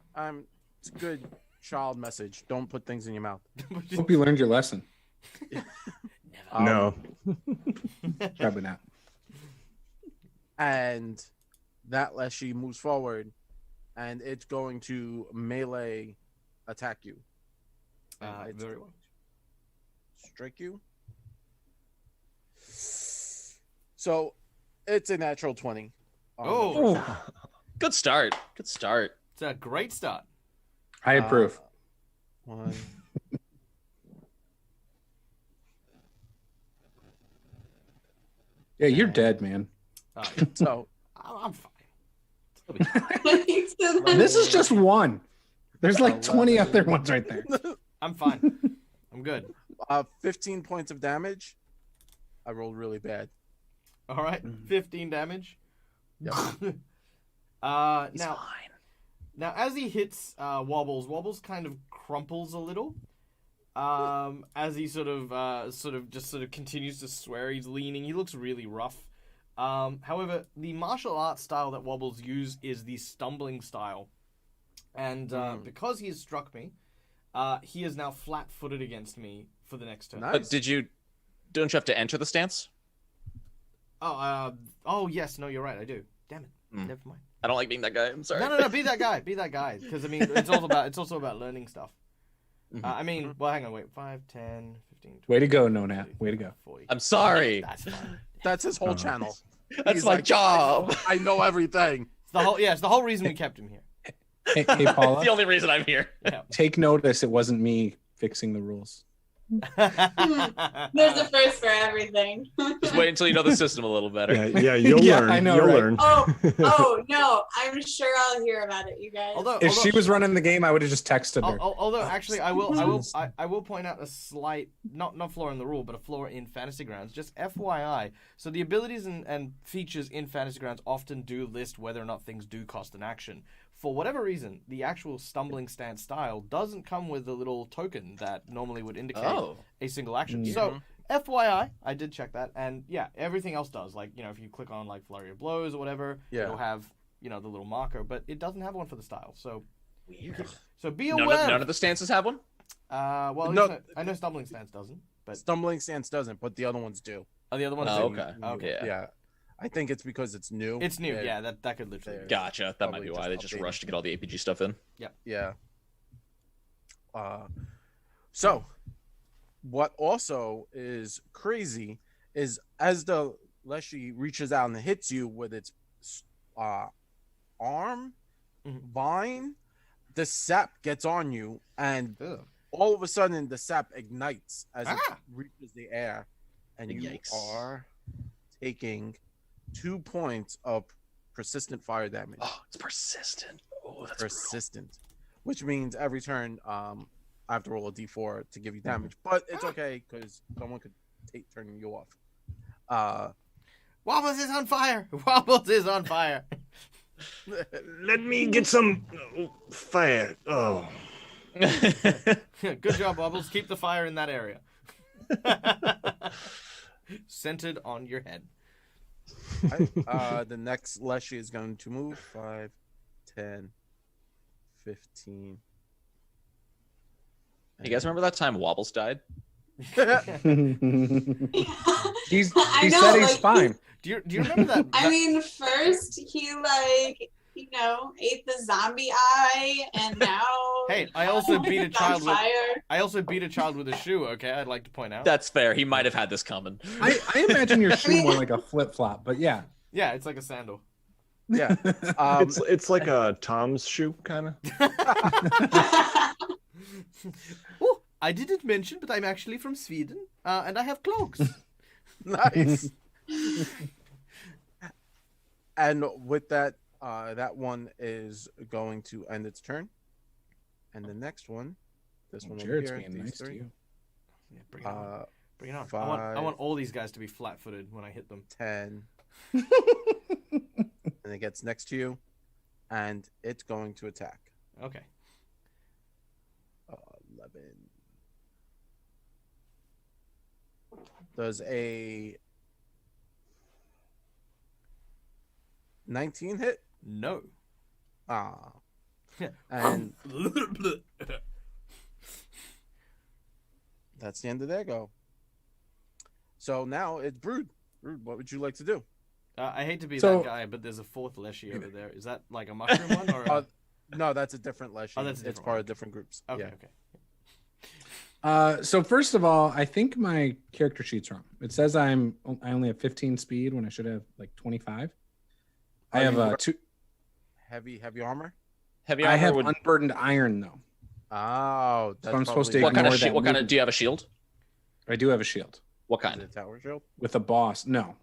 it's a good child message. Don't put things in your mouth. Hope you learned your lesson. No. Probably not. And that Leshy moves forward, and it's going to melee attack you. And it's Very going well. to strike you. So it's a natural 20. Oh. Good start. Good start. It's a great start. I approve. 1. Yeah, you're dead, man. So I'm fine. This is just one. There's like 20 other ones right there. I'm fine. I'm good. 15 points of damage. I rolled really bad. All right. 15 damage. Yep. Now as he hits Wobbles kind of crumples a little. As he sort of continues to swear. He's leaning. He looks really rough. However, the martial arts style that Wobbles use is the stumbling style. And because he has struck me, he is now flat-footed against me for the next turn. Nice. Don't you have to enter the stance? Oh, yes. No, you're right. I do. Damn it. Mm. Never mind. I don't like being that guy. I'm sorry. No. Be that guy. Be that guy. Because, I mean, it's also about learning stuff. Well, hang on. Wait. 5, 10, 15, 20. Way to go, Nonat. Way to go. 40. I'm sorry. That's fine. That's his whole channel. That's He's my like, job. I know everything. It's the whole reason we kept him here. Hey, That's Paula. the only reason I'm here. Take notice. It wasn't me fixing the rules. There's a first for everything. Just wait until you know the system a little better. Yeah, you'll Yeah, learn. I know, You'll right? learn. Oh no, I'm sure I'll hear about it, you guys. If she was running the game, I would have just texted her. Although actually, I will point out a slight not flaw in the rule, but a flaw in Fantasy Grounds. Just FYI. So the abilities and features in Fantasy Grounds often do list whether or not things do cost an action. For whatever reason, the actual stumbling stance style doesn't come with a little token that normally would indicate a single action. Yeah. So FYI, I did check that, and yeah, everything else does. Like, you know, if you click on like Flurry of Blows or whatever, it'll have, you know, the little marker, but it doesn't have one for the style. So Weird. So be aware. None of the stances have one? Well, No. I know Stumbling Stance doesn't, but Stumbling Stance doesn't, but the other ones do. the other ones Oh, do. okay. Okay. Yeah. I think it's because it's new. It's new. Yeah, that could literally. They're- Gotcha. That might Probably be why they just updated. rushed to get all the APG stuff in. Yeah. So, what also is crazy is as the Leshy reaches out and hits you with its arm, vine, the sap gets on you, and all of a sudden the sap ignites as it reaches the air, and you Yikes. are taking 2 points of persistent fire damage. Oh, it's persistent. Oh, that's Persistent, which means every turn I have to roll a d4 to give you damage, but it's okay because someone could take turning you off. Wobbles is on fire. Wobbles is on fire. Let me get some fire. Oh. Good job, Wobbles. Keep the fire in that area. Centered on your head. The next Leshy is going to move 5, 10, 15. You guys remember that time Wobbles died? He I know, said he's like, fine. Do you remember that? I mean, first he ate the zombie eye, and now Hey, I also beat a it's child on with. fire. I also beat a child with a shoe. Okay, I'd like to point out. That's fair. He might have had this coming. I imagine your shoe more like a flip flop, but yeah. Yeah, it's like a sandal. Yeah. It's like a Tom's shoe, kind of. Oh, I didn't mention, but I'm actually from Sweden, and I have cloaks. Nice. And with that, that one is going to end its turn. And the next one, this one over Jared's here, being these nice to three. you. Yeah, bring it on. Bring it on. I 5, want all these guys to be flat-footed when I hit them. 10. And it gets next to you, and it's going to attack. Okay. 11. Does a 19 hit? No. Ah. And that's the end of their go. So now it's Brood. Brood, what would you like to do? I hate to be So- that guy, but there's a fourth Leshy over there. Is that like a mushroom one? Or a... No, that's a different Leshy. Oh, that's a it's different part one. of different groups. Okay, Yeah. okay. So first of all, I think my character sheet's wrong. It says I only have 15 speed when I should have like 25. I Are have you two. Heavy armor? Heavy I armor have would... unburdened iron though. Oh, that's I'm supposed to probably- What kind of ignore shield? that What kind of? movement. Do you have a shield? I do have a shield What Is kind? it a tower shield? with a boss. No,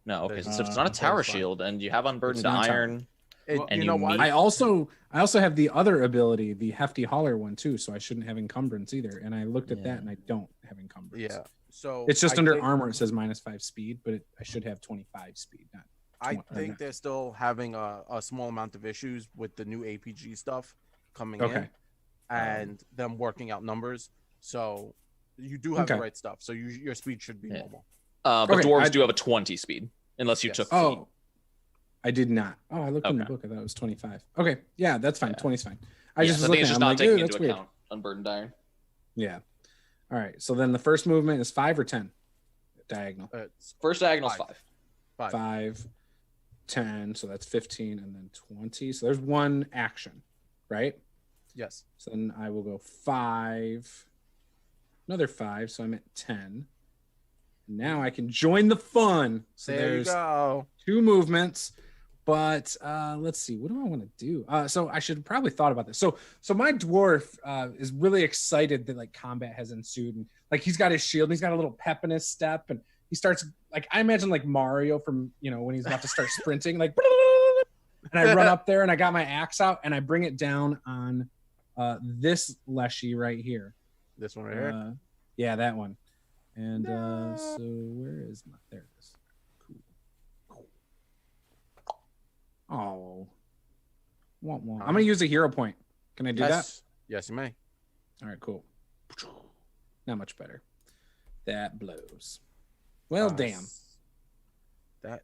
No. Okay. So if it's Uh, not a tower that's fine. shield and you have unburdened It's not a tower. iron, It, And you know you what? meet- I also have the other ability, the hefty holler one too. So I shouldn't have encumbrance either. And I looked at that and I don't have encumbrance. Yeah. So It's just I under think- armor. It says -5 speed, but I should have 25 speed. Not I 20 think they're still having a small amount of issues with the new APG stuff coming Okay. in and them working out numbers. So you do have the Okay. right stuff. So your speed should be Yeah. normal. but Okay, dwarves I- do have a 20 speed, unless you Yes. took. Oh, I did not. Oh, I looked in the Okay. book. I thought it was 25. Okay, yeah, that's fine. Yeah. 20 is fine. I Yeah, just so was I think looking it's at just it. I'm not like, taking "Ew, that's into weird." account unburdened iron. Yeah. All right. So then the first movement is 5 or 10 diagonal. It's First diagonal's 5. 5. 5, 10. So that's 15 and then 20. So there's one action, right? Yes. So then I will go 5, another 5. So I'm at 10. Now I can join the fun. So There you there's go. 2 movements. But let's see, what do I want to do? So I should probably thought about this. So my dwarf is really excited that like combat has ensued, and like he's got his shield, and he's got a little pep in his step, and he starts like I imagine like Mario from when he's about to start sprinting, like, and I run up there and I got my axe out and I bring it down on this leshy right here. This one right here. Yeah, that one. And so where is my? There it is. Oh, I'm gonna use a hero point. Can I do that? Yes, you may. All right, cool. Not much better. That blows. Well, damn. That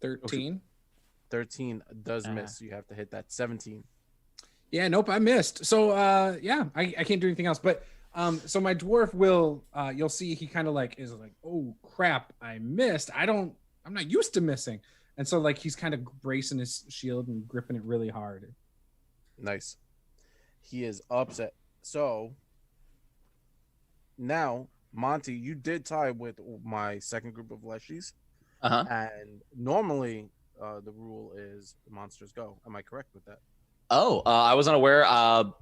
13. 13 does miss. You have to hit that 17. Yeah, nope, I missed. So yeah, I can't do anything else. But so my dwarf will you'll see he kind of like is like, oh crap, I missed. I'm not used to missing. And so like he's kind of bracing his shield and gripping it really hard. Nice. He is upset. So now, Monty, you did tie with my second group of leshies. And normally the rule is monsters go. Am I correct with that? Oh, I was unaware.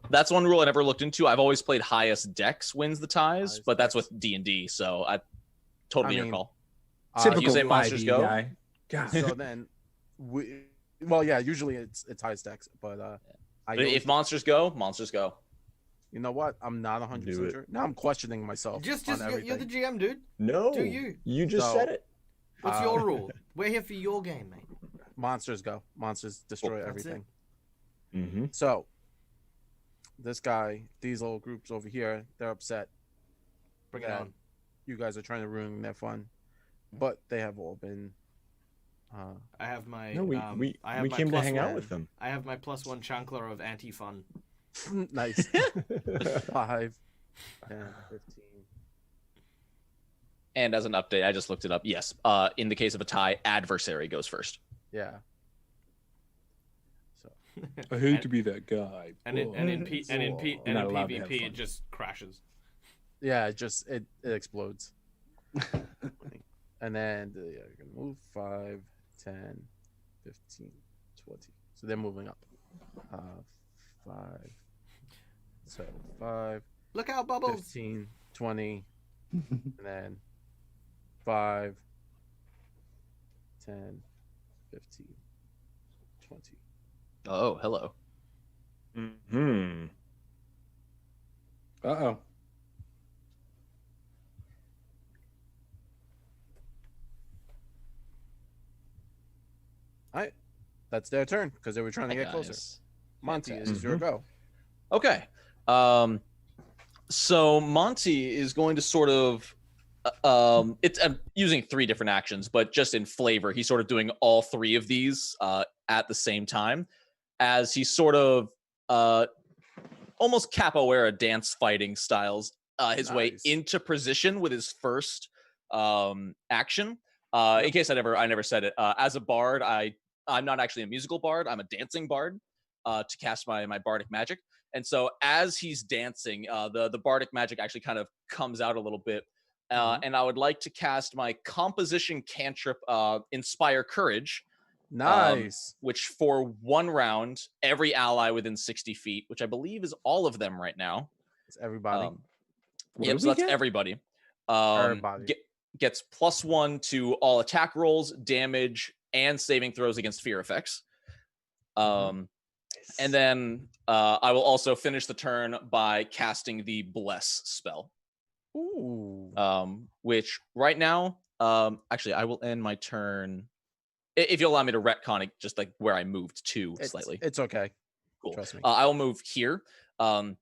That's one rule I never looked into. I've always played highest dex wins the ties, but that's with D&D, so I totally your call. Typical you say monsters go? Guy. God. So then, usually it's highest dex, but if monsters go, monsters go. You know what? I'm not 100% sure. Now I'm questioning myself. Just you're the GM, dude. No, do you? You just said it. What's your rule? We're here for your game, mate. Monsters go. Monsters destroy everything. Mm-hmm. So this guy, these little groups over here, they're upset. Bring it on. You guys are trying to ruin their fun, but they have all been. I have my. No, we came to hang out with them. I have my +1 chancler of anti-fun. Nice. 5, 10, 15. And as an update, I just looked it up. Yes, in the case of a tie, adversary goes first. Yeah. So I hate to be that guy. And in PvP, it just crashes. Yeah, it explodes. And then you're gonna move 5, 10, 15, 20. So they're moving up. 5. So 5. Look out, bubbles. 15, 20, and then 5, 10, 15, 20. Oh, hello. Hmm. Uh-oh. Alright. That's their turn because they were trying to get closer. Monty, is your go. Okay. So Monty is going to sort of it's using 3 different actions, but just in flavor, he's sort of doing all 3 of these at the same time as he sort of almost capoeira dance fighting styles his way into position with his first action. In case I never said it, as a bard, I'm not actually a musical bard. I'm a dancing bard to cast my bardic magic. And so as he's dancing, the bardic magic actually kind of comes out a little bit. And I would like to cast my composition cantrip, Inspire Courage. Nice. Which for 1 round, every ally within 60 feet, which I believe is all of them right now. It's everybody. So that's everybody. Everybody. Gets +1 to all attack rolls, damage, and saving throws against fear effects. And then I will also finish the turn by casting the Bless spell. Ooh. Which right now, actually, I will end my turn. If you'll allow me to retcon it, just like where I moved to slightly. It's okay. Cool. Trust me. I will move here. And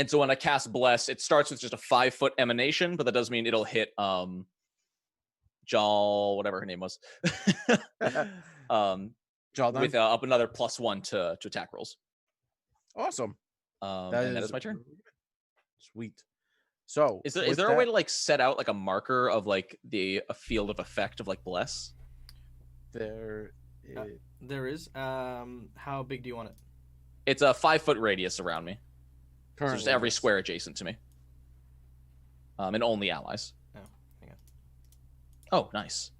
so when I cast Bless, it starts with just a 5-foot emanation, but that does mean it'll hit Jal, whatever her name was. With up another +1 to attack rolls. Awesome. That is my turn. Sweet. So is there a way to like set out like a marker of like a field of effect of like Bless? There is. How big do you want it? It's a 5-foot radius around me. So just every square adjacent to me. And only allies. Oh, hang on. Oh, nice.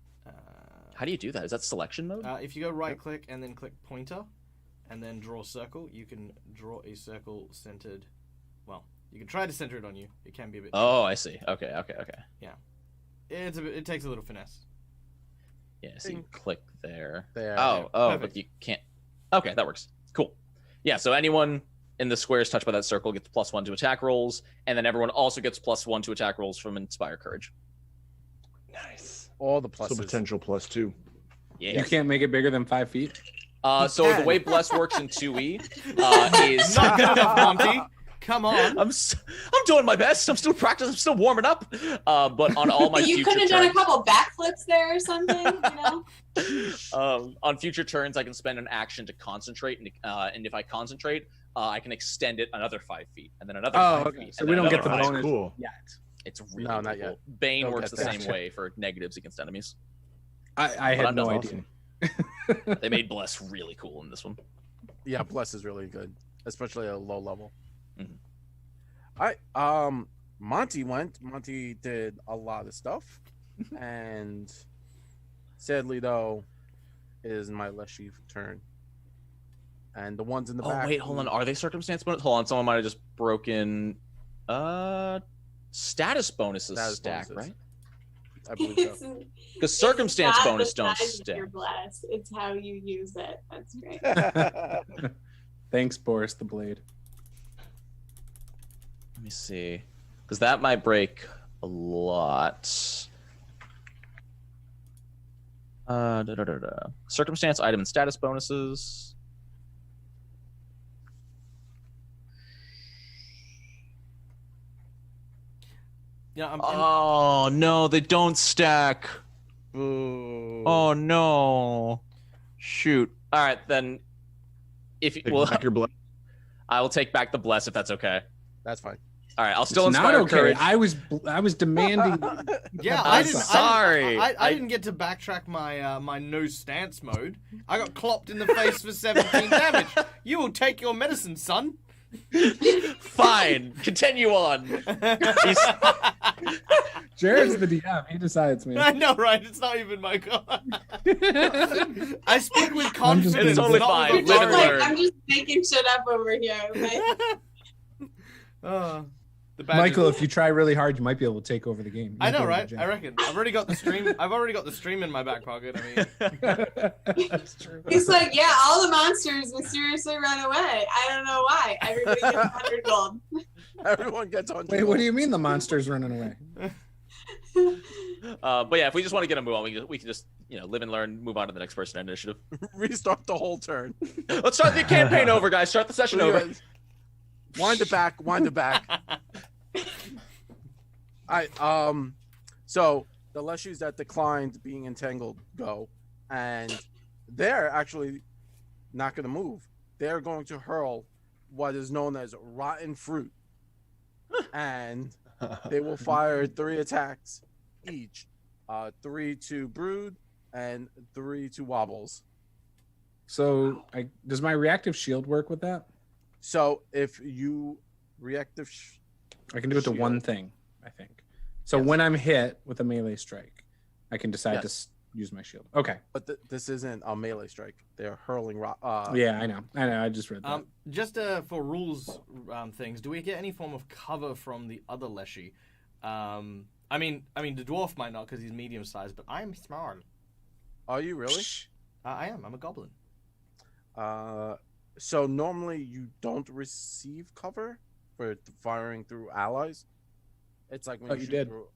How do you do that? Is that selection mode? If you go right click and then click pointer, and then draw a circle, you can draw a circle centered. Well, you can try to center it on you. It can be a bit. Oh, I see. Okay. Yeah, it takes a little finesse. Yeah, so you click there. There. Oh, Perfect. but you can't. Okay, that works. Cool. Yeah, so anyone in the squares touched by that circle gets +1 to attack rolls, and then everyone also gets +1 to attack rolls from Inspire Courage. Nice. All the pluses. So potential +2. Yeah. You can't make it bigger than 5 feet. So the way Bless works in 2E is Not good enough, Monty. Come on. I'm doing my best. I'm still practicing. I'm still warming up. But on all my You future could have done a turns, couple backflips there or something, on future turns, I can spend an action to concentrate, and if I concentrate, I can extend it another 5 feet, and then another 5 feet. So and we then don't get another the 5 bonus feet. Cool. yet. It's really No, not cool. yet. Bane Don't works get the that. same way for negatives against enemies. I had no idea. They made Bless really cool in this one. Yeah, Bless is really good, especially at a low level. Mhm. All right. Monty went. Monty did a lot of stuff, and sadly though, it is my Leshy turn. And the ones in the back. Oh wait, hold on. Are they circumstance bonus? Hold on, someone might have just broken. Status bonuses Status stack, bonuses. right? I believe so. Because circumstance It's not bonus the don't size of your stack. blast. It's how you use it. That's great. Thanks, Boris the Blade. Let me see, because that might break a lot. Circumstance, item, and status bonuses. Yeah, Oh no, they don't stack. Boo. Oh no. Shoot. All right, then. If you, Take well, back your blood. I will take back the bless if that's okay. That's fine. All right, I'll still It's inspire not okay. courage. I was demanding. Yeah, I'm sorry. I didn't get to backtrack my my no stance mode. I got clopped in the face for 17 damage. You will take your medicine, son. Fine, continue on. Jared's the DM. He decides, I man. know, right? It's not even my god. I speak with I'm just confidence. being- It's totally not fine. with Live and authority. learn. I'm just making shit up over here. Okay? The badge Michael, is- if you try really hard, you might be able to take over the game. You I might know, be able right? to I reckon. I've already got the stream in my back pocket. I mean, That's true. He's like, yeah, all the monsters mysteriously run away. I don't know why. Everybody gets 100 gold. Everyone gets on. Wait, what do you mean the monster's running away? But yeah, if we just want to get a move on, we can just live and learn, move on to the next person in initiative. Restart the whole turn. Let's start the campaign over, guys. Start the session over. Wind it back. Wind it back. So the Leshies that declined being entangled go, and they're actually not going to move. They're going to hurl what is known as rotten fruit, and they will fire 3 attacks each, 3 to brood and 3 to wobbles. So, does my reactive shield work with that? So if you reactive, I can do it to one thing, I think. So when I'm hit with a melee strike, I can decide to use my shield. Okay. but this isn't a melee strike. They're hurling rock. Yeah, I know. I just read that. just for rules things, do we get any form of cover from the other Leshy? I mean, the dwarf might not because he's medium sized, but I'm small. Are you really? I am. I'm a goblin. So normally you don't receive cover for firing through allies. It's like when you shoot through,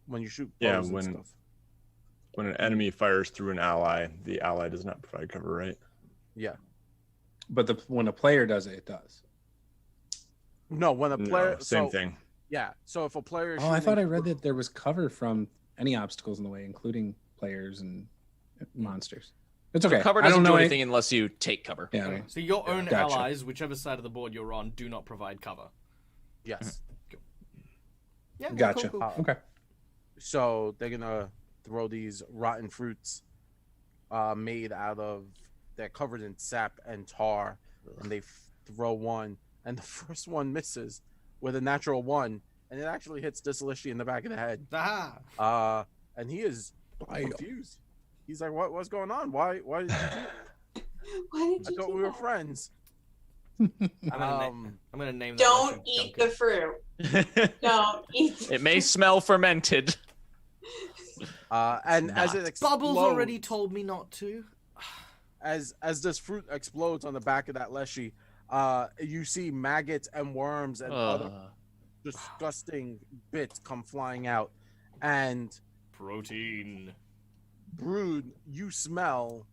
when you shoot Yeah, bows and when stuff. when an enemy fires through an ally, the ally does not provide cover, right? Yeah. But when a player does it, it does. No, when a player same thing. Yeah. So if a player is Oh, I shooting thought I read that there was cover from any obstacles in the way, including players and monsters. It's okay. So cover I doesn't don't do know anything unless you take cover. Yeah. Right. So your own Gotcha. allies, whichever side of the board you're on, do not provide cover. Yes. Yeah. Gotcha. Cool. Okay. So they're gonna throw these rotten fruits, made out of, they're covered in sap and tar, and they throw one, and the first one misses with a natural 1, and it actually hits this Lishi in the back of the head. Ah. And he is confused. He's like, what's going on? Why did you do Why did I you thought do we were that? friends. I'm gonna name that. Don't Russian eat the Duncan. fruit. Don't eat. It may smell fermented. And as it explodes, Bubbles already told me not to. as this fruit explodes on the back of that leshy, you see maggots and worms and other disgusting bits come flying out, and Protein. Brood, you smell,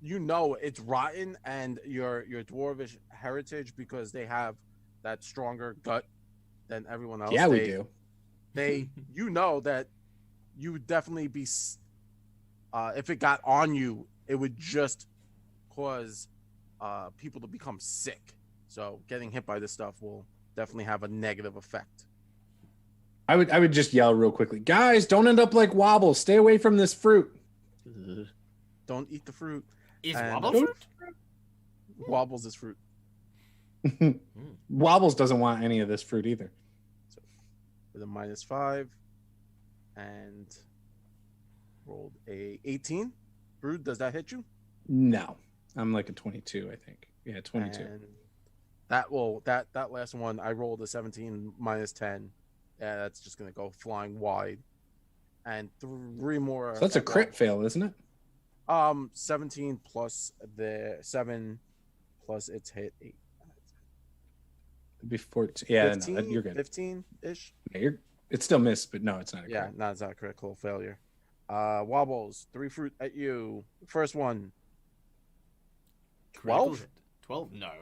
you know it's rotten, and your dwarvish heritage, because they have that stronger gut than everyone else. Yeah, we do. They, you know that you would definitely be, if it got on you, it would just cause people to become sick. So getting hit by this stuff will definitely have a negative effect. I would just yell real quickly, guys, don't end up like Wobble. Stay away from this fruit. Don't eat the fruit. Is And- Wobble fruit? Wobbles is fruit. Wobbles doesn't want any of this fruit either. With a -5 and rolled a 18. Brood, does that hit you? No, I'm like a 22, I think. Yeah, 22. And that last one, I rolled a 17 -10. Yeah, that's just gonna go flying wide. And 3 more. So that's a crit fail, isn't it? 17 plus the 7 plus its hit 8. It'd be 14. Yeah, 15, no, you're good. 15-ish. Yeah, it's still missed, but no, it's not a crit. Yeah, no, it's not a critical failure. Wobbles, 3 fruit at you. First one. 12? 12? No.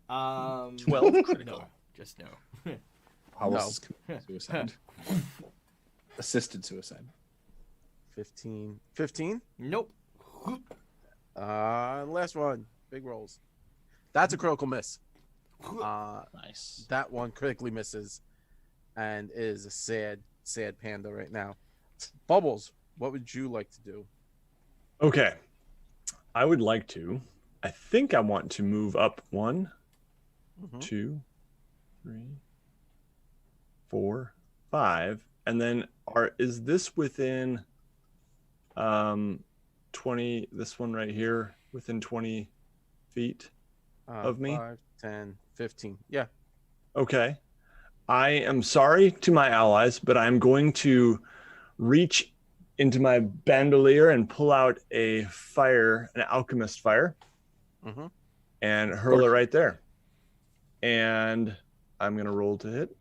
12 critical. No, just no. Wobbles is committing suicide. Assisted suicide. 15. 15? Nope. Last one. Big rolls. That's a critical miss. Nice. That one critically misses and is a sad panda right now. Bubbles, what would you like to do? Okay. I would like to. I think I want to move up 1, 2, 3, 4, 5. And then is this within 20, this one right here, within 20 feet of me? 5, 10, 15. Yeah. Okay. I am sorry to my allies, but I'm going to reach into my bandolier and pull out an alchemist fire, and hurl it right there. And I'm going to roll to hit.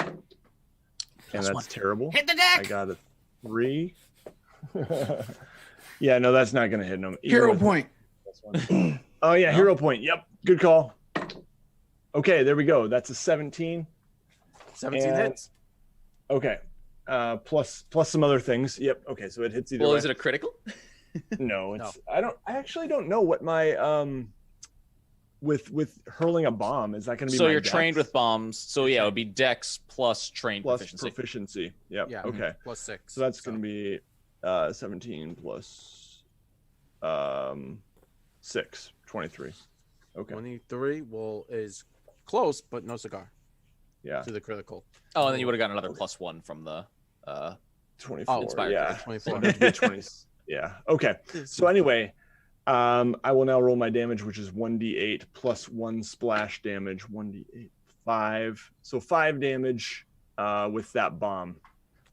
And that's terrible. Hit the deck! I got a 3. Yeah, no, that's not going to hit no. Hero point. Oh, yeah, hero point. Yep, good call. Okay, there we go. That's a 17. 17 hits. Okay. Plus some other things. Yep. Okay, so it hits either way. Is it a critical? No, it's I actually don't know what my with hurling a bomb, is that going to be So my you're dex? trained with bombs. So yeah, it would be dex plus trained plus proficiency. Yep. Yeah. Okay. Plus 6. So that's going to be 17 plus 6, 23. Okay. 23 is close, but no cigar. Yeah. To the critical. Oh, and then you would have gotten another +1 from the 24. inspired. Yeah. 24. So it'd be 20. Yeah. Okay. So anyway, I will now roll my damage, which is 1d8 plus 1 splash damage. 1d8, 5. So 5 damage with that bomb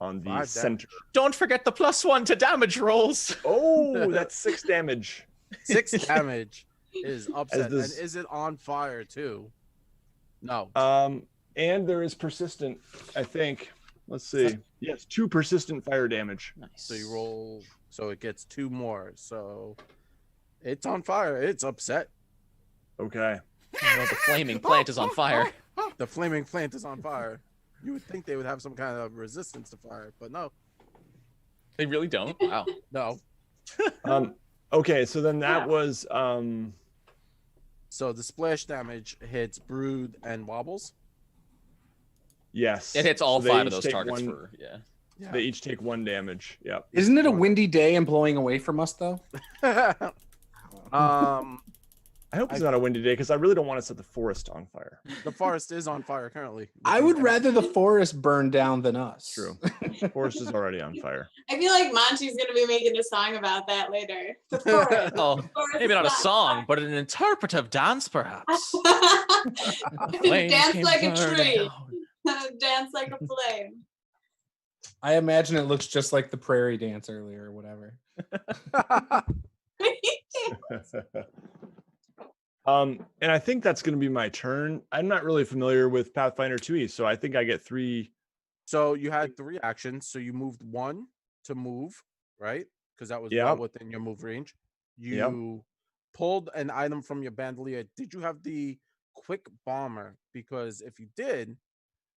on the center. Don't forget the +1 to damage rolls. Oh, that's 6 damage. 6 damage is upset. this- And is it on fire too? No. And there is persistent, I think. Let's see. Yes, 2 persistent fire damage. Nice. So you roll, so it gets 2 more. So it's on fire. It's upset. Okay. The flaming plant is on fire. The flaming plant is on fire. You would think they would have some kind of resistance to fire, but no. They really don't. Wow. No. Okay, so then that was So the splash damage hits Brood and Wobbles. yes. It hits all So they 5 of each those take targets 1 for They each take 1 damage. Yep. Isn't it a windy day and blowing away from us, though? I hope it's not a windy day because I really don't want to set the forest on fire. The forest is on fire currently. I would rather the forest burn down than us. True. The forest is already on fire. I feel like Monty's gonna be making a song about that later. The forest. Oh, The forest maybe is not a on song, fire. but an interpretive dance, perhaps. Flames Dance came like a burning tree. down. Dance like a flame. I imagine it looks just like the prairie dance earlier or whatever. And I think that's going to be my turn. I'm not really familiar with Pathfinder 2e, so I think I get 3. So you had 3 actions. So you moved 1 to move, right? Because that was well within your move range. You pulled an item from your bandolier. Did you have the quick bomber? Because if you did,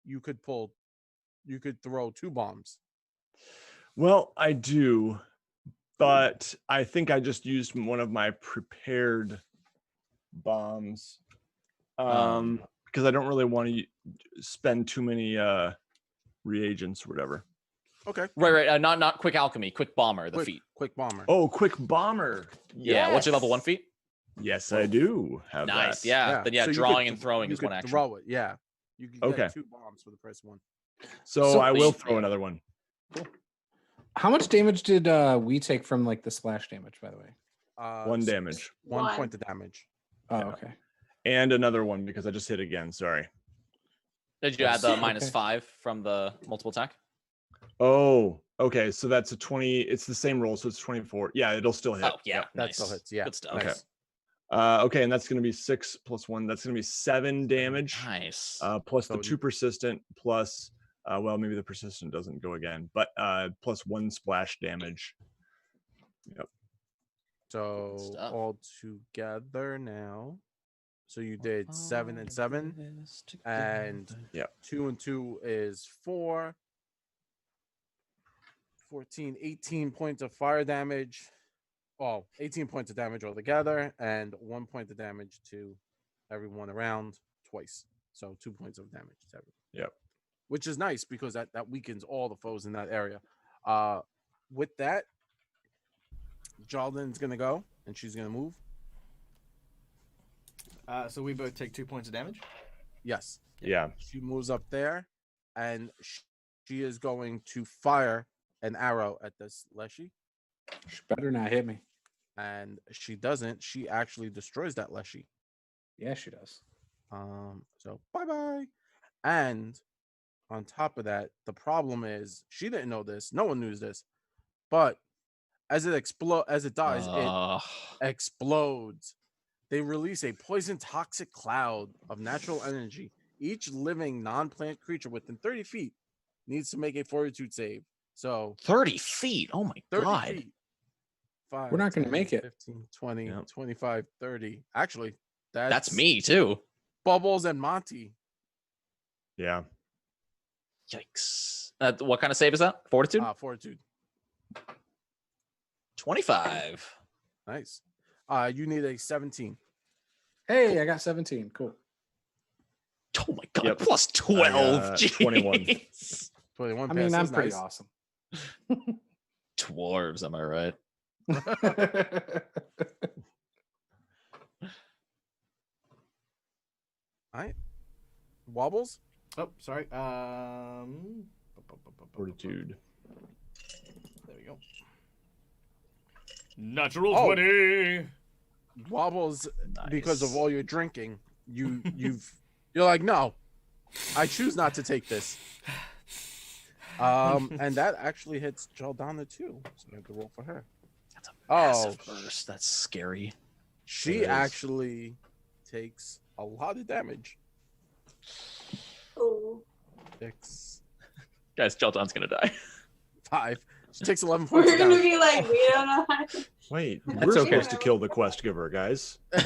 you could throw 2 bombs. Well, I do, but I think I just used one of my prepared bombs because I don't really want to spend too many reagents or whatever. Okay. Right. Not quick alchemy, quick bomber, the feat. Quick bomber. Oh, quick bomber. Yeah. What's your level 1 feat? Yes, I do have Nice. that. Yeah. Then So drawing and throwing you is 1 could action. Throw it. Yeah. You can get 2 bombs for the price of 1. So I will throw another one. Cool. How much damage did we take from like the splash damage, by the way? 1 damage. 1 point of damage. Oh, okay. And another one because I just hit again. Sorry. Did you add the -5 from the multiple attack? Oh, okay. So that's a 20. It's the same roll, so it's 24. Yeah, it'll still hit. Oh, yeah. That Nice. still hits. Yeah. Good stuff. Okay. Nice. Okay, and that's going to be 6 plus 1. That's going to be 7 damage. Nice. Plus the 2 persistent, plus well, maybe the persistent doesn't go again, but plus 1 splash damage. Yep. So all together now. So you did 7 and 7, and 2 and 2 is 4. 14, 18 points of fire damage. Oh, 18 points of damage altogether, and 1 point of damage to everyone around twice. So 2 points of damage to everyone. Yep. Which is nice because that weakens all the foes in that area. With that, Jalden's gonna go and she's gonna move. So we both take 2 points of damage. Yes. Yeah. She moves up there, and she is going to fire an arrow at this Leshy. She better not hit me. And she doesn't. She actually destroys that Leshy. Yeah, she does. So bye-bye. And on top of that, the problem is she didn't know this. No one knew this. But as it dies, it explodes. They release a poison toxic cloud of natural energy. Each living non-plant creature within 30 feet needs to make a fortitude save. So 30 feet. Oh my 30 god. feet. 5, We're not going to 10, make it. 15, 20, 25, 30. Actually, That's me too. Bubbles and Monty. Yeah. Yikes. What kind of save is that? Fortitude? Fortitude. 25. Nice. You need a 17. Hey, I got 17. Cool. Oh my god. Plus 12. 21. Jeez. 21. I mean, I'm passes, pretty nice. awesome. Dwarves, am I right? All right. Wobbles. Oh, sorry. Fortitude. There we go. Natural Oh. 20. Wobbles because of Nice. all your drinking. You're like, no, I choose not to take this. And that actually hits Jaldana too. So I have to roll for her. That's a massive Oh, burst. That's scary. she It is. actually takes a lot of damage. Ooh. 6, Guys, Jaldan's gonna die. 5. She takes 11 points We're of gonna damage. be like, we don't know how to. Wait, That's we're okay. supposed to kill the quest giver, guys. She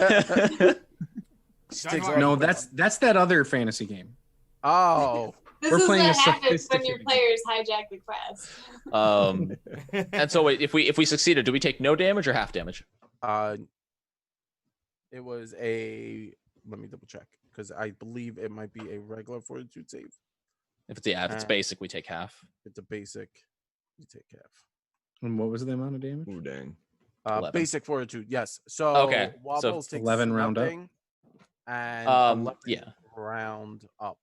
takes 11 No, points. that's that other fantasy game. Oh, This We're is playing what a happens when your sophisticated- players hijack the quest. And so wait, if we succeeded, do we take no damage or half damage? it was a. Let me double check because I believe it might be a regular fortitude save. If it's basic, we take half. It's a basic. You take half. And what was the amount of damage? Ooh, dang. Basic fortitude, yes. So Okay, so Wobbles takes 11 round up. nothing, and 11 round up.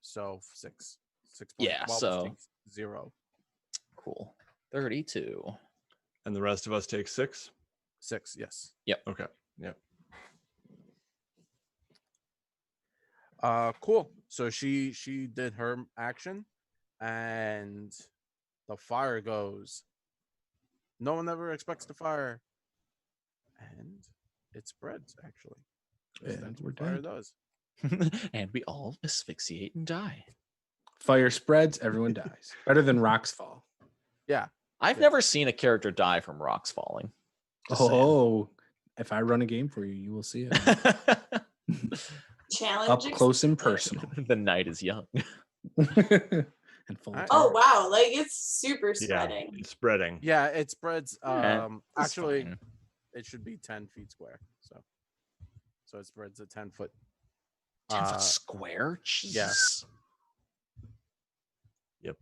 So 6 points. Yeah, Wobbles so takes 0. Cool. 32. And the rest of us take 6. 6, yes. Yep. Okay. Yep. Cool. So she did her action, and the fire goes. No one ever expects the fire, and it spreads. Actually, And that's we're what fire dead. does. And we all asphyxiate and die. Fire spreads, everyone dies. Better than rocks fall. Yeah. I've never seen a character die from rocks falling. Just Oh, if I run a game for you, you will see it Challenge up close and personal. The night is young. And full of Oh terror. wow, like it's super spreading. It's spreading. Yeah, it spreads. It's Actually, fine. it should be 10 feet square. So it spreads a 10-foot. 10-foot square? Yeah. Jesus. Yep.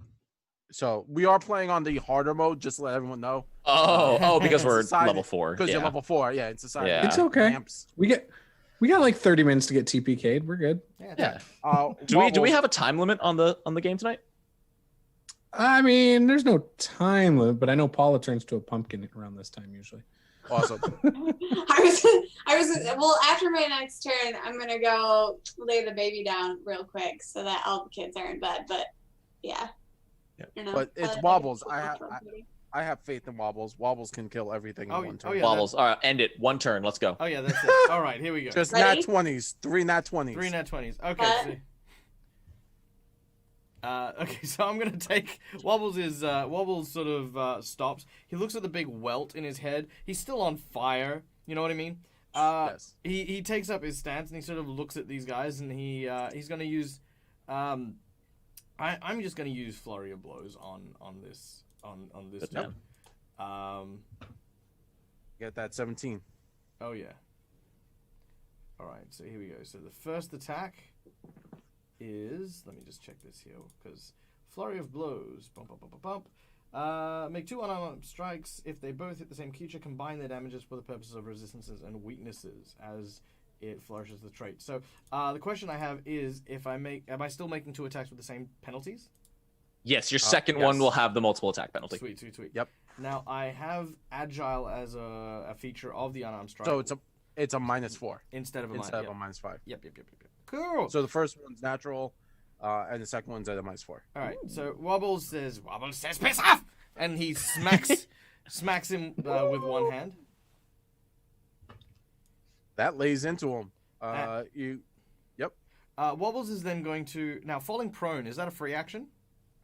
So we are playing on the harder mode, just to let everyone know. Oh, because we're Society- level 4. Because you're level 4, yeah. In society, Yeah. It's okay. Amps. We got like 30 minutes to get TPK'd. We're good. Yeah. Do we Wobbles- have a time limit on the game tonight? I mean, there's no time limit, but I know Paula turns to a pumpkin around this time usually. Awesome. I was well, after my next turn, I'm gonna go lay the baby down real quick so that all the kids are in bed. But yeah. Yep. You know, But it's probably Wobbles. like I have faith in Wobbles. Wobbles can kill everything in one turn. yeah, Wobbles. All right, end it. 1 turn. Let's go. Oh yeah, that's it. All right, here we go. Just Ready? nat 20s. 3 nat 20s. 3 nat 20s. Okay. What? Okay, so I'm gonna take Wobbles. Wobbles sort of stops. He looks at the big welt in his head. He's still on fire. You know what I mean? Yes. He takes up his stance and he sort of looks at these guys and he's gonna use. I'm just gonna use flurry of blows on this Good dude. man. Get that 17. Oh yeah. All right, so here we go. So the first attack is, let me just check this here, because flurry of blows. Bump, bump, bump, bump, bump. Make 2 unarmed strikes. If they both hit the same creature, combine their damages for the purposes of resistances and weaknesses as it flourishes the trait. So the question I have is, am I still making 2 attacks with the same penalties? Yes, your second one yes. will have the multiple attack penalty. Sweet. Yep. Now I have agile as a feature of the unarmed strike. So it's a -4 instead of a instead of a minus. -5. Yep. Cool. So the first one's natural, and the second one's at a -4. All right, so Wobbles says, piss off! And he smacks him with one hand. That lays into him. Wobbles is then going to, now falling prone, is that a free action?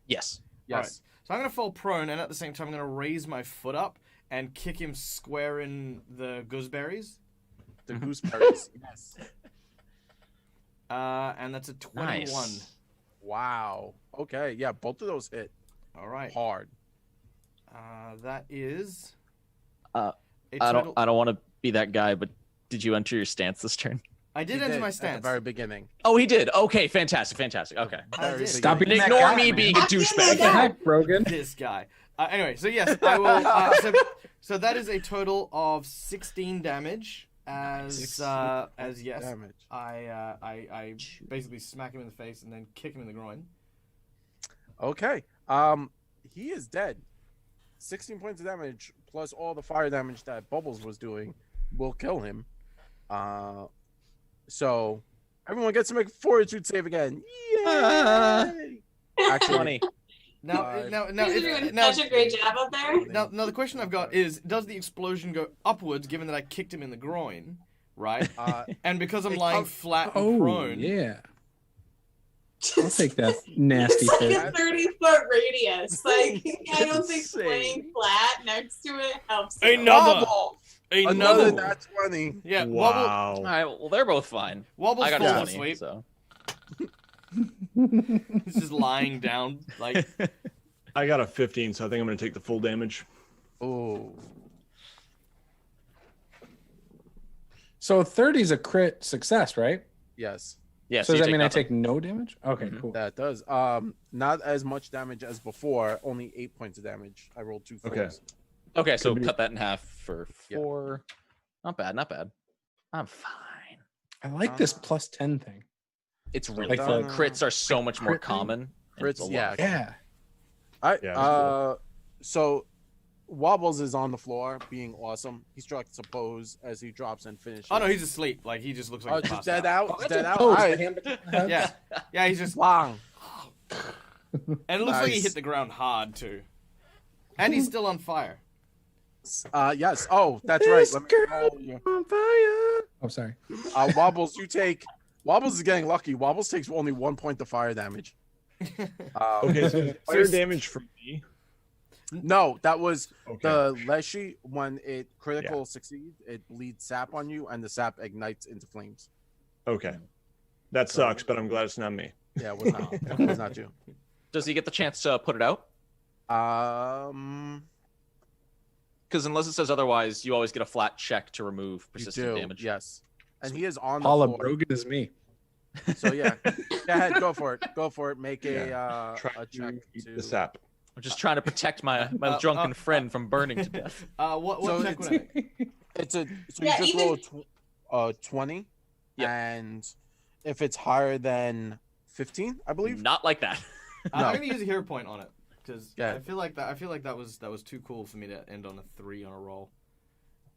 Yes. Yes. All right, so I'm going to fall prone, and at the same time I'm going to raise my foot up and kick him square in the gooseberries. The gooseberries. Yes. And that's a 21. Nice. Wow. Okay. Yeah, both of those hit All right. hard. That is... I total- don't want to be that guy, but did you enter your stance this turn? I did He enter my at the stance. very beginning. Oh, he did. Okay, fantastic. Okay. I did. Stop being that Ignore guy, me man. being a Stop being douchebag. that What the heck, Brogan? This guy. Anyway, so yes, I will... So that is a total of 16 damage as yes, Damage. I basically smack him in the face and then kick him in the groin. Okay. He is dead. 16 points of damage plus all the fire damage that Bubbles was doing will kill him. So everyone gets to make a fortitude save again. Yay! Actually, 20. Now, He's doing now, such a great job up there. now, the question I've got is: does the explosion go upwards, given that I kicked him in the groin, right? And because I'm It lying comes- flat and Oh, prone, yeah. I'll take that nasty It's like hit. a 30-foot radius. Like I don't think Insane. laying flat next to it helps. Another Another nat 20. yeah, Wow. All right, well, they're both fine. Wobble's I got full a of 20, sleep. so. He's just lying down, like I got a 15, so I think I'm going to take the full damage. Oh. So 30 is a crit success, right? Yes, Yeah, So you does that take mean nothing. I take no damage? Okay, Mhm. cool. that does. Not as much damage as before. Only 8 points of damage. I rolled 2 fours. Okay. Okay, so Could be- cut that in half for 4. Not bad, not bad. I'm fine. I like this plus 10 thing. It's really Like fun. the- Crits are so much more crit thing? common. and it's Crits, a lot yeah. of fun. Yeah. All right. Yeah, that's So Wobbles is on the floor, being awesome. He strikes a pose as he drops and finishes. Oh no, he's asleep. Like he just looks like Oh, he's just passed dead out. out. Just dead out. Oh, All it's the right. hand between the heads? Yeah, yeah, he's just Long. and it looks like he Nice. hit the ground hard too, and he's still on fire. Yes. Oh, that's right. Let me roll you. On fire. Oh, sorry. Wobbles, Wobbles is getting lucky. Wobbles takes only 1 point of fire damage. Okay, so fire damage from me. No, that was Okay. the Leshy. When it critical succeeds, it bleeds sap on you, and the sap ignites into flames. Okay. That sucks, but I'm glad it's not me. Yeah, it was not. It was not you. Does he get the chance to put it out? Because unless it says otherwise, you always get a flat check to remove You persistent do. damage. Yes, and he is on the Paula floor. Brogan is me. So yeah, go ahead, go for it. Go for it. Make Try a to check eat to the sap. I'm just trying to protect my drunken friend from burning to death. What So check would I make? It's a so Yeah, you just even- roll a 20, and if it's higher than 15, I believe. Not like that. I'm gonna use a hero point on it because Yeah. I feel like that was too cool for me to end on a 3 on a roll.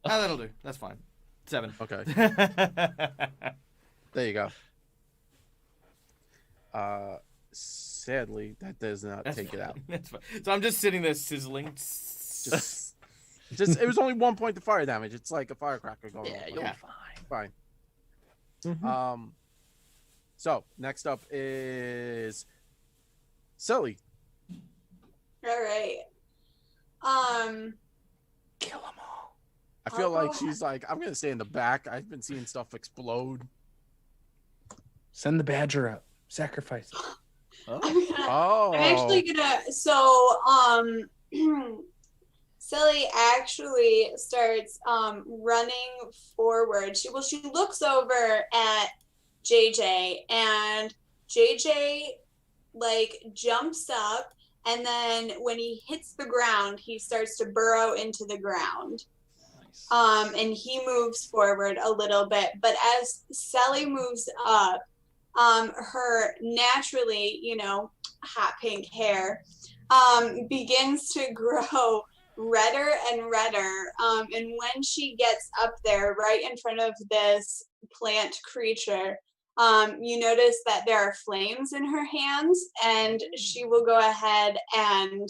Ah, that'll do. That's fine. 7. Okay, there you go. Sadly, that does not That's take it fine. out. That's fine. So I'm just sitting there sizzling. Just it was only 1 point of fire damage. It's like a firecracker going Yeah, off. you'll Yeah. be fine. Fine. Mhm. So next up is Silly. All right. Kill them all. I feel like Oh. she's like, I'm gonna stay in the back. I've been seeing stuff explode. Send the badger up. Sacrifice. I'm gonna Oh, I'm actually gonna. So, Silly actually starts running forward. She looks over at JJ, and JJ like jumps up, and then when he hits the ground, he starts to burrow into the ground. Nice. And he moves forward a little bit, but as Sally moves up, her naturally, hot pink hair begins to grow redder and redder. And when she gets up there right in front of this plant creature, you notice that there are flames in her hands, and she will go ahead and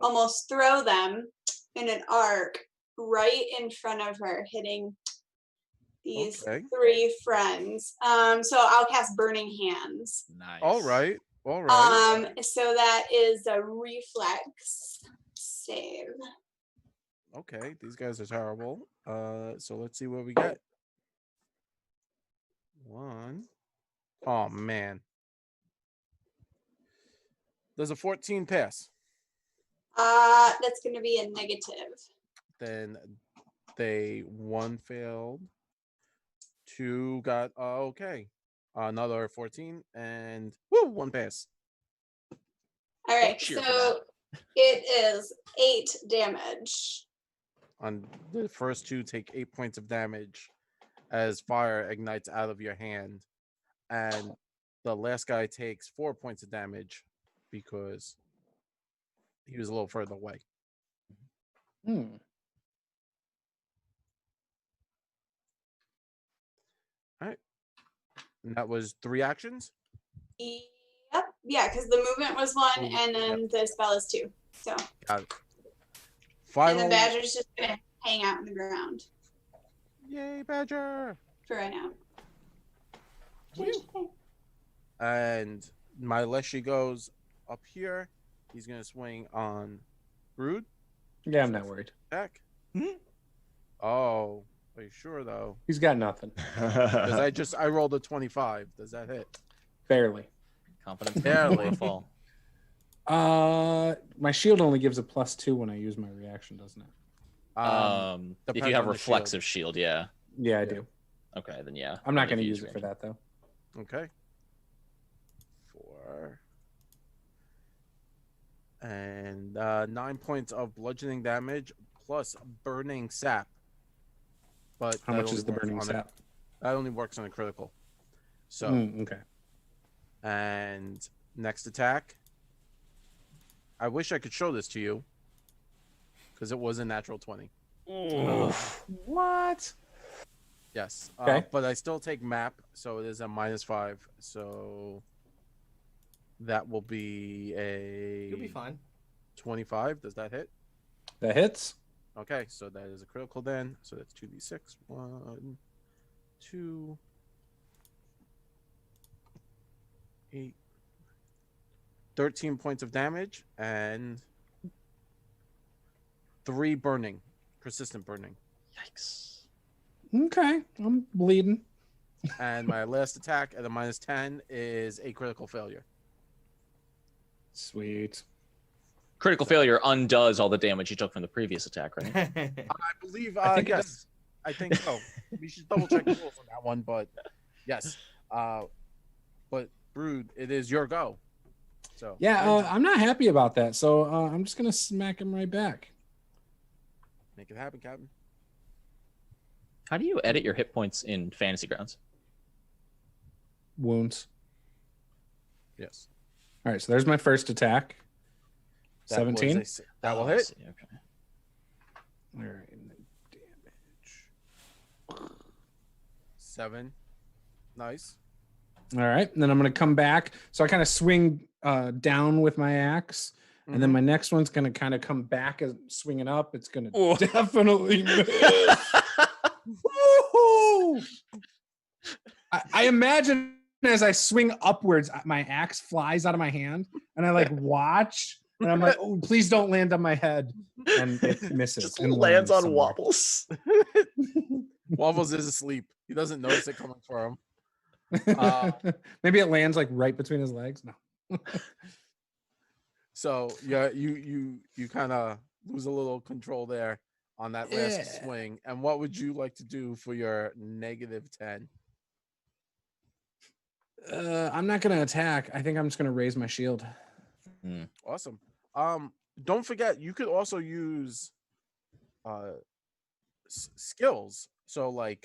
almost throw them in an arc right in front of her, hitting these Okay. 3 friends. So I'll cast Burning Hands. Nice. all right. So that is a reflex save. Okay, these guys are terrible. So let's see what we get. 1. Oh man. Does a 14 pass? That's going to be a negative. Then 1 failed. 2 got okay. Another 14 and 1 pass. All right, cheer for so it is 8 damage. On the first 2, take 8 points of damage as fire ignites out of your hand, and the last guy takes 4 points of damage because he was a little further away. Hmm. And that was 3 actions. Yep, yeah, because the movement was 1, Oh, and then the spell is 2. So, Got it. and Final. the badger's just going to hang out in the ground Yay, Badger! for right now. And my Leshy goes up here. He's gonna swing on Brood. Yeah, I'm not worried. Back. Oh, are you sure though? He's got nothing. Because I rolled a 25. Does that hit? Barely. Confidence. Barely. Fall. My shield only gives a +2 when I use my reaction, doesn't it? If depends you have on the reflexive shield, yeah. Yeah, I do. Okay, then yeah. I'm not Only going to if you use it for that though. Okay. 4 and 9 points of bludgeoning damage plus burning sap. But How much is the burning sap? That only works on a critical. So okay. And next attack. I wish I could show this to you because it was a natural 20. What? Yes. Okay. But I still take map, so it is a -5. So that will be a. You'll be fine. 25. Does that hit? That hits. Okay, so that is a critical then. So that's 2d6. 1, 2, 8, 13 points of damage and 3 burning, persistent burning. Yikes. Okay, I'm bleeding. And my last attack at a -10 is a critical failure. Sweet. Critical failure undoes all the damage you took from the previous attack, right? I believe, I think it yes. I think so. We should double check the rules on that one, but yes. But Brood, it is your go. So Yeah, I'm not happy about that. So I'm just gonna smack him right back. make it happen, Captain. How do you edit your hit points in Fantasy Grounds? Wounds. Yes. All right, so there's my first attack. That 17. That will I hit. see, okay. All right, and then damage. 7. Nice. All right, and then I'm gonna come back. So I kind of swing down with my axe, and then my next one's gonna kind of come back as swinging up. It's gonna definitely miss. Woo-hoo! I imagine as I swing upwards, my axe flies out of my hand, and I like watch, and I'm like, "Oh, please don't land on my head!" And it misses. Just and lands on somewhere. wobbles. Wobbles is asleep. He doesn't notice it coming for him. Maybe it lands like right between his legs. No. So yeah, you kind of lose a little control there on that last swing. And what would you like to do for your -10? I'm not gonna attack. I think I'm just gonna raise my shield. Awesome. Don't forget you could also use skills. So like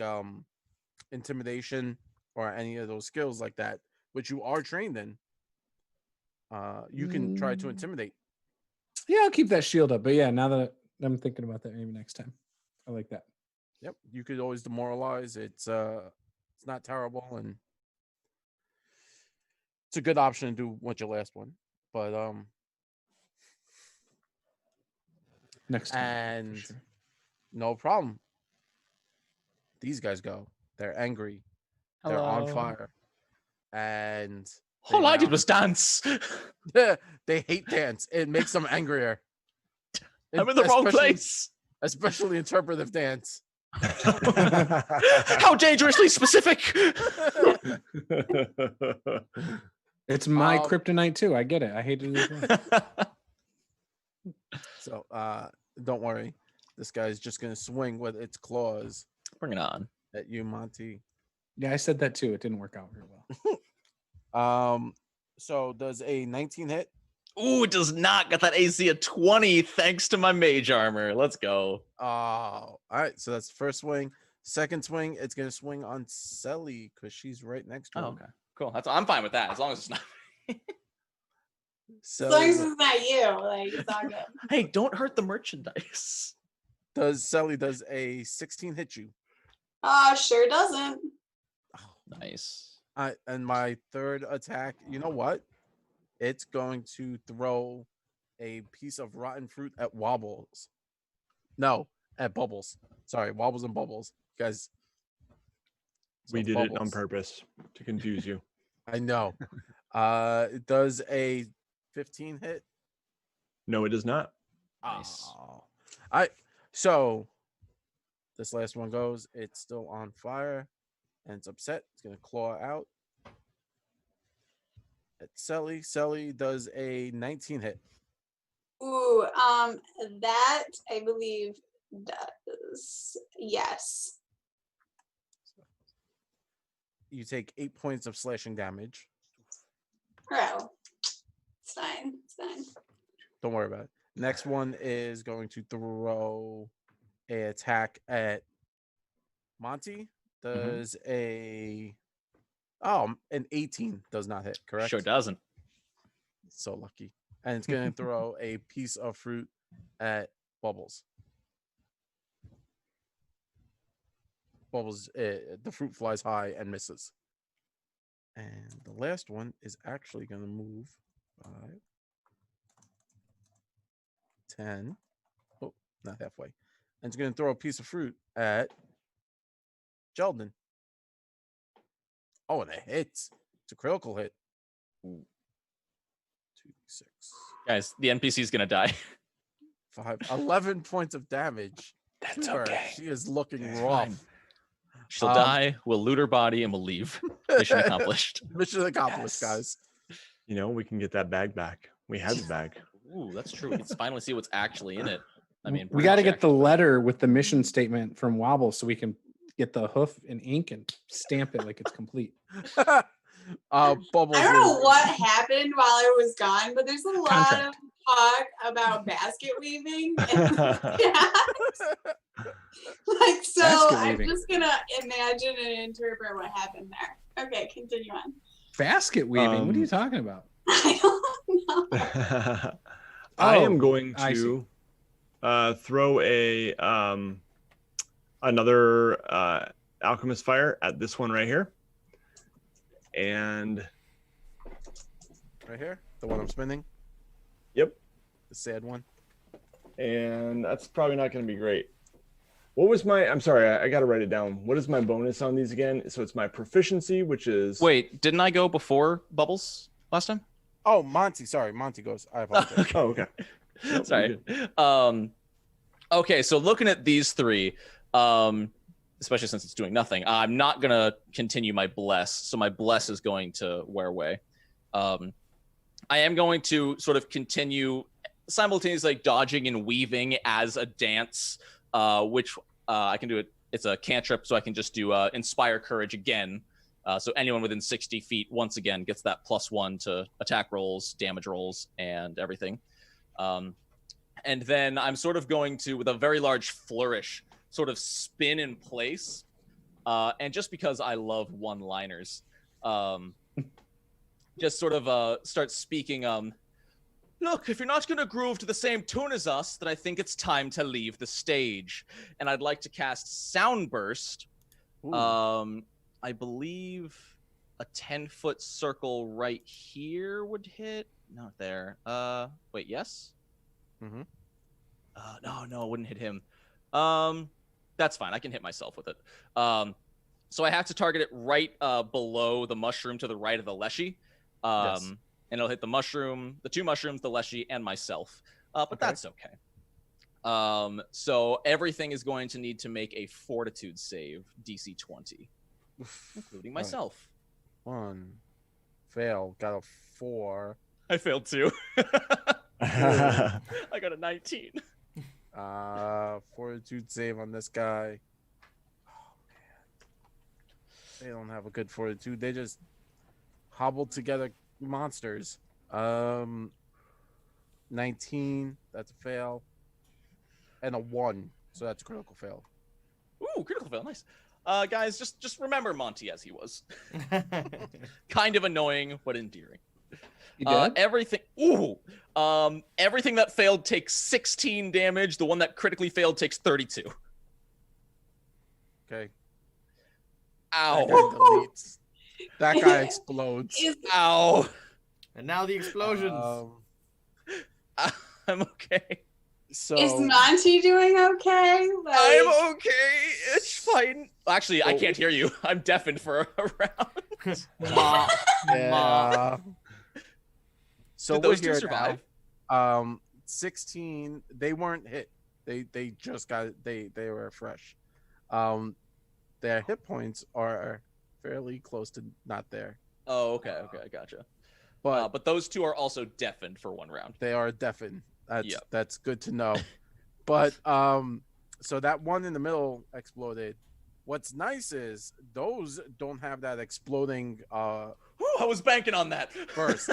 intimidation or any of those skills like that, which you are trained in. You can try to intimidate. Yeah, I'll keep that shield up. But yeah, now that I'm thinking about that, maybe next time. I like that. Yep, you could always demoralize. It's not terrible, and it's a good option to do with your last one. But Next time. and for sure. no problem. These guys go. They're angry. They're on Hello. fire, and All I did was dance. they hate dance. It makes them angrier. I'm in the wrong Especially- place. Especially interpretive dance. How dangerously specific. It's my kryptonite too. I get it. I hate it as well. So don't worry. This guy's just gonna swing with its claws Bring it on. at you, Monty. Yeah, I said that too. It didn't work out very well. So does a 19 hit? Ooh, it does not get that AC of 20 thanks to my mage armor. Let's go. Oh, all right. So that's the first swing. Second swing, it's gonna swing on Selly because she's right next to him. Oh, okay. Cool. I'm fine with that as long as it's not. As long as Selly it's not you, like it's all good. Hey, don't hurt the merchandise. does a 16 hit you? Sure doesn't. Nice. And my third attack, you know what? It's going to throw a piece of rotten fruit at Wobbles. No, at Bubbles. Sorry, Wobbles and Bubbles. Guys. We did it on Bubbles. purpose to confuse you. I know. It does a 15 hit. No, it does not. Nice. Oh. So this last one goes. It's still on fire, and it's upset. It's gonna claw out at Selly. Selly does a 19 hit. Ooh, that I believe does. Yes. You take 8 points of slashing damage. Oh, it's fine. It's fine. Don't worry about it. Next one is going to throw a attack at Monty. Does an 18 does not hit, correct? Sure doesn't. So lucky. And it's going to throw a piece of fruit at Bubbles. Bubbles, the fruit flies high and misses. And the last one is actually going to move 5, 10. Oh, not halfway. And it's going to throw a piece of fruit at Sheldon. Oh, and it hits. It's a critical hit. 2, 6. Guys, the NPC is gonna die. 5, 11 points of damage. That's to her. okay. She is looking That's rough. fine. She'll die. We'll loot her body and we'll leave. Mission accomplished. Mission accomplished, guys. You know, we can get that bag back. We had the bag. Ooh, that's true. We can finally see what's actually in it. I mean, we got to get the letter with the mission statement from Wobble so we can get the hoof and ink and stamp it like it's complete. Bubbles. I don't know what happened while I was gone, but there's a lot of talk about basket weaving. And like, so I'm just gonna imagine and interpret what happened there. Okay, continue on. Basket weaving? What are you talking about? I don't know. I am going I to throw a another alchemist fire at this one right here. And right here, the one I'm spinning. Yep. The sad one. And that's probably not going to be great. What was my, I'm sorry, I got to write it down. What is my bonus on these again? So it's my proficiency, which is... Wait, didn't I go before Bubbles last time? Oh, Monty. Sorry, Monty goes. I apologize. Oh, okay. Nope, Sorry. Okay, so looking at these three, especially since it's doing nothing, I'm not going to continue my bless. So my bless is going to wear away. I am going to sort of continue simultaneously dodging and weaving as a dance, which I can do it. It's a cantrip, so I can just do Inspire Courage again. So anyone within 60 feet, once again, gets that +1 to attack rolls, damage rolls, and everything. And then I'm sort of going to, with a very large flourish, sort of spin in place. And just because I love one-liners, just sort of start speaking, look, if you're not going to groove to the same tune as us, then I think it's time to leave the stage. And I'd like to cast Soundburst. I believe a 10-foot circle right here would hit. Not there. Wait, yes? Mm-hmm. No, it wouldn't hit him. That's fine. I can hit myself with it. So I have to target it right below the mushroom to the right of the Leshy. Yes. And it'll hit the mushroom, the 2 mushrooms, the Leshy, and myself. But that's okay. So everything is going to need to make a Fortitude save, DC 20, including myself. 1. Fail. Got a 4. I failed too. I got a 19. Fortitude save on this guy. Oh man, they don't have a good fortitude. They just hobbled together monsters. 19. That's a fail, and a 1. So that's a critical fail. Ooh, critical fail. Nice. Guys, just remember Monty as he was. Kind of annoying, but endearing. Everything. Everything that failed takes 16 damage. The one that critically failed takes 32. Okay. Ow. That guy deletes. That guy explodes. Ow. And now the explosions. I'm okay. So Is Monty doing okay? Like, I'm okay. It's fine. Actually, I can't hear you. I'm deafened for a round. yeah. So Did we're those two here survive? now. 16. They weren't hit. They just got. They were fresh. Their hit points are fairly close to not there. Oh, okay, I gotcha. But those 2 are also deafened for 1 round. they are deafened. That's Yep. that's good to know. But so that one in the middle exploded. What's nice is those don't have that exploding I was banking on that. burst.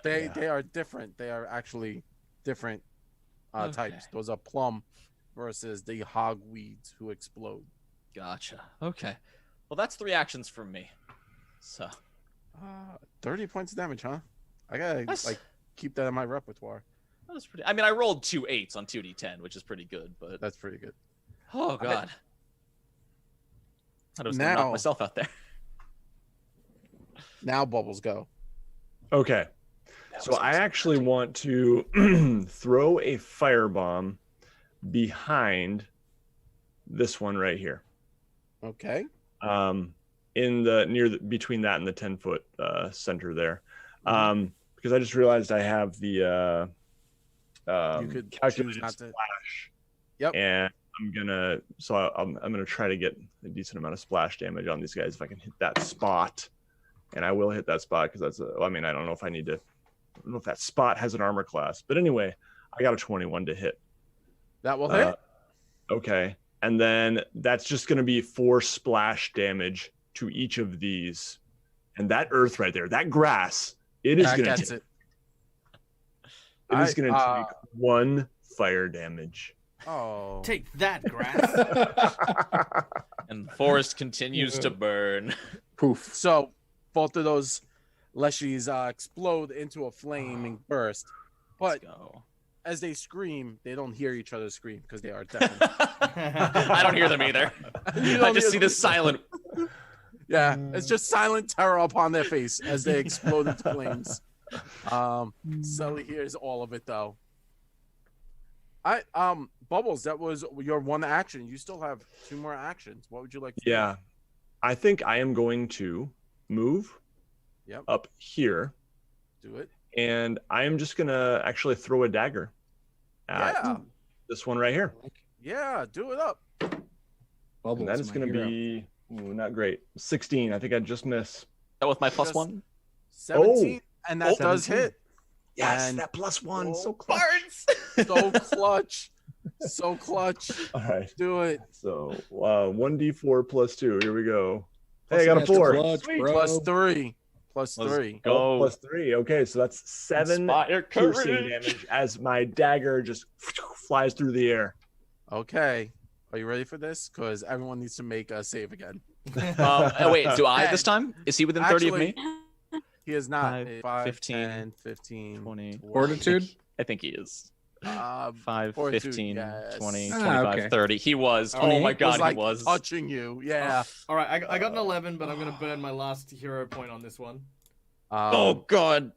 They are different. They are actually different types. Those are plum versus the hogweeds who explode. Gotcha. Okay. Well, that's 3 actions from me. So 30 points of damage, huh? I gotta like keep that in my repertoire. That was pretty. I mean, I rolled 2 8s on 2d10, which is pretty good, but That's pretty good. oh god, I was gonna knock myself out there. Now Bubbles go. Okay. So I actually want to throw a firebomb behind this one right here. Okay. In the between that and the 10-foot center there. Because I just realized I have the you could calculated not to... splash. Yep. And I'm gonna try to get a decent amount of splash damage on these guys if I can hit that spot. And I will hit that spot because that's I don't know if I need to. I don't know if that spot has an armor class, but anyway, I got a 21 to hit. That will hit. Okay, and then that's just going to be 4 splash damage to each of these, and that earth right there, that grass, it is going to take. It is going to take 1 fire damage. Oh, Take that, grass. And the forest continues to burn. Poof. So both of those leshies explode into a flaming burst, but as they scream, they don't hear each other scream because they are deafened. I don't hear them either. I just see this silent. Yeah, it's just silent terror upon their face as they explode into flames. Sully hears all of it though. Bubbles, that was your 1 action. You still have 2 more actions. What would you like to do? Yeah, I think I am going to move up here. Do it. And I am just going to actually throw a dagger at this one right here. Yeah, do it up. Bubbles, and that is going to be not great. 16. I think I just miss. That with my +1? 17, and that does hit. Yes, and that +1. So close. So clutch. So clutch. All right. Do it. So 1d4 +2. Here we go. Hey, I got a 4. Clutch, Plus 3. Plus 3. Go. +3. Okay, so that's 7 piercing damage as my dagger just flies through the air. Okay. Are you ready for this? Because everyone needs to make a save again. Wait, do I this time? Is he within 30 of me? He is not. 5, 15, 10, 15, 20. Fortitude? I think he is. 5, Fortitude, 15, yes. 20, Ah, 25, okay. 30. He was. Oh my god, like he was. touching you. Yeah. All right, I got an 11, but I'm gonna burn my last hero point on this one. Oh god.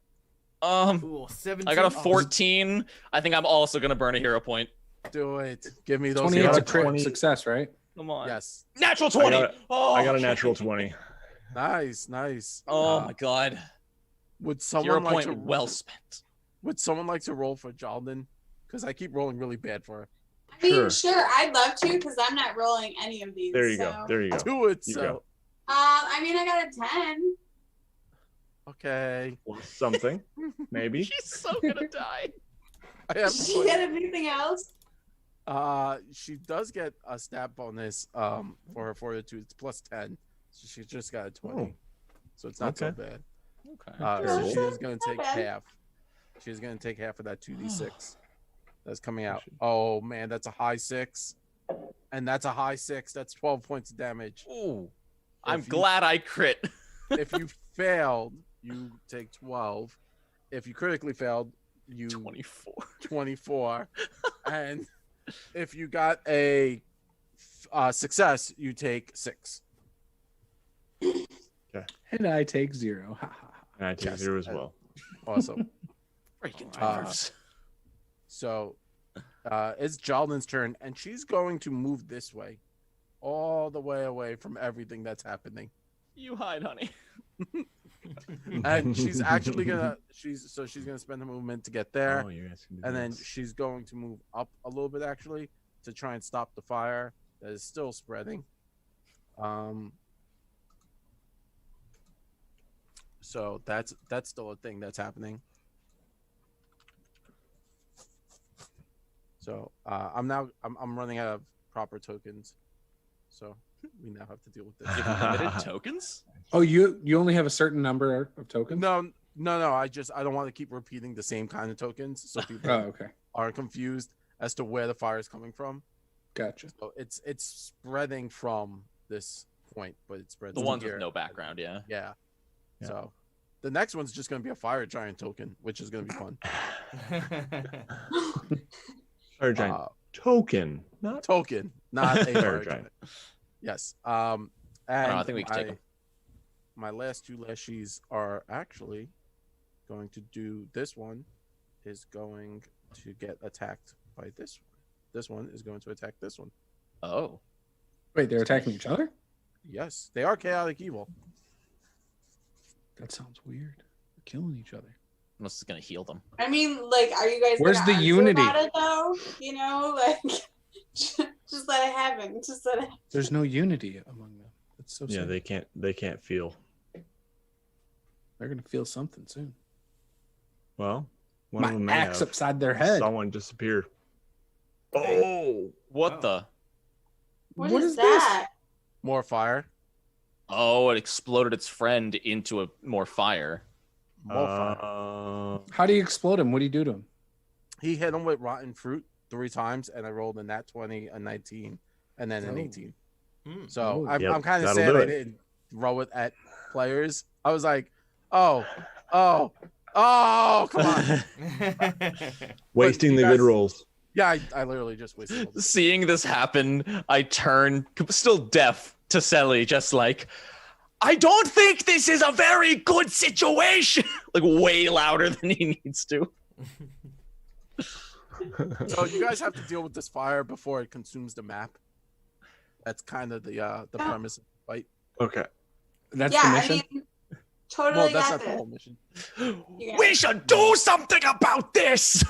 Ooh, 17. I got a 14. I think I'm also gonna burn a hero point. Do it. Give me those. 28's a hero crit points. success, right? Come on. Yes. Natural 20. I got a natural 20. Nice, nice. Oh my god. Would Hero someone like point to well spent. Would someone like to roll for Jalden? Because I keep rolling really bad for her. I mean, sure, I'd love to because I'm not rolling any of these. There you so. go. There you go. Do it. You So. go. I mean, I got a 10. Okay. Something, maybe. She's so gonna die. I have Did she get anything else? she does get a stat bonus for her fortitude. It's plus 10. So she just got a 20. Oh. So it's not so Okay. bad. Okay. So Yeah, she is going to not take bad. half. She's going to take half of that 2d6 that's coming out. Oh man, that's a high 6. And that's a high 6. That's 12 points of damage. Ooh. I'm If you- glad I crit. If you failed, you take 12. If you critically failed, you 24. 24. And if you got a success, you take 6. And I take 0. And I take Yes. 0 as well. Awesome. Freaking Uh, nerves. So it's Jalden's turn, and she's going to move this way, all the way away from everything that's happening. You hide, honey. And she's actually gonna she's gonna spend the movement to get there, Oh, you guys can do and then this. she's going to move up a little bit actually to try and stop the fire that is still spreading. So that's still a thing that's happening. So I'm running out of proper tokens, so we now have to deal with this. Limited tokens? Oh, you only have a certain number of tokens? No, No. I don't want to keep repeating the same kind of tokens, so people okay. are confused as to where the fire is coming from. Gotcha. So it's spreading from this point, but it spreads. The ones here. with no background, yeah. Yeah. So the next one's just going to be a fire giant token, which is going to be fun. Fire giant token, not token, not a fire giant. Yes. And I think we can take them. My last two leshies are actually going to do. This one is going to get attacked by this one. This one is going to attack this one. Oh. Wait, they're attacking each other? Yes, they are chaotic evil. That sounds weird. They're killing each other. Unless it's gonna heal them. I mean, like, are you guys? Where's gonna the argue unity? about it, though? You know, like, just let it happen. Just let it. There's no unity among them. That's so sad. they can't feel. They're gonna feel something soon. Well, one of them My may axe have. upside their head. Someone disappeared. Oh, What the? What is that? More fire. Oh, it exploded its friend into more fire. More fire. How do you explode him? What do you do to him? He hit him with rotten fruit 3 times, and I rolled a nat 20, a 19, and then an 18. So I'm kind of sad I didn't throw it at players. I was like, oh, come on. wasting the good rolls. Yeah, I literally just wasted all the- Seeing this happen, I turn, still deaf, to Selly, just like, I don't think this is a very good situation. Like, way louder than he needs to. So you guys have to deal with this fire before it consumes the map. That's kind of the premise of the fight. Okay. That's Yeah, the I mission? mean, totally That's got not the this. whole mission. You We should do something about this.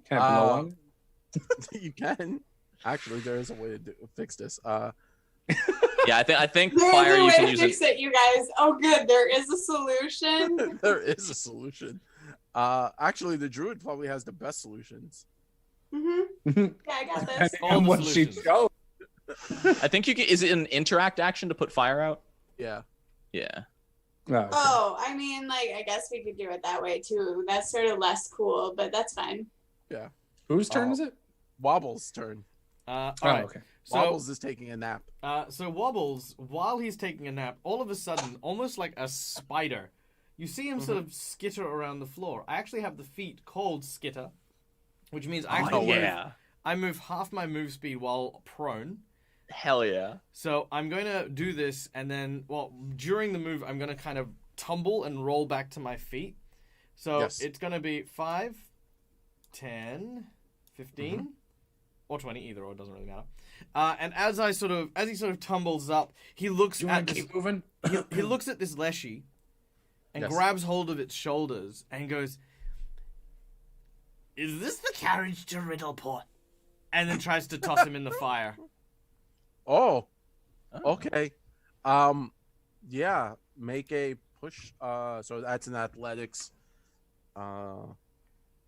Can I blow on it? You can. Actually, there is a way to fix this. Yeah, I think There's fire a you way can to use fix it. it, you guys. Oh, good. There is a solution. There is a solution. Actually, the druid probably has the best solutions. Yeah, I got this. Depending on what she chose. I think you can. Is it an interact action to put fire out? Yeah. Yeah. Oh, okay. Oh, I mean, like, I guess we could do it that way too. That's sort of less cool, but that's fine. Yeah. Whose turn is it? Wobble's turn. All right. Okay. So, Wobbles is taking a nap. so Wobbles, while he's taking a nap, all of a sudden, almost like a spider, you see him sort of skitter around the floor. I actually have the feat called Skitter, which means I actually I move half my move speed while prone. Hell yeah. So I'm going to do this, and then, well, during the move, I'm going to kind of tumble and roll back to my feet. So it's going to be 5, 10, 15, or 20, either or, it doesn't really matter. And as he sort of tumbles up, he looks at this, keep moving? he looks at this Leshy and Yes. grabs hold of its shoulders and goes, "Is this the carriage to Riddleport?" And then tries to toss him in the fire. Oh. Okay. Yeah. Make a push. So that's an athletics. Yeah,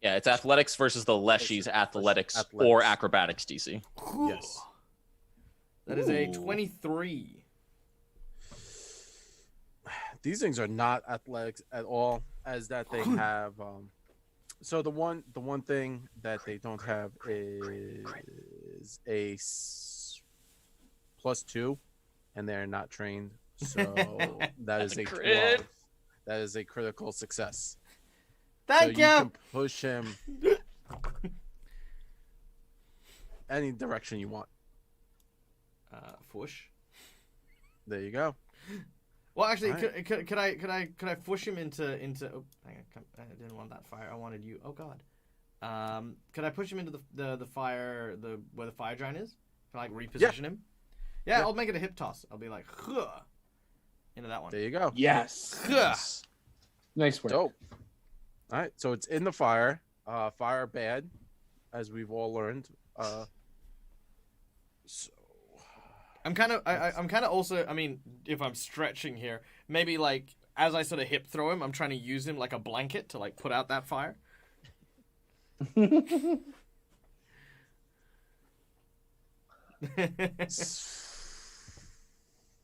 it's athletics versus the Leshy's athletics or acrobatics DC. Yes. That is a 23. These things are not athletics at all, as that they have. So the one thing that they don't have is a +2, and they're not trained. So that is a 12. That is a critical success. Thank so you. You can push him any direction you want. Fush. There you go. Well, actually, Right. could I push him into? Oh, hang on, I didn't want that fire. I wanted you. Oh God. Could I push him into the fire, where the fire giant is? Can I like reposition him? Yeah, I'll make it a hip toss. I'll be like, huh, into that one. There you go. Yes. Huh. Nice work. Dope. All right, so it's in the fire. Fire bad, as we've all learned. So I'm kind of also. I mean, if I'm stretching here, maybe like as I sort of hip throw him, I'm trying to use him like a blanket to like put out that fire.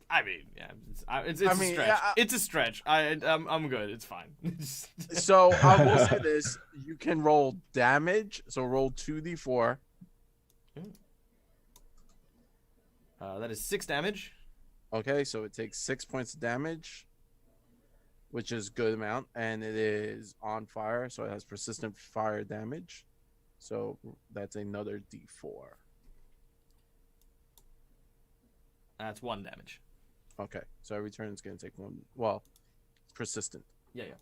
I mean, yeah, it's a stretch. It's a stretch. I'm good. It's fine. So I will say this: you can roll damage. So roll 2d4. That is 6 damage. Okay, so it takes 6 points of damage, which is a good amount, and it is on fire, so it has persistent fire damage. So that's another d4. That's 1 damage. Okay, so every turn it's going to take 1. Well, it's persistent. Yeah.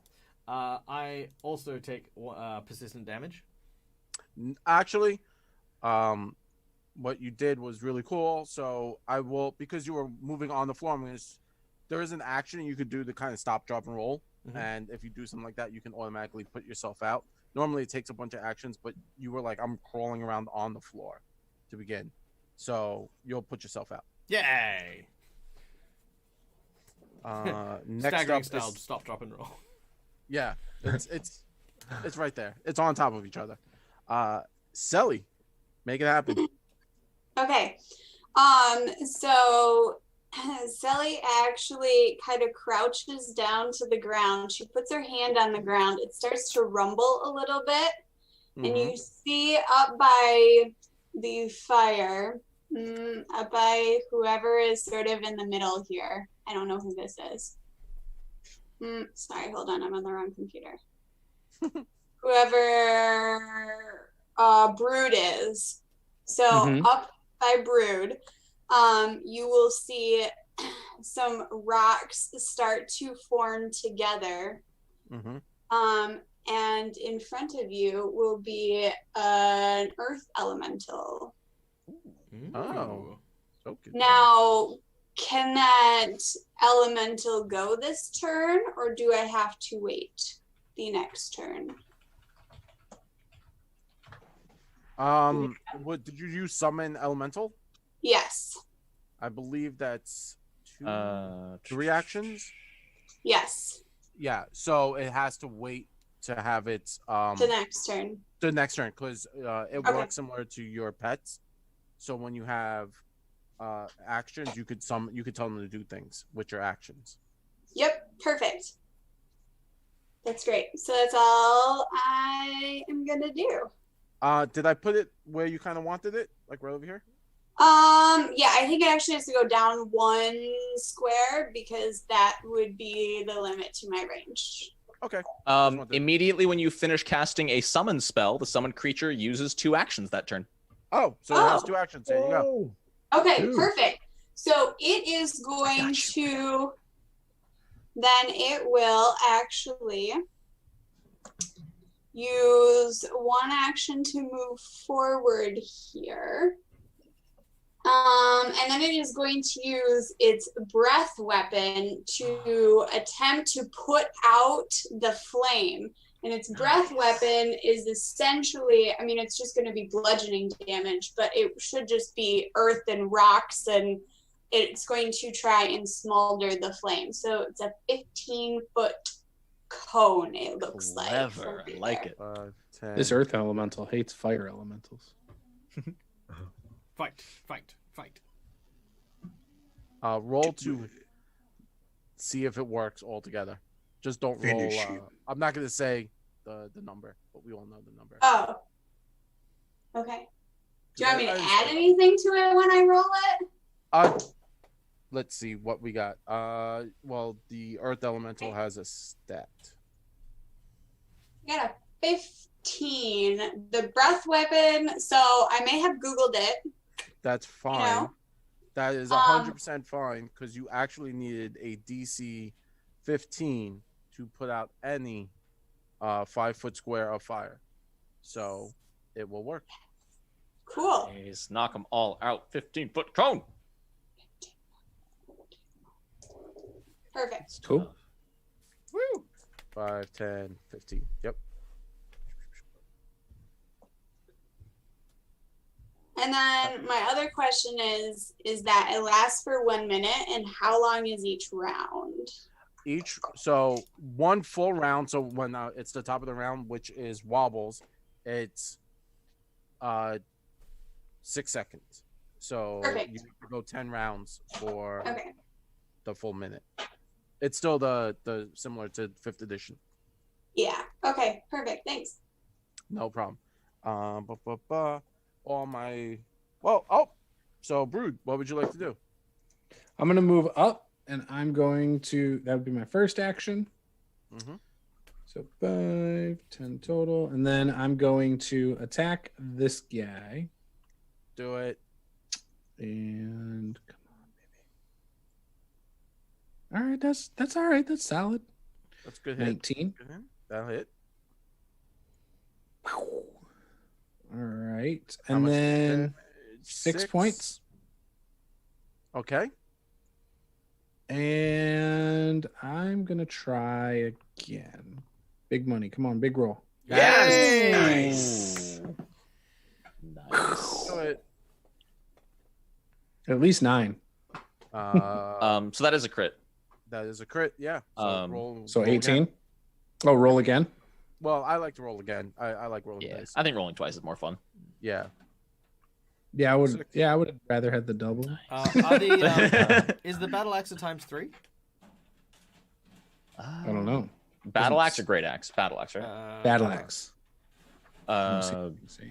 I also take persistent damage. Actually, what you did was really cool. So I will, because you were moving on the floor, there is an action you could do to kind of stop, drop, and roll. Mm-hmm. And if you do something like that, you can automatically put yourself out. Normally it takes a bunch of actions, but you were like, I'm crawling around on the floor to begin. So you'll put yourself out. Yay! Next Staggering up style, is, stop, drop, and roll. Yeah, it's right there. It's on top of each other. Selly, make it happen. Okay. So Selly actually kind of crouches down to the ground. She puts her hand on the ground. It starts to rumble a little bit. Mm-hmm. And you see up by the fire, up by whoever is sort of in the middle here. I don't know who this is. Sorry, hold on. I'm on the wrong computer. Whoever Brood is. So up by Brood, you will see some rocks start to form together. And in front of you will be an earth elemental. Oh. Okay. Now, can that elemental go this turn, or do I have to wait the next turn? What did you use? Summon elemental? Yes. I believe that's 3 actions. Yes. Yeah. So it has to wait to have its the next turn. The next turn, because it works similar to your pets. So when you have actions, you could tell them to do things with your actions. Yep. Perfect. That's great. So that's all I am gonna do. Did I put it where you kind of wanted it, like right over here? Yeah, I think it actually has to go down 1 square because that would be the limit to my range. Okay. Immediately when you finish casting a summon spell, the summoned creature uses 2 actions that turn. Oh, so it has 2 actions. There you go. Okay, perfect. So it is going to, then it will actually use 1 action to move forward here. And then it is going to use its breath weapon to attempt to put out the flame. And its breath weapon is essentially, I mean, it's just going to be bludgeoning damage, but it should just be earth and rocks, and it's going to try and smolder the flame. So it's a 15-foot cone, it looks like. Clever. I like it. This earth elemental hates fire elementals. Fight. Roll to see if it works altogether. Just don't roll. I'm not going to say the number, but we all know the number. Oh. Okay. Do you want me to add anything to it when I roll it? Let's see what we got. Well, the earth elemental has a stat. I got a 15. The breath weapon, so I may have Googled it. That's fine. You know? That is 100% fine, because you actually needed a DC 15 to put out any 5-foot square of fire. So it will work. Cool. Please knock them all out. 15-foot cone. Perfect. Cool. Woo. 5, 10, 15. Yep. And then my other question is that it lasts for 1 minute, and how long is each round? So 1 full round. So when it's the top of the round, which is wobbles, it's 6 seconds. So Perfect. you can go 10 rounds for the full minute. It's still the similar to 5th edition. Yeah. Okay. Perfect. Thanks. No problem. All my so Brood, what would you like to do? I'm gonna move up, and I'm going to. That would be my first action. Mm-hmm. So 5, 10 total, and then I'm going to attack this guy. Do it. And come on, baby. All right, that's all right. That's solid. That's good hit. 19. Good hit. That'll hit. All right, How and much then damage? 6 points. Okay. And I'm gonna try again. Big money. Come on, big roll. Yes. Nice. Do it. At least 9. Uh, So that is a crit. that is a crit. Yeah. So, So roll 18. again. Oh, roll again. Well, I like to roll again. I like rolling Yeah, dice. I think rolling twice is more fun. Yeah. Yeah, I would. 6. Yeah, I would rather have the double. Is the battle axe a ×3? I don't know. Battle axe or great axe? Battle axe, right? Battle axe. Does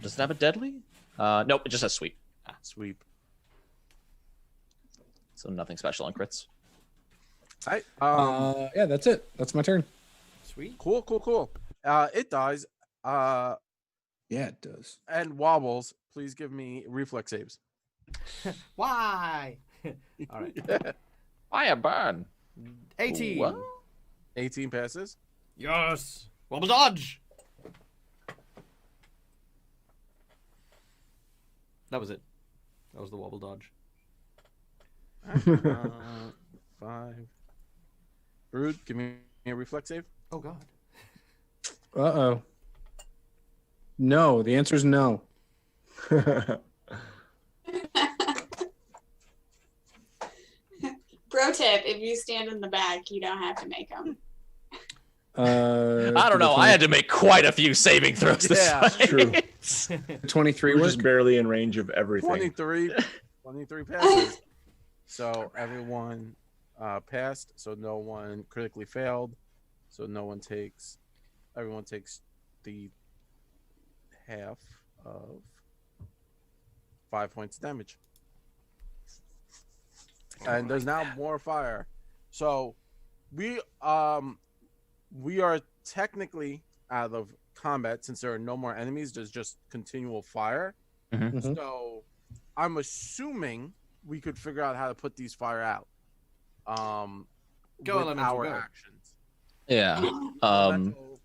it have a deadly? Nope, it just has sweep. Sweep. So nothing special on crits. All right. Yeah, that's it. That's my turn. Sweet. Cool. It dies. Yeah, it does. And wobbles. Please give me reflex saves. Why? All right. Fire burn. 18. What? 18 passes. Yes. Wobble dodge. That was it. That was the wobble dodge. 5. Brood, give me a reflex save. Oh God. Uh-oh. No, the answer is no. Pro tip: if you stand in the back, you don't have to make them. I don't know. I had to make quite a few saving throws this Yeah, fight. true. 23 We're was just barely in range of everything. 23 passes. So everyone passed. So no one critically failed. So everyone takes the half of 5 points of damage. And there's now more fire. So we are technically out of combat since there are no more enemies. There's just continual fire. Mhm. So I'm assuming we could figure out how to put these fire out. Go, with elemental, our go. actions. Yeah. Elemental-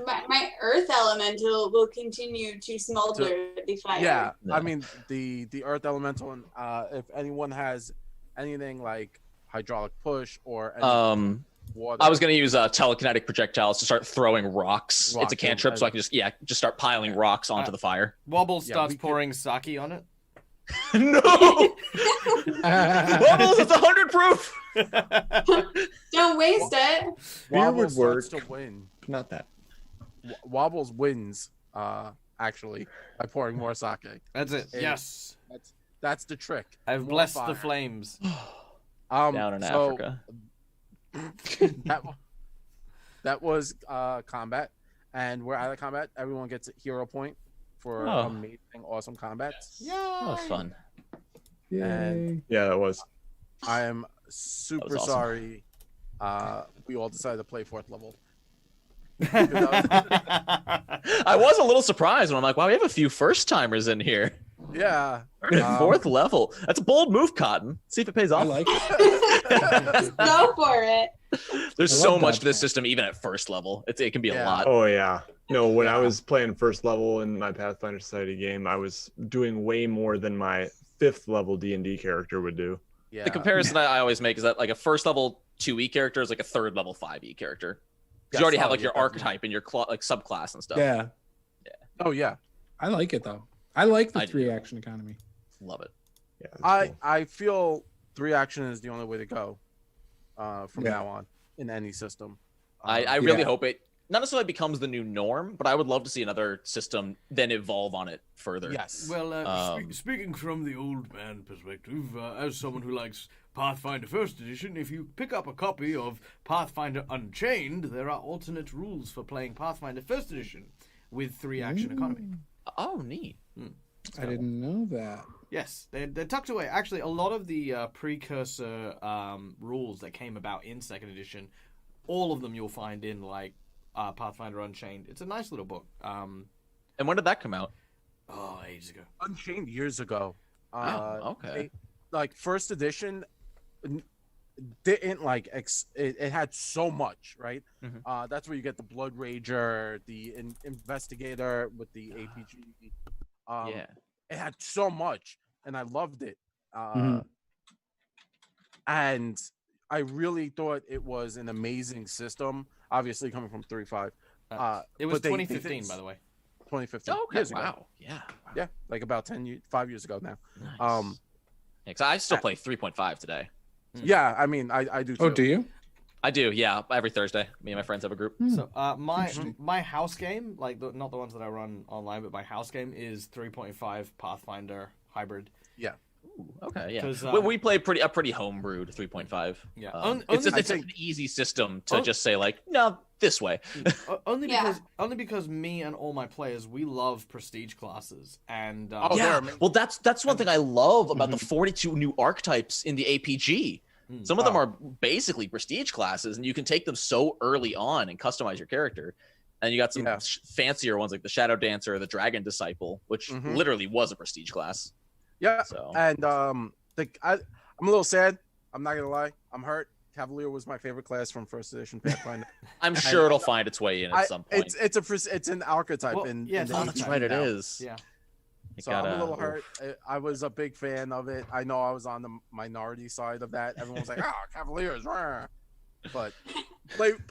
My earth elemental will continue to smolder the fire. Yeah, No. I mean the earth elemental, and if anyone has anything like hydraulic push or any water, I was gonna use telekinetic projectiles to start throwing rocks. It's a Rocks, cantrip, so I can just start piling rocks onto the fire. Wobble Yeah, starts we could- pouring sake on it. No, Wobbles, it's 100 proof. Don't waste it. Beer Wobble would starts work. to win. Not that. Wobbles wins actually by pouring more sake. That's it. Hey. Yes. That's the trick. I've More blessed fire. the flames. Down in so Africa. that was combat, and we're out of combat. Everyone gets a hero point for Oh. amazing, awesome combat. Yeah. That was fun. Yay. Yeah, that was. I am super awesome. sorry. We all decided to play 4th level. I was a little surprised when I'm like, wow, we have a few first timers in here. Yeah. Fourth level. That's a bold move, Cotton. See if it pays I off. like it. Go for it. There's I so love much that. to this system, even at first level. It can be a Yeah. lot. Oh yeah. No, when I Yeah. was playing first level in my Pathfinder Society game, I was doing way more than my 5th level D&D character would do. Yeah. The comparison I always make is that like a first level 2E character is like a third level 5E character. Yes. Because you already have Oh, like your yeah, archetype and your like subclass and stuff. Yeah, Oh yeah. I like it though. I like the I do. 3 action economy. Love it. Yeah, that's cool. I feel 3 action is the only way to go from Yeah. now on in any system. I really Yeah. hope it not necessarily becomes the new norm, but I would love to see another system then evolve on it further. Yes. Well, Um, speaking from the old man perspective, as someone who likes Pathfinder First Edition, if you pick up a copy of Pathfinder Unchained, there are alternate rules for playing Pathfinder First Edition with 3-action economy. Oh, neat. I didn't know that. Yes, they're tucked away. Actually, a lot of the precursor rules that came about in 2nd edition, all of them you'll find in like Pathfinder Unchained. It's a nice little book. And when did that come out? Oh, ages ago. Unchained years ago. Okay. Like 1st edition didn't like it had so much, right? That's where you get the Blood Rager, the investigator with the APG. It had so much, and I loved it. And I really thought it was an amazing system. Obviously, coming from 3.5. It was 2015, by the way. 2015. Oh, okay. Wow. Yeah. Yeah, like about 5 years ago now. Nice. Yeah, 'cause I still play 3.5 today. Yeah, I mean, I do too. Oh, do you? I do, yeah. Every Thursday, me and my friends have a group. So my house game, like not the ones that I run online, but my house game is 3.5 Pathfinder hybrid. Yeah. Ooh, okay, yeah. 'Cause, We play a pretty homebrewed 3.5. Yeah. It's an easy system to just say like, no, this way. only because me and all my players, we love prestige classes, and yeah. Well, that's one thing I love about the 42 new archetypes in the APG. Some of them are basically prestige classes, and you can take them so early on and customize your character. And you got some fancier ones like the Shadow Dancer or the Dragon Disciple, which literally was a prestige class. Yeah. So. And I'm a little sad. I'm not gonna lie. I'm hurt. Cavalier was my favorite class from 1st edition Pathfinder. I'm sure it'll find its way in at some point. It's an archetype in yeah, the that's right. It is. Yeah. So I'm a little hurt. I was a big fan of it. I know I was on the minority side of that. Everyone was like, Cavaliers. Rah. But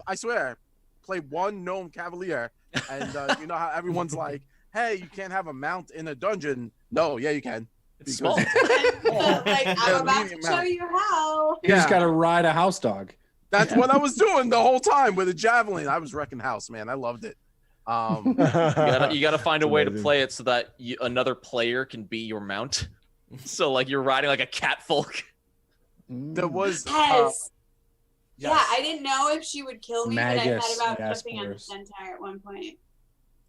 I swear, play one gnome Cavalier. And you know how everyone's like, hey, you can't have a mount in a dungeon. No, yeah, you can. It's small. Like, I'm about to show you how. You just got to ride a house dog. That's what I was doing the whole time with a javelin. I was wrecking house, man. I loved it. You gotta find a way to play it so that another player can be your mount. So like you're riding like a catfolk. There was Yes. Yeah, I didn't know if she would kill me, Magus, but I thought about flipping on the Jaspers. Centaur at one point.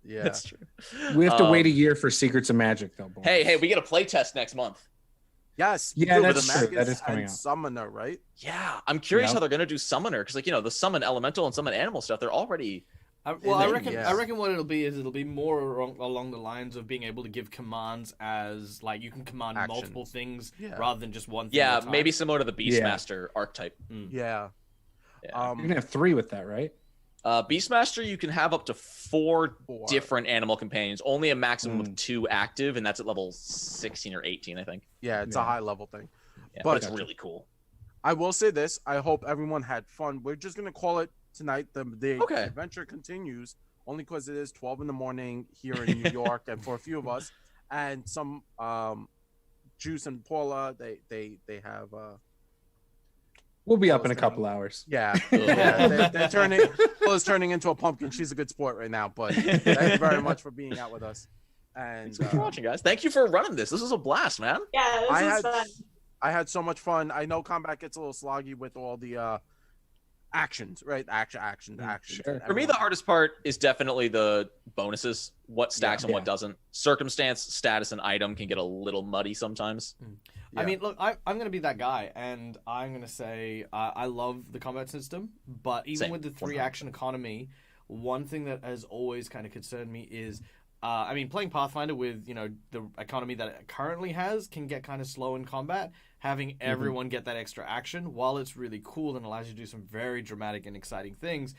Yeah, That's true. We have to wait a year for Secrets of Magic, though. Boys. Hey, we get a play test next month. Yes. Yeah, with that's the true. Magus That is coming and out. Summoner, right? Yeah, I'm curious how they're gonna do Summoner because like the Summon Elemental and Summon Animal stuff, they're already. I reckon what it'll be more along the lines of being able to give commands as like you can command Actions. multiple things rather than just one thing. Yeah, at a time. maybe similar to the Beastmaster archetype. Yeah. You can have 3 with that, right? Beastmaster, you can have up to 4 different animal companions, only a maximum of 2 active, and that's at level 16 or 18, I think. Yeah, it's a high level thing. Yeah, but it's really cool. I will say this. I hope everyone had fun. We're just going to call it tonight. The adventure continues only because it is 12 in the morning here in New York and for a few of us. And some Juice and Paula, they have... We'll be up in a couple hours. Yeah, they're turning. Paula's turning into a pumpkin. She's a good sport right now. But thank you very much for being out with us. And thanks for watching, guys. Thank you for running this. This was a blast, man. Yeah, this was fun. I had so much fun. I know combat gets a little sloggy with all the actions, right? Actions. Sure. For me, the hardest part is definitely the bonuses, what stacks and what doesn't. Circumstance, status, and item can get a little muddy sometimes. I mean, look, I'm going to be that guy, and I'm going to say I love the combat system, but even with the 3-action economy, one thing that has always kind of concerned me is, playing Pathfinder with, the economy that it currently has can get kind of slow in combat. Having everyone get that extra action, while it's really cool and allows you to do some very dramatic and exciting things,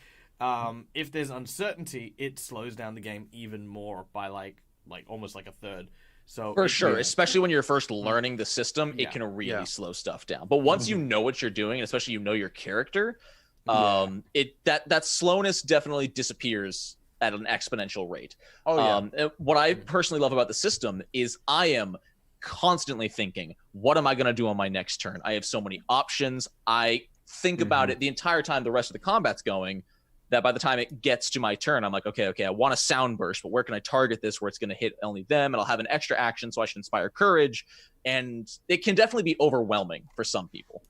if there's uncertainty, it slows down the game even more by like almost like a third. So for sure, especially when you're first learning the system, it can really slow stuff down. But once you know what you're doing, and especially your character, that slowness definitely disappears at an exponential rate. What I personally love about the system is I am constantly thinking, what am I going to do on my next turn? I have so many options. I think about it the entire time the rest of the combat's going, that by the time it gets to my turn, I'm like, okay, I want a sound burst, but where can I target this where it's going to hit only them? And I'll have an extra action, so I should inspire courage. And it can definitely be overwhelming for some people.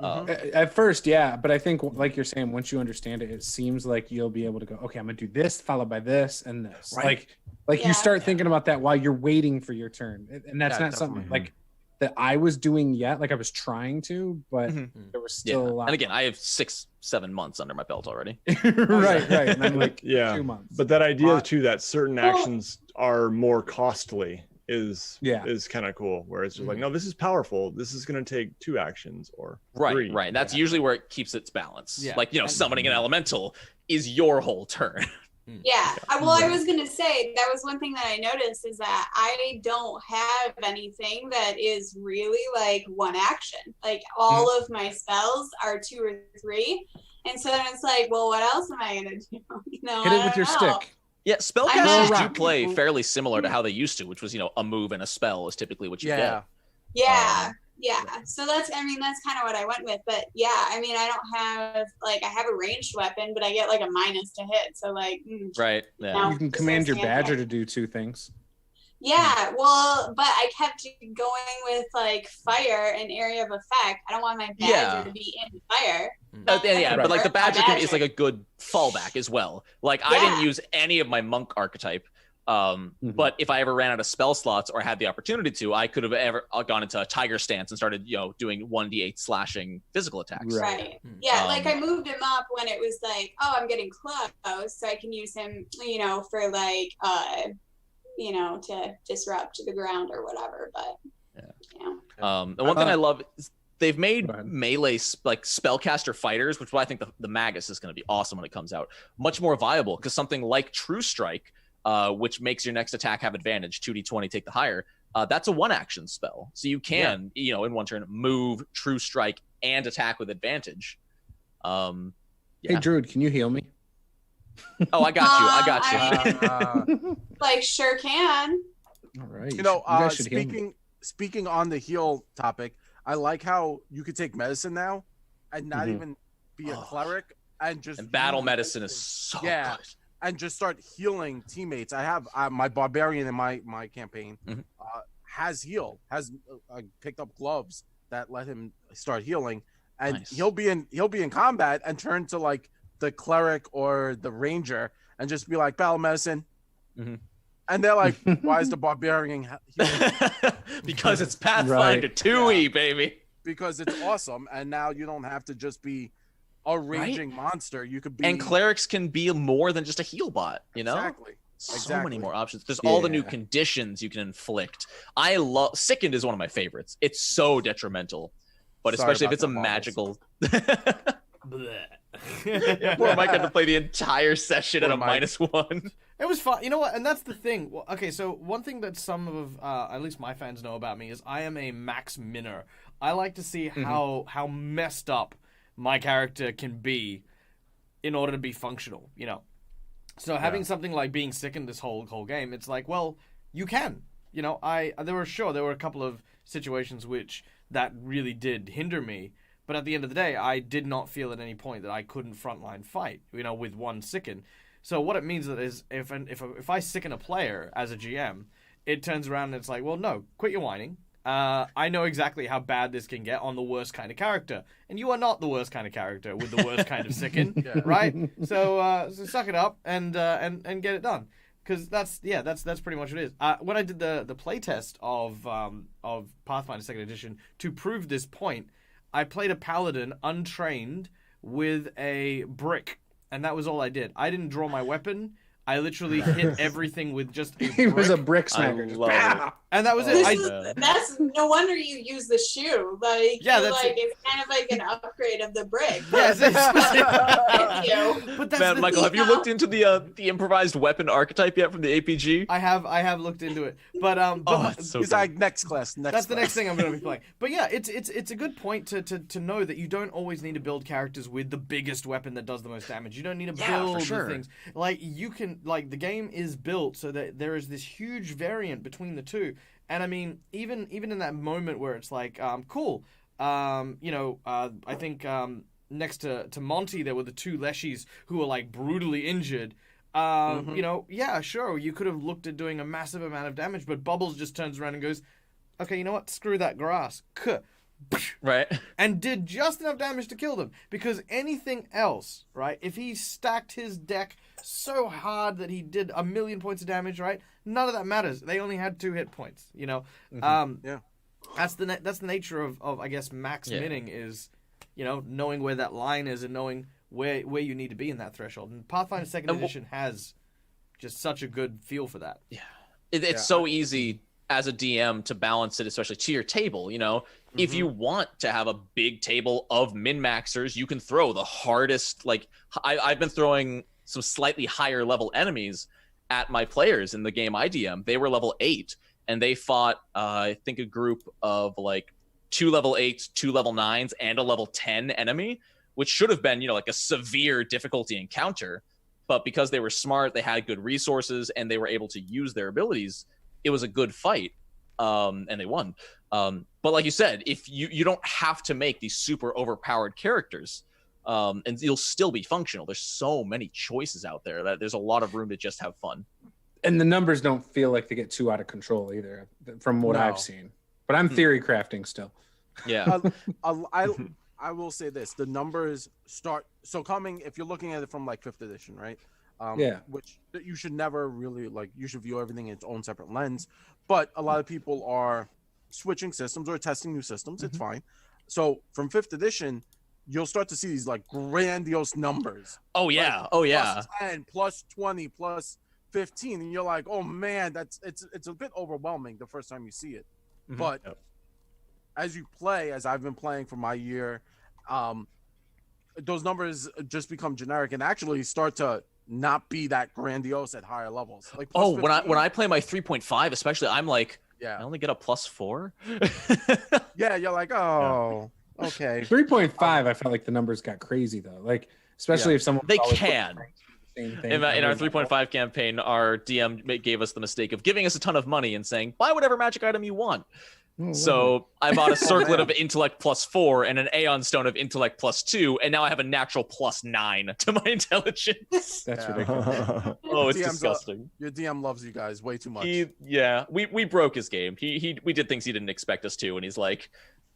At first, yeah, but I think, like you're saying, once you understand it, it seems like you'll be able to go, okay, I'm gonna do this, followed by this and this. Right. Like you start thinking about that while you're waiting for your turn, and that's not something like that I was doing yet. Like I was trying to, but there was still a lot. And again, I have 6-7 months under my belt already. right. And I'm like 2 months. But that idea too, that certain actions are more costly is kind of cool, where it's just like, no, this is powerful, this is going to take 2 actions or 3. Right. That's usually where it keeps its balance. Like, summoning an elemental is your whole turn. I was gonna say that was one thing that I noticed is that I don't have anything that is really like one action. Like all of my spells are 2 or 3, and so then it's like, well, what else am I gonna do? Hit it with your stick. Yeah, spellcasters do play fairly similar to how they used to, which was, a move and a spell is typically what you get. So that's kind of what I went with. But I don't have I have a ranged weapon, but I get like a minus to hit. So right. Yeah. You can command your badger to do 2 things. Yeah, well, but I kept going with fire and area of effect. I don't want my badger to be in fire. But the badger is like a good fallback as well. I didn't use any of my monk archetype. But if I ever ran out of spell slots or had the opportunity to, I could have ever gone into a tiger stance and started, doing 1d8 slashing physical attacks. Right. Yeah, I moved him up when it was I'm getting close, so I can use him, for to disrupt the ground or whatever. But the one thing I love is they've made melee spellcaster fighters, which I think the Magus is going to be awesome when it comes out, much more viable, because something like True Strike, which makes your next attack have advantage, 2d20, take the higher. That's a 1-action spell, so you can, in one turn, move, True Strike, and attack with advantage. Hey, Druid, can you heal me? Oh, I got you. Sure can. All right. Speaking on the heal topic, I like how you could take medicine now and not even be a cleric and just. And battle medicine is so good. And just start healing teammates. I have my barbarian in my campaign has picked up gloves that let him start healing, and he'll be in combat and turn to the cleric or the ranger and just be like, battle medicine. And they're like, why is the barbarian healing? Because it's Pathfinder 2e, baby. Because it's awesome, and now you don't have to just be a raging monster. You could be, and clerics can be more than just a heal bot. Exactly. So many more options. There's all the new conditions you can inflict. I love Sickened is one of my favorites. It's so detrimental, but especially if it's a magical. Poor Mike had to play the entire session at a -1. It was fun. You know what? And that's the thing. Well, okay, so one thing that some of, at least my fans know about me is I am a max minner. I like to see how messed up my character can be in order to be functional, So having something like being sickened this whole game, it's like, well, you can. There were a couple of situations that really did hinder me. But at the end of the day, I did not feel at any point that I couldn't frontline fight, with one sicken. So what it means is if I sicken a player as a GM, it turns around and it's like, well, no, quit your whining. I know exactly how bad this can get on the worst kind of character, and you are not the worst kind of character with the worst kind of sicken, right? So suck it up and get it done, because that's pretty much what it is. When I did the playtest of Pathfinder 2nd Edition to prove this point, I played a paladin untrained with a brick, and that was all I did. I didn't draw my weapon. I literally hit everything with just a brick. He was a brick smacker. And that was it. That's no wonder you use the shoe. It's kind of like an upgrade of the brick. Yes, but that's Man, Michael, have you looked into the improvised weapon archetype yet from the APG? I have looked into it, but he's like next class. That's the next thing I'm going to be playing. But yeah, it's a good point to know that you don't always need to build characters with the biggest weapon that does the most damage. You don't need to build the things you can. The game is built so that there is this huge variant between the two. And I mean, even in that moment where it's like, cool, I think next to Monty there were the 2 Leshies who were brutally injured. Yeah, sure, you could have looked at doing a massive amount of damage, but Bubbles just turns around and goes, okay, you know what? Screw that grass. Right. and did just enough damage to kill them. Because anything else, right? If he stacked his deck so hard that he did 1,000,000 points of damage, right? None of that matters. They only had 2 hit points. You know, Yeah. that's the nature of I guess max minning is, you know, knowing where that line is and knowing where you need to be in that threshold. And Pathfinder Second Edition has just such a good feel for that. Yeah, it's so easy as a DM to balance it, especially to your table. You know, if you want to have a big table of min-maxers, you can throw the hardest. Like I've been throwing some slightly higher level enemies at my players in the game I DM. They were level 8, and they fought I think a group of like 2 level 8s, 2 level 9s, and a level 10 enemy, which should have been, you know, like a severe difficulty encounter. But because they were smart, they had good resources, and they were able to use their abilities, it was a good fight, and they won. But like you said, if you don't have to make these super overpowered characters, and you'll still be functional. There's so many choices out there that there's a lot of room to just have fun. And the numbers don't feel like they get too out of control either, from what I've seen. But I'm theory crafting still. Yeah. I will say this: the numbers start coming. If you're looking at it from like 5th edition, right? Which you should never really like. You should view everything in its own separate lens. But a lot of people are switching systems or testing new systems. It's fine. So from 5th edition, you'll start to see these like grandiose numbers. Oh yeah. Like, oh yeah. Plus 10, plus 20, plus 15, and you're like, oh man, it's a bit overwhelming the first time you see it. But as you play, as I've been playing for my year, those numbers just become generic and actually start to not be that grandiose at higher levels. Like when I play my 3.5, especially, I'm like, I only get a +4. Yeah, you're like, oh, okay. 3.5, I felt like the numbers got crazy though. Like, especially if someone they can. In our 3.5 campaign, our DM gave us the mistake of giving us a ton of money and saying, buy whatever magic item you want. So I bought a circlet of intellect +4 and an Aeon stone of intellect +2, and now I have a natural +9 to my intelligence. That's ridiculous. Oh, it's disgusting. Your DM loves you guys way too much. We broke his game. We did things he didn't expect us to, and he's like,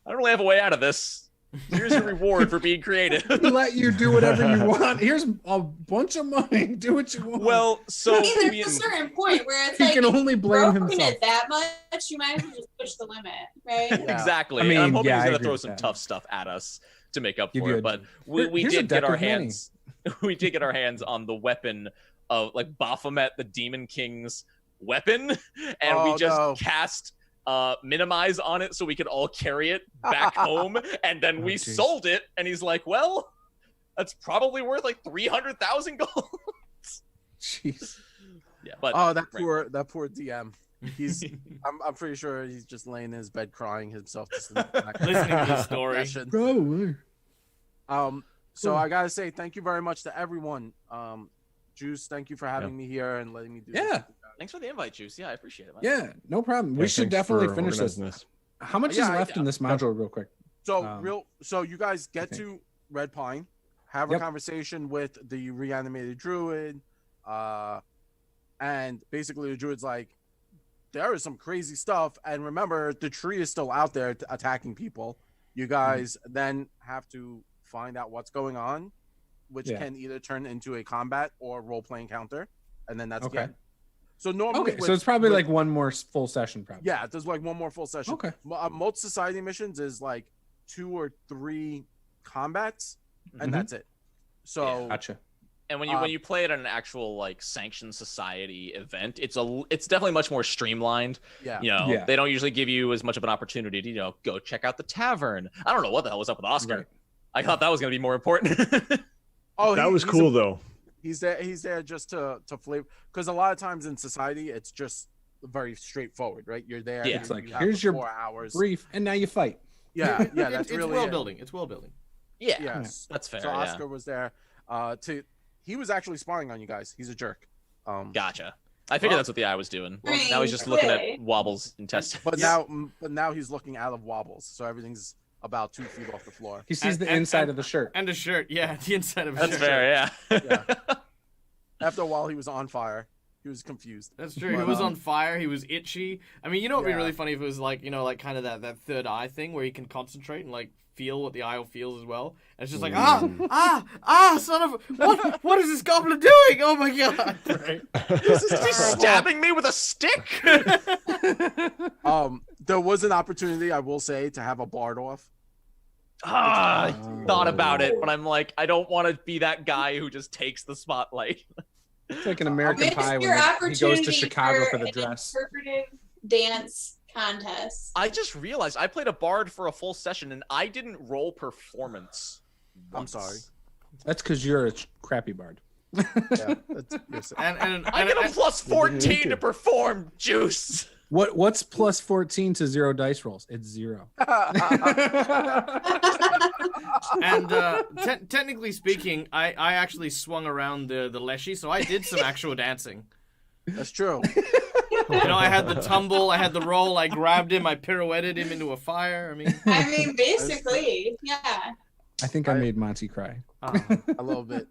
I don't really have a way out of this. Here's your reward for being creative. We let you do whatever you want. Here's a bunch of money. Do what you want. Well, so I mean, there's a certain point where it's he like, can only blame himself. It that much, you might as well just push the limit, right? Exactly. I mean, and I'm hoping he's I gonna agree throw with some that. tough stuff at us to make up Give for you it. But we here's a did deck get our of money. hands. We did get our hands on the weapon of like Baphomet, the Demon King's weapon, and we just cast minimize on it so we could all carry it back home, and then we sold it, and he's like, well, that's probably worth like 300,000 gold. Jeez. Yeah, but that poor DM. He's I'm pretty sure he's just laying in his bed crying himself to sleep. Listening to the story. So I gotta say thank you very much to everyone. Juice, thank you for having me here and letting me do this. Thanks for the invite, Juice. Yeah, I appreciate it, man. Yeah, no problem. We should definitely finish this. How much is left in this module, real quick? So you guys get to Red Pine, have a conversation with the reanimated druid, and basically the druid's like, there is some crazy stuff, and remember the tree is still out there attacking people. You guys then have to find out what's going on, which can either turn into a combat or role-playing encounter, and then that's again. So normally, so it's probably like one more full session, probably. Yeah, there's like one more full session. Okay. Most society missions is like 2 or 3 combats, and that's it. So gotcha. And when you play it at an actual like sanctioned society event, it's definitely much more streamlined. Yeah. You know, they don't usually give you as much of an opportunity to go check out the tavern. I don't know what the hell was up with Oscar. Right. I thought that was going to be more important. That was cool though. He's there just to flavor, because a lot of times in society it's just very straightforward, right? You're there. Yeah. It's like, here's your 4 hours brief, and now you fight. Yeah, that's it's really world building. It's world building. Yeah, Yes, that's fair. So Oscar was there. He was actually spying on you guys. He's a jerk. Gotcha. I figured that's what the eye was doing. Now he's just looking at Wobble's intestines. But now he's looking out of Wobbles, so everything's about 2 feet off the floor. He sees the inside of the shirt. And a shirt, the inside of a That's shirt. fair, yeah. After a while, he was on fire. He was confused. That's true. He was on fire. He was itchy. I mean, you know what would be really funny if it was like, you know, like kind of that third eye thing where he can concentrate and like feel what the eye feels as well. And it's just like, son of what is this goblin doing? Oh my god! Right. Is he stabbing me with a stick? There was an opportunity, I will say, to have a bard off. I thought about it, but I'm like, I don't want to be that guy who just takes the spotlight. It's like an American Pie when he goes to Chicago for the dress. Interpretive dance contest. I just realized I played a bard for a full session and I didn't roll performance. I'm sorry. That's because you're a crappy bard. Yeah, and I get a plus 14 to perform, Juice. What's plus 14 to 0 dice rolls? It's 0. And technically speaking, I actually swung around the leshy, so I did some actual dancing. That's true. You know, I had the tumble, I had the roll, I grabbed him, I pirouetted him into a fire. I mean, basically, yeah. I think I made Monty cry. A little bit.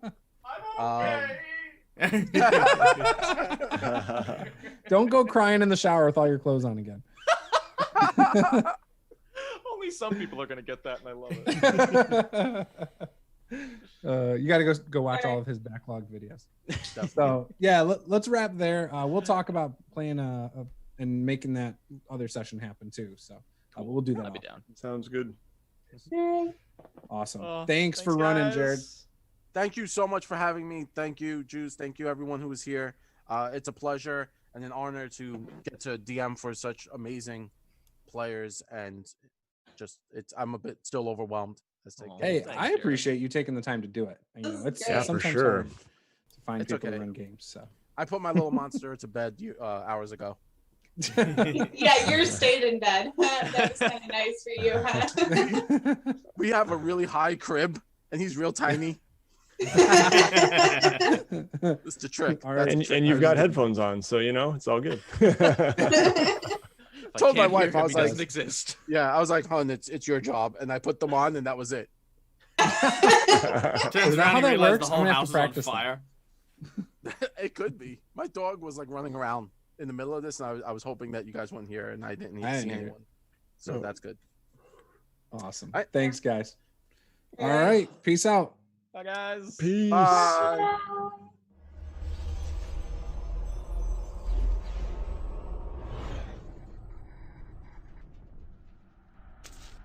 Don't go crying in the shower with all your clothes on again. Only some people are going to get that, and I love it. You got to go watch all of his backlog videos. So yeah, let's wrap there. We'll talk about playing and making that other session happen too. So we'll do that. I'll be down. Sounds good. Awesome. Thanks for running, Jared. Thank you so much for having me. Thank you, Juice. Thank you, everyone who was here. It's a pleasure and an honor to get to DM for such amazing players, and I'm a bit still overwhelmed. Hey, I appreciate you taking the time to do it. You know, it's for sure hard to find people to run games. So I put my little monster to bed hours ago. Yeah, yours stayed in bed. That was kind of nice for you, huh? We have a really high crib, and he's real tiny. That's the trick. All right. And you've got headphones on, so you know it's all good. Told my wife, I was like, doesn't exist. Yeah, I was like, hon, it's your job, and I put them on, and that was it. Turns around and realized the whole house is on fire. It could be. My dog was like running around in the middle of this, and I was hoping that you guys wouldn't hear, and I didn't need to see anyone. So that's good. Awesome. Thanks, guys. All right. Peace out. Bye, guys. Peace. Bye.